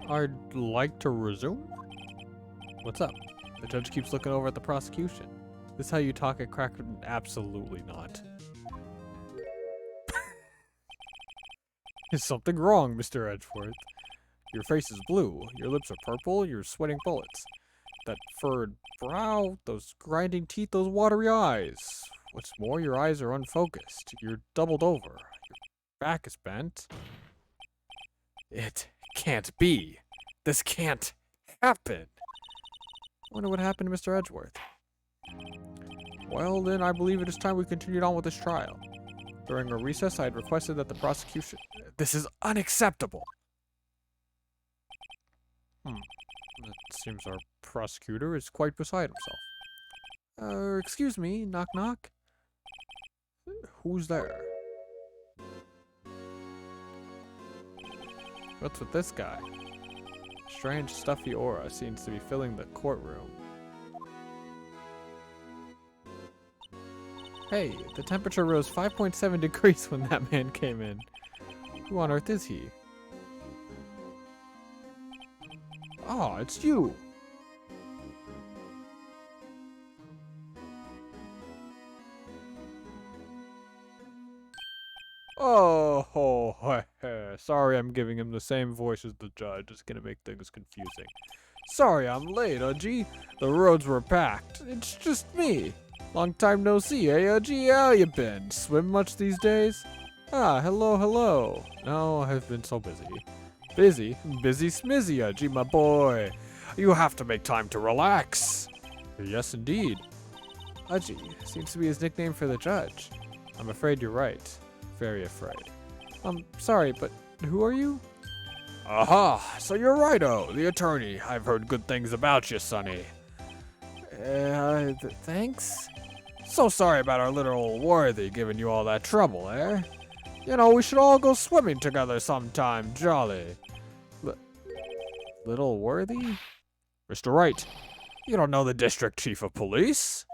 I'd like to resume? What's up? The judge keeps looking over at the prosecution. This how you talk at Cracker? Absolutely not. Is something wrong, Mr. Edgeworth? Your face is blue, your lips are purple, you're sweating bullets. That furrowed brow, those grinding teeth, those watery eyes. What's more, your eyes are unfocused. You're doubled over. Your back is bent. It can't be. This can't happen. I wonder what happened to Mr. Edgeworth. Well, then I believe it is time we continued on with this trial. During a recess, I had requested that the prosecution... This is unacceptable! It seems our prosecutor is quite beside himself. Excuse me, knock knock. Who's there? What's with this guy? Strange stuffy aura seems to be filling the courtroom. Hey, the temperature rose 5.7 degrees when that man came in. Who on earth is he? Ah, it's you! Oh, sorry I'm giving him the same voice as the judge. It's gonna make things confusing. Sorry I'm late, G. The roads were packed. It's just me. Long time no see, eh, G? How you been? Swim much these days? Ah, hello. No, I've been so busy. Busy? Busy smizzy, G, my boy. You have to make time to relax. Yes, indeed. Udgy seems to be his nickname for the judge. I'm afraid you're right. Very afraid. Sorry, but who are you? Aha, so you're Righto, the attorney. I've heard good things about you, Sonny. Thanks? So sorry about our little old Worthy giving you all that trouble, eh? You know, we should all go swimming together sometime, jolly. Little Worthy? Mr. Wright, you don't know the district chief of police?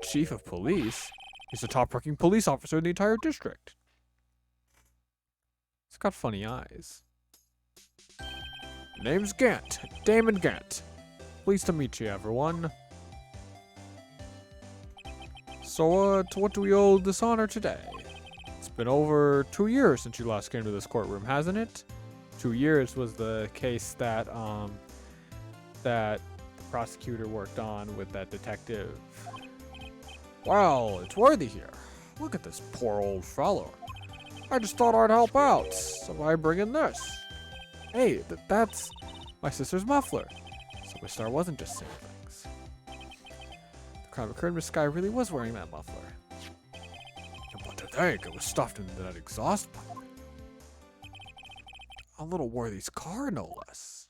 Chief of police? He's the top-ranking police officer in the entire district. He's got funny eyes. Name's Gant, Damon Gant. Pleased to meet you, everyone. So, to what do we owe this honor today? It's been over 2 years since you last came to this courtroom, hasn't it? 2 years was the case that, that the prosecutor worked on with that detective. Wow, it's Worthy here. Look at this poor old fellow. I just thought I'd help out, so I bring in this. Hey, that's my sister's muffler. So Miss Star wasn't just saying things. The crime occurred, Miss Sky really was wearing that muffler. But to think it was stuffed into that exhaust pipe. A little Worthy's car, no less.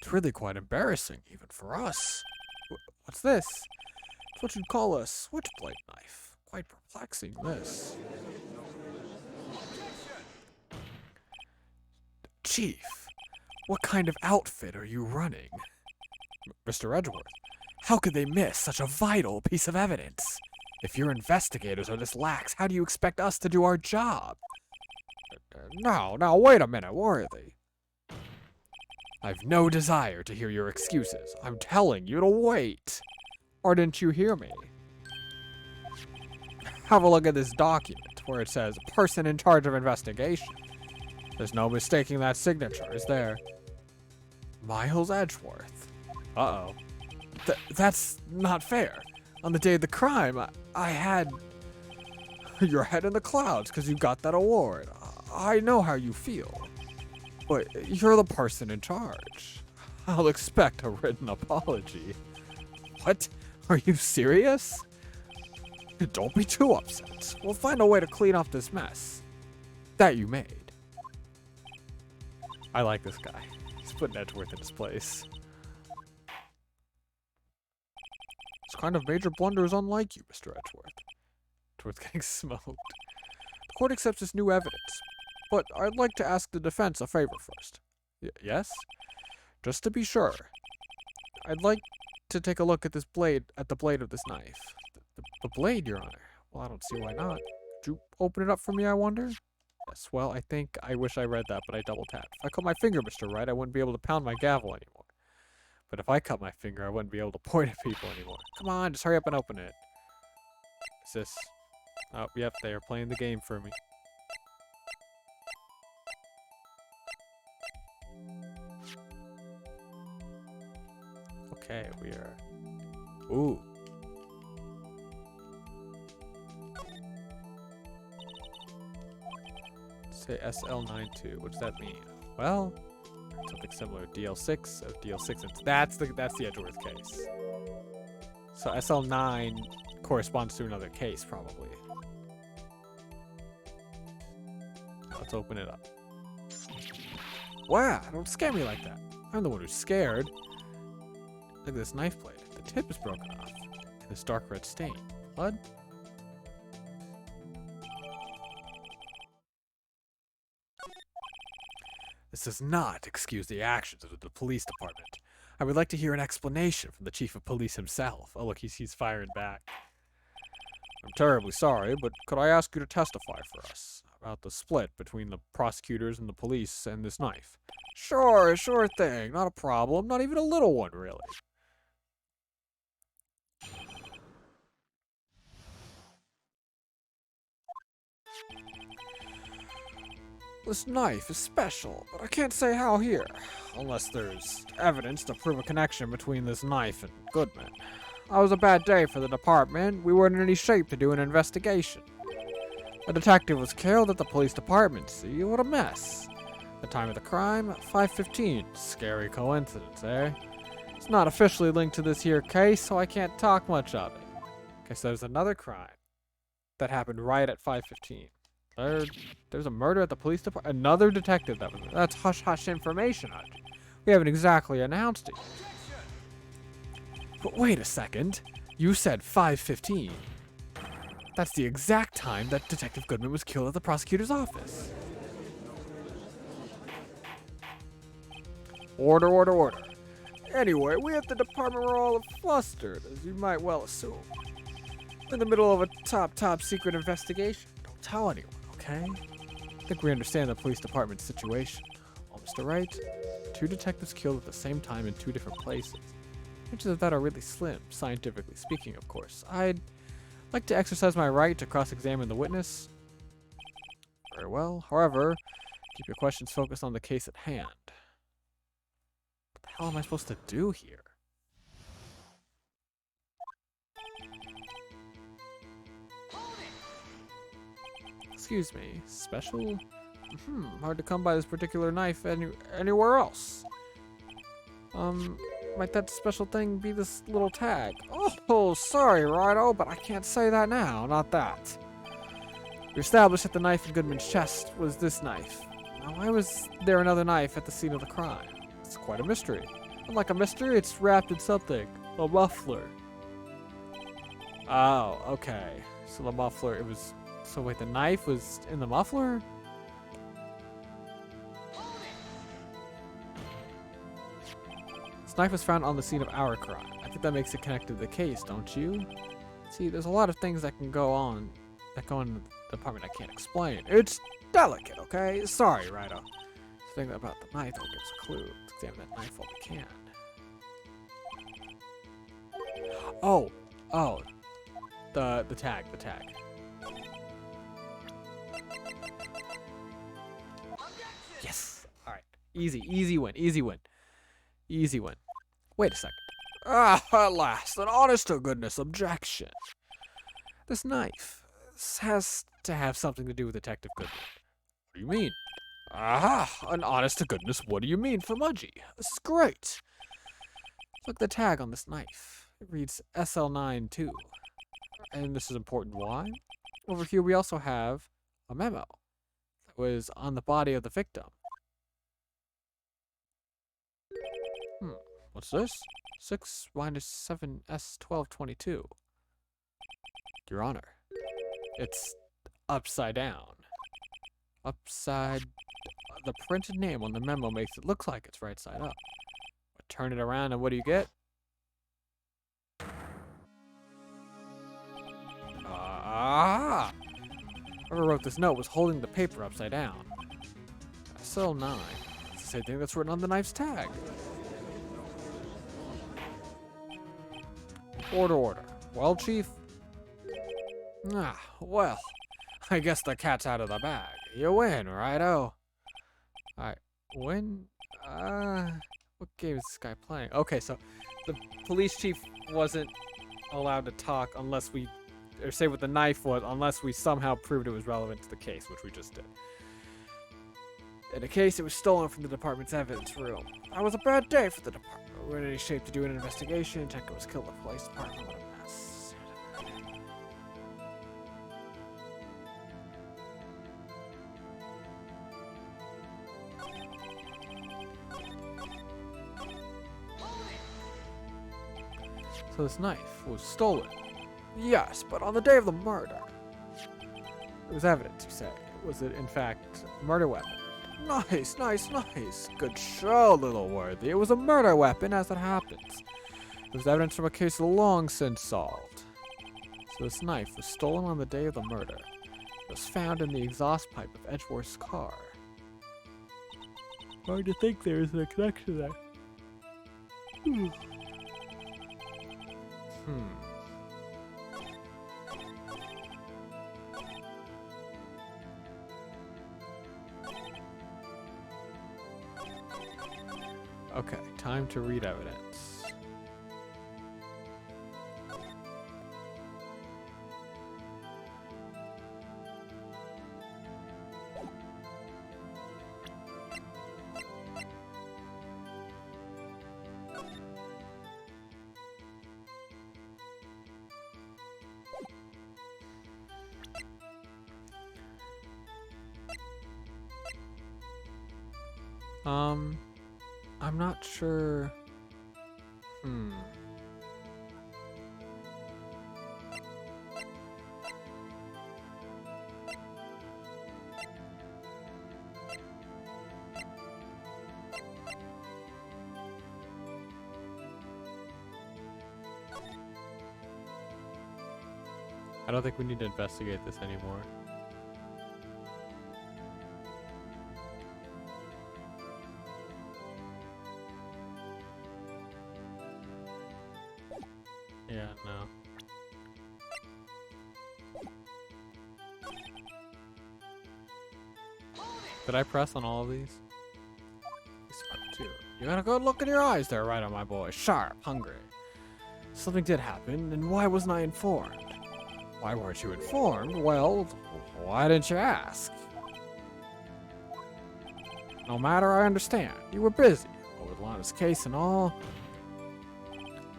It's really quite embarrassing, even for us. What's this? It's what you'd call a switchblade knife. Quite perplexing, this. Chief, what kind of outfit are you running? Mr. Edgeworth, how could they miss such a vital piece of evidence? If your investigators are this lax, how do you expect us to do our job? Now, wait a minute, Worthy. I've no desire to hear your excuses. I'm telling you to wait. Or didn't you hear me? Have a look at this document where it says person in charge of investigation. There's no mistaking that signature, is there? Miles Edgeworth. Uh-oh. That's not fair. On the day of the crime, I had your head in the clouds because you got that award. I know how you feel. But you're the person in charge. I'll expect a written apology. What? Are you serious? Don't be too upset. We'll find a way to clean up this mess that you made. I like this guy. He's putting Edgeworth in his place. This kind of major blunder is unlike you, Mr. Edgeworth. Edgeworth getting smoked. The court accepts this new evidence, but I'd like to ask the defense a favor first. Yes? Just to be sure, I'd like to take a look at this blade, at the blade of this knife. The blade, Your Honor? Well, I don't see why not. Could you open it up for me, I wonder? Yes, well, I wish I read that, but I double tapped. If I cut my finger, Mr. Wright, I wouldn't be able to pound my gavel anymore. But if I cut my finger, I wouldn't be able to point at people anymore. Come on, just hurry up and open it. Is this... Oh, yep, they are playing the game for me. Okay, we are... Ooh. Say SL92. What does that mean? Well... something similar. DL6 of DL6. That's the Edgeworth case. So SL9 corresponds to another case, probably. Let's open it up. Wow, don't scare me like that. I'm the one who's scared. Look at this knife blade. The tip is broken off. And this dark red stain. Blood? This does not excuse the actions of the police department. I would like to hear an explanation from the chief of police himself. Oh, look, he's firing back. I'm terribly sorry, but could I ask you to testify for us about the split between the prosecutors and the police and this knife? Sure thing. Not a problem. Not even a little one, really. This knife is special, but I can't say how here, unless there's evidence to prove a connection between this knife and Goodman. That was a bad day for the department. We weren't in any shape to do an investigation. A detective was killed at the police department. See, what a mess. The time of the crime, 5:15. Scary coincidence, eh? It's not officially linked to this here case, so I can't talk much of it. Okay, so there's another crime that happened right at 5:15. There's a murder at the police department. Another detective that was... That's hush-hush information. We haven't exactly announced it yet. But wait a second. You said 5:15. That's the exact time that Detective Goodman was killed at the prosecutor's office. Order. Anyway, we at the department were all flustered, as you might well assume. In the middle of a top secret investigation. Don't tell anyone. Okay. I think we understand the police department's situation. Oh, Mr. Wright, 2 detectives killed at the same time in 2 different places. Chances of that are really slim, scientifically speaking, of course. I'd like to exercise my right to cross-examine the witness. Very well. However, keep your questions focused on the case at hand. What the hell am I supposed to do here? Excuse me, special? Hard to come by this particular knife anywhere else. Might that special thing be this little tag? Oh, sorry, Rhino, but I can't say that now. Not that. We established that the knife in Goodman's chest was this knife. Now, why was there another knife at the scene of the crime? It's quite a mystery. Unlike a mystery, it's wrapped in something. A muffler. Oh, okay. So the muffler, it was... So wait, the knife was in the muffler? This knife was found on the scene of our crime. I think that makes it connected to the case, don't you? See, there's a lot of things that can go on, that go in the department I can't explain. It's delicate, okay? Sorry, Rhino. The thing about the knife that gives a clue. Let's examine that knife while we can. Oh, the tag. Yes. All right. Easy win. Wait a second. At last, an honest-to-goodness objection. This knife has to have something to do with Detective Goodman. What do you mean? Aha! An honest-to-goodness, what do you mean, Famudgy? This is great. Look at the tag on this knife. It reads SL92. And this is important. Why? Over here, we also have a memo that was on the body of the victim. What's this? 6 minus 7 S1222. Your Honor, it's upside down. The printed name on the memo makes it look like it's right side up. But turn it around and what do you get? Whoever wrote this note was holding the paper upside down. SL9. It's the same thing that's written on the knife's tag. Order. Well, Chief? Well, I guess the cat's out of the bag. You win, righto. Alright, win? What game is this guy playing? Okay, so the police chief wasn't allowed to talk unless we, or say what the knife was, unless we somehow proved it was relevant to the case, which we just did. In the case, it was stolen from the department's evidence room. That was a bad day for the department. We weren't in any shape to do an investigation. Detective was killed in the police department. What a mess. So this knife was stolen. Yes, but on the day of the murder. It was evidence, you say. Was it, in fact, a murder weapon? Nice. Good show, little worthy. It was a murder weapon, as it happens. It was evidence from a case long since solved. So this knife was stolen on the day of the murder. It was found in the exhaust pipe of Edgeworth's car. Hard to think there is a connection there. Okay, time to read evidence. I'm not sure. I don't think we need to investigate this anymore. Yeah, no. Did I press on all of these? Smart too. You got a good look in your eyes there, right on my boy. Sharp, hungry. Something did happen, and why wasn't I informed? Why weren't you informed? Well, why didn't you ask? No matter, I understand. You were busy. But with Lana's case and all,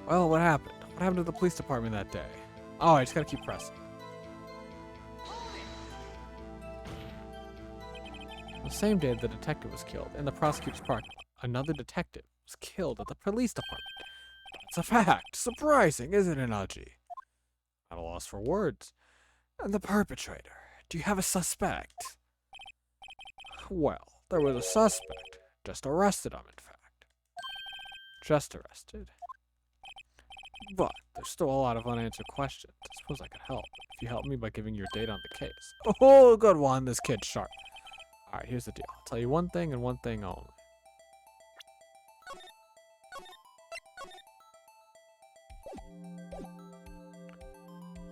Well, what happened? What happened to the police department that day? Oh, I just gotta keep pressing. The same day the detective was killed in the prosecutor's parking lot, another detective was killed at the police department. That's a fact. Surprising, isn't it, Aji? At a loss for words. And the perpetrator. Do you have a suspect? Well, there was a suspect. Just arrested him, in fact. Just arrested. But there's still a lot of unanswered questions. I suppose I could help if you help me by giving your data on the case. Oh, good one. This kid's sharp. Alright, here's the deal. I'll tell you one thing and one thing only.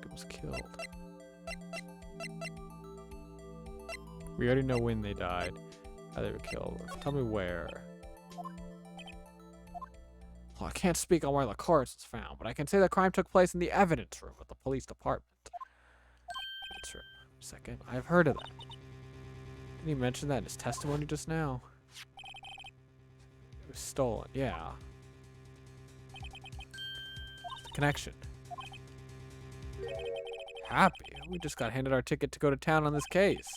It was killed. We already know when they died, how they were killed. Tell me where. Well, I can't speak on where the corpse was found, but I can say the crime took place in the evidence room of the police department. Evidence room. Second, I've heard of that. Didn't he mention that in his testimony just now? It was stolen, yeah. The connection. Happy. We just got handed our ticket to go to town on this case.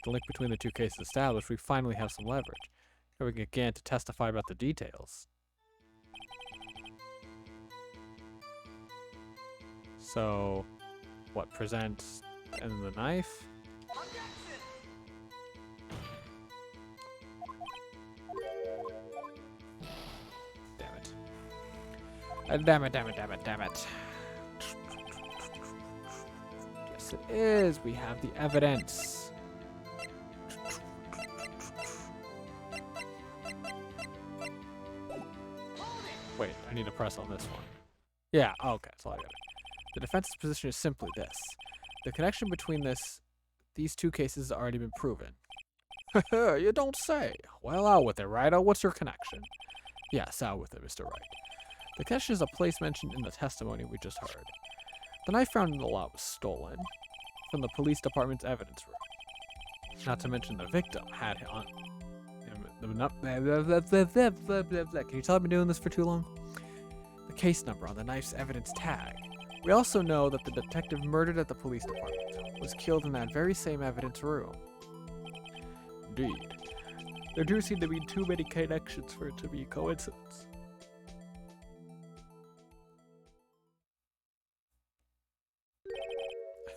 The link between the two cases established, we finally have some leverage. Here we can get Gant to testify about the details. So, what, present and the knife? Damn it. Damn it, damn it, damn it, damn it. Yes, it is. We have the evidence. Wait, I need to press on this one. Yeah, okay, that's all I got. The defense's position is simply this. The connection between these two cases has already been proven. You don't say. Well, out with it, Righto. What's your connection? Yes, out with it, Mr. Wright. The connection is a place mentioned in the testimony we just heard. The knife found in the lot was stolen from the police department's evidence room. Not to mention the victim had on Can you tell I've been doing this for too long? The case number on the knife's evidence tag. We also know that the detective murdered at the police department was killed in that very same evidence room. Indeed. There do seem to be too many connections for it to be a coincidence.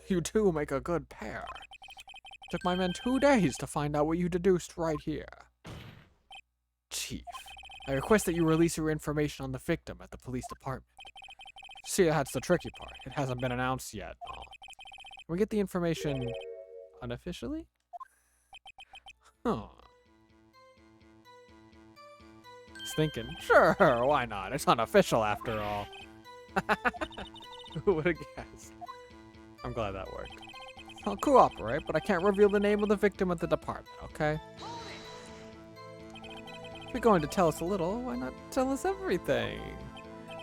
You two make a good pair. It took my men 2 days to find out what you deduced right here. Chief, I request that you release your information on the victim at the police department. See, that's the tricky part. It hasn't been announced yet. Can we get the information unofficially? Huh. He's thinking, sure, why not? It's unofficial after all. Who would have guessed? I'm glad that worked. I'll cooperate, but I can't reveal the name of the victim at the department, okay? If you're going to tell us a little, why not tell us everything?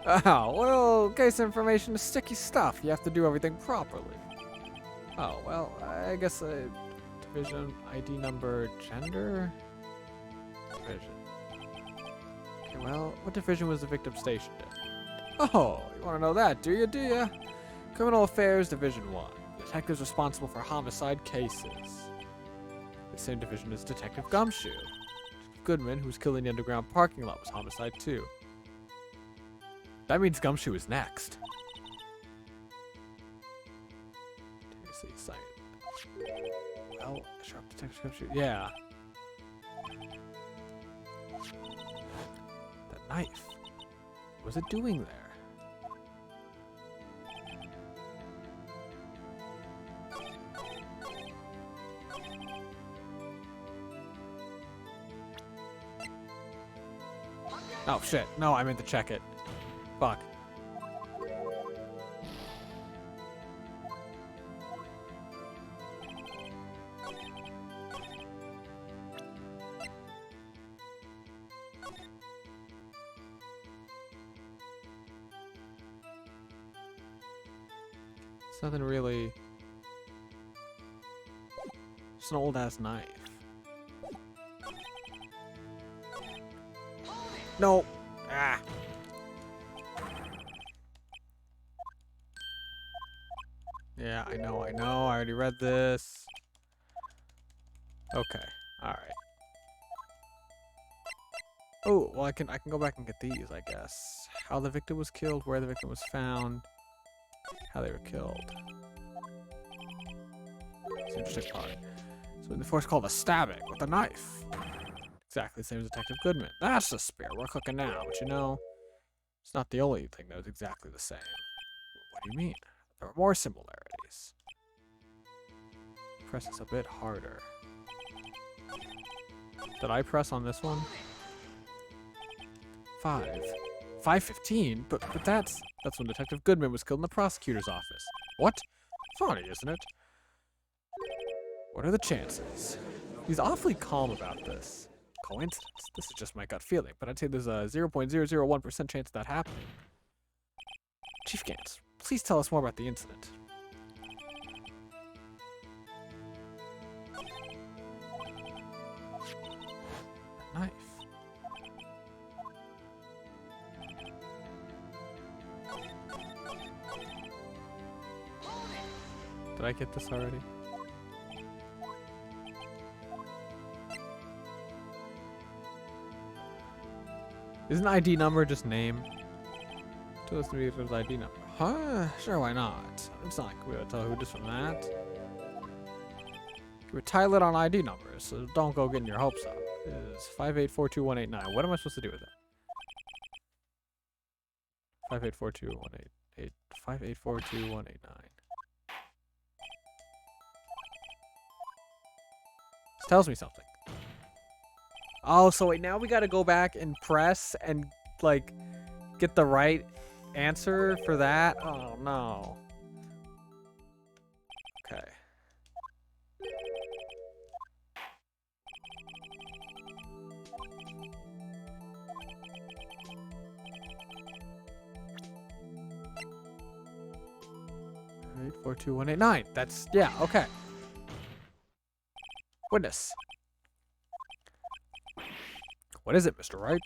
Oh, well, case information is sticky stuff. You have to do everything properly. Oh, well, I guess division, ID number, gender? Division. Okay, well, what division was the victim stationed in? Oh, you want to know that, do you? Criminal Affairs Division 1. Detectives responsible for homicide cases. The same division as Detective Gumshoe. Goodman, who was killed in the underground parking lot, was homicide too. That means Gumshoe is next. Well, Sharp Detective Gumshoe. Yeah. That knife. What was it doing there? Oh shit, no, I meant to check it. Fuck. It's nothing really. Just an old ass knife. No. Ah. Yeah, I know. I already read this. Okay. Alright. Oh, well, I can go back and get these, I guess. How the victim was killed, where the victim was found, how they were killed. It's an interesting part. So the force called a stabbing with a knife. Exactly the same as Detective Goodman. That's the spear we're cooking now, but you know, it's not the only thing that was exactly the same. What do you mean? There are more similarities. Press this a bit harder. Did I press on this one? 5:15? But that's when Detective Goodman was killed in the prosecutor's office. What? Funny, isn't it? What are the chances? He's awfully calm about this. Coincidence? This is just my gut feeling, but I'd say there's a 0.001% chance of that happening. Chief Gantz, please tell us more about the incident. A knife. Did I get this already? Isn't ID number just name? Tell us the victim's ID number. Huh? Sure, why not? It's not like we would tell who this from that. We're tied on ID numbers, so don't go getting your hopes up. It is 5842189. What am I supposed to do with that? 5842188. 5842189. This tells me something. Oh, so wait, now we gotta go back and press and, like, get the right answer for that? Oh, no. Okay. Eight, 42189. That's, yeah, okay. Witness. What is it, Mr. Wright?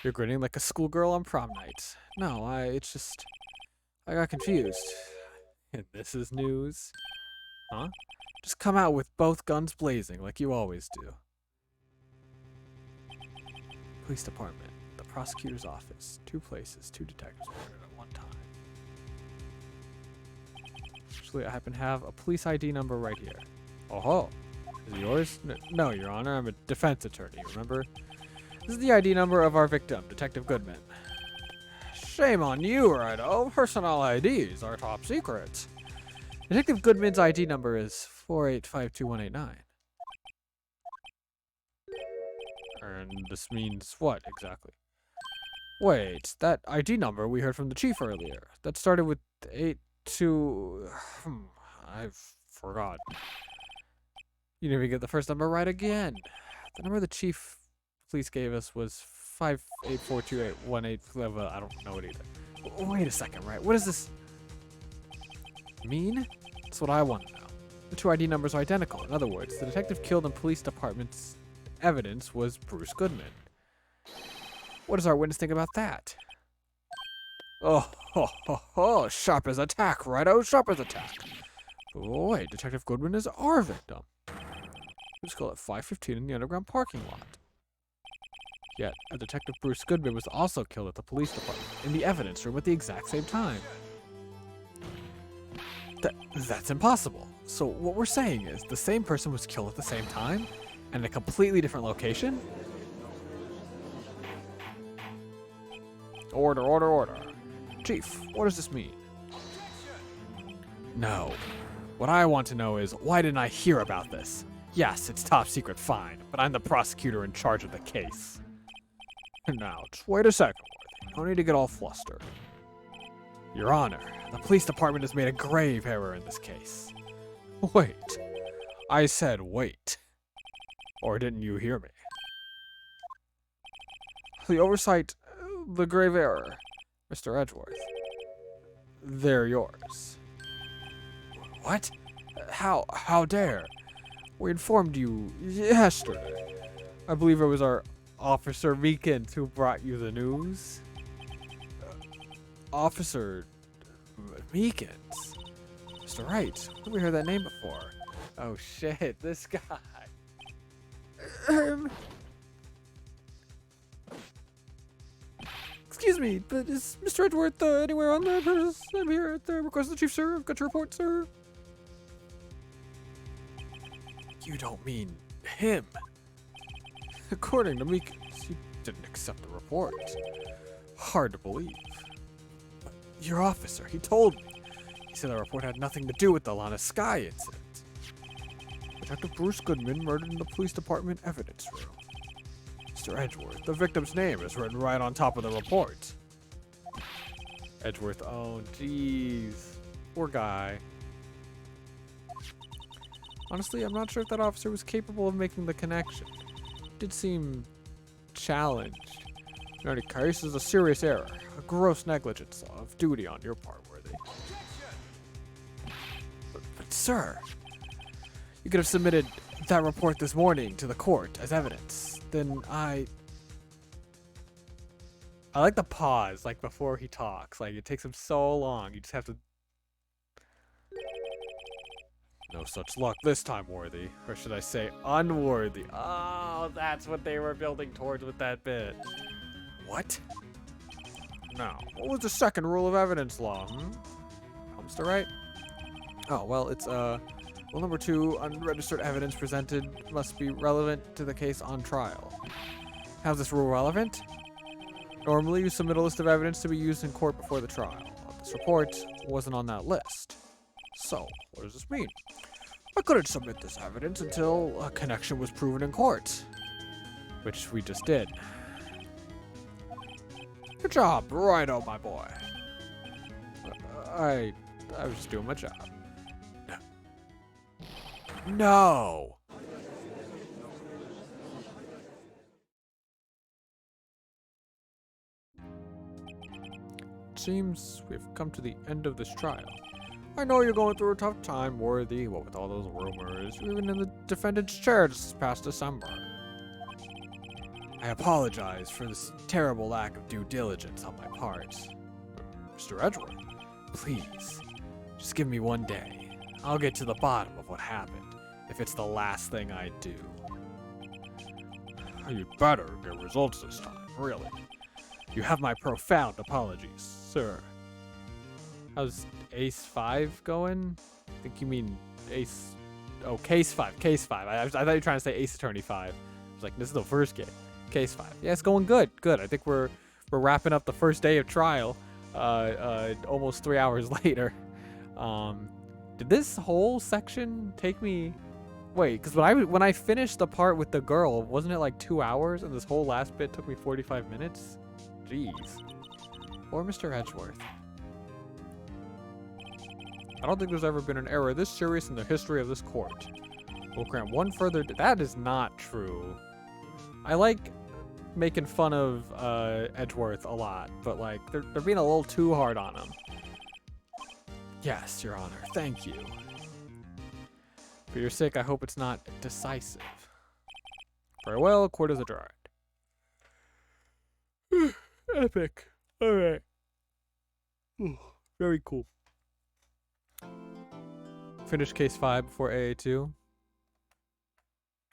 You're grinning like a schoolgirl on prom night. No, I got confused. And this is news? Huh? Just come out with both guns blazing like you always do. Police department, the prosecutor's office, 2 places, 2 detectives murdered at one time. Actually, I happen to have a police ID number right here. Oh, is it yours? No, Your Honor, I'm a defense attorney, remember? This is the ID number of our victim, Detective Goodman. Shame on you, Righto. Personal IDs are top secret. Detective Goodman's ID number is 4852189. And this means what, exactly? Wait, that ID number we heard from the chief earlier. That started with 82... I forgot. You didn't even get the first number right again. The number the chief police gave us was 5842818. I don't know it either. Wait a second, right? What does this mean? That's what I want to know. The 2 ID numbers are identical. In other words, the detective killed in police department's evidence was Bruce Goodman. What does our witness think about that? Oh, sharp as a tack, righto, sharp as a tack. Oh, wait, Detective Goodman is our victim. He was killed at 5:15 in the underground parking lot. Yet, a Detective Bruce Goodman was also killed at the police department in the evidence room at the exact same time. That's impossible. So what we're saying is the same person was killed at the same time and in a completely different location? Order, order, order. Chief, what does this mean? No. What I want to know is, why didn't I hear about this? Yes, it's top secret, fine, but I'm the prosecutor in charge of the case. Now, just wait a second. No need to get all flustered. Your Honor, the police department has made a grave error in this case. Wait. I said wait. Or didn't you hear me? The oversight, the grave error, Mr. Edgeworth. They're yours. What? How dare? We informed you yesterday. I believe it was our Officer Meekins who brought you the news. Officer Meekins? Mr. Wright, where have we heard that name before? Oh shit, this guy. Excuse me, but is Mr. Edgeworth anywhere on the premises? I'm here at the request of the chief, sir. I've got your report, sir. You don't mean him? According to Meekins, you didn't accept the report. Hard to believe. But your officer, he told me. He said the report had nothing to do with the Lana Sky incident. Detective Bruce Goodman murdered in the police department evidence room. Mr. Edgeworth, the victim's name is written right on top of the report. Edgeworth, oh jeez. Poor guy. Honestly, I'm not sure if that officer was capable of making the connection. It did seem challenged. In any case, this is a serious error. A gross negligence of duty on your part, Worthy. But sir, you could have submitted that report this morning to the court as evidence. Then I like the pause, like before he talks. Like it takes him so long. You just have to. No such luck this time, Worthy. Or should I say, unworthy. Oh, that's what they were building towards with that bit. What? Now, what was the second rule of evidence law? Comes to right? Oh, well, it's, rule number 2, unregistered evidence presented must be relevant to the case on trial. How's this rule relevant? Normally, you submit a list of evidence to be used in court before the trial. This report wasn't on that list. So, what does this mean? I couldn't submit this evidence until a connection was proven in court. Which we just did. Good job, righto, my boy. I was just doing my job. No! It seems we've come to the end of this trial. I know you're going through a tough time, Worthy, what with all those rumors, even in the defendant's chair this past December. I apologize for this terrible lack of due diligence on my part. Mr. Edgeworth, please, just give me one day. I'll get to the bottom of what happened, if it's the last thing I do. You better get results this time, really. You have my profound apologies, sir. How's Ace 5 going? I think you mean Ace... Oh, Case 5. Case 5. I thought you were trying to say Ace Attorney 5. I was like, this is the first game. Case 5. Yeah, it's going good. Good. I think we're wrapping up the first day of trial. Almost 3 hours later. Did this whole section take me... Wait, because when I finished the part with the girl, wasn't it like 2 hours? And this whole last bit took me 45 minutes? Jeez. Or Mr. Edgeworth. I don't think there's ever been an error this serious in the history of this court. We'll grant one further... That is not true. I like making fun of Edgeworth a lot, but like they're being a little too hard on him. Yes, Your Honor. Thank you. For your sake, I hope it's not decisive. Very well, court is adjourned. Epic. Alright. Very cool. Finish case 5 before AA2.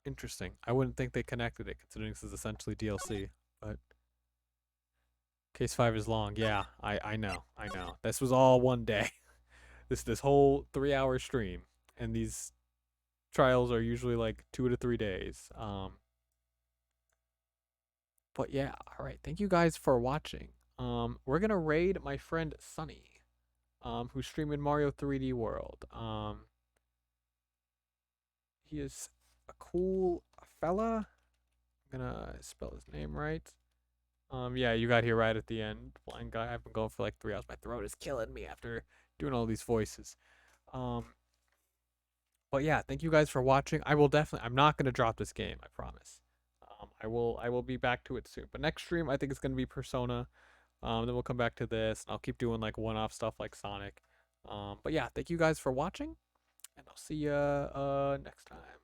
Interesting. I wouldn't think they connected it, considering this is essentially DLC, but case 5 is long. Yeah, I know. This was all one day. This whole 3-hour stream, and these trials are usually like 2 to 3 days. But yeah, all right. Thank you guys for watching. We're gonna raid my friend Sunny, who's streaming Mario 3D World. He is a cool fella. I'm gonna spell his name right. Yeah, you got here right at the end. Blind guy. I've been going for like 3 hours. My throat is killing me after doing all these voices. But yeah, thank you guys for watching. I'm not gonna drop this game, I promise. I will be back to it soon. But next stream I think it's gonna be Persona. Then we'll come back to this, and I'll keep doing like one-off stuff like Sonic. But yeah, thank you guys for watching, and I'll see you next time.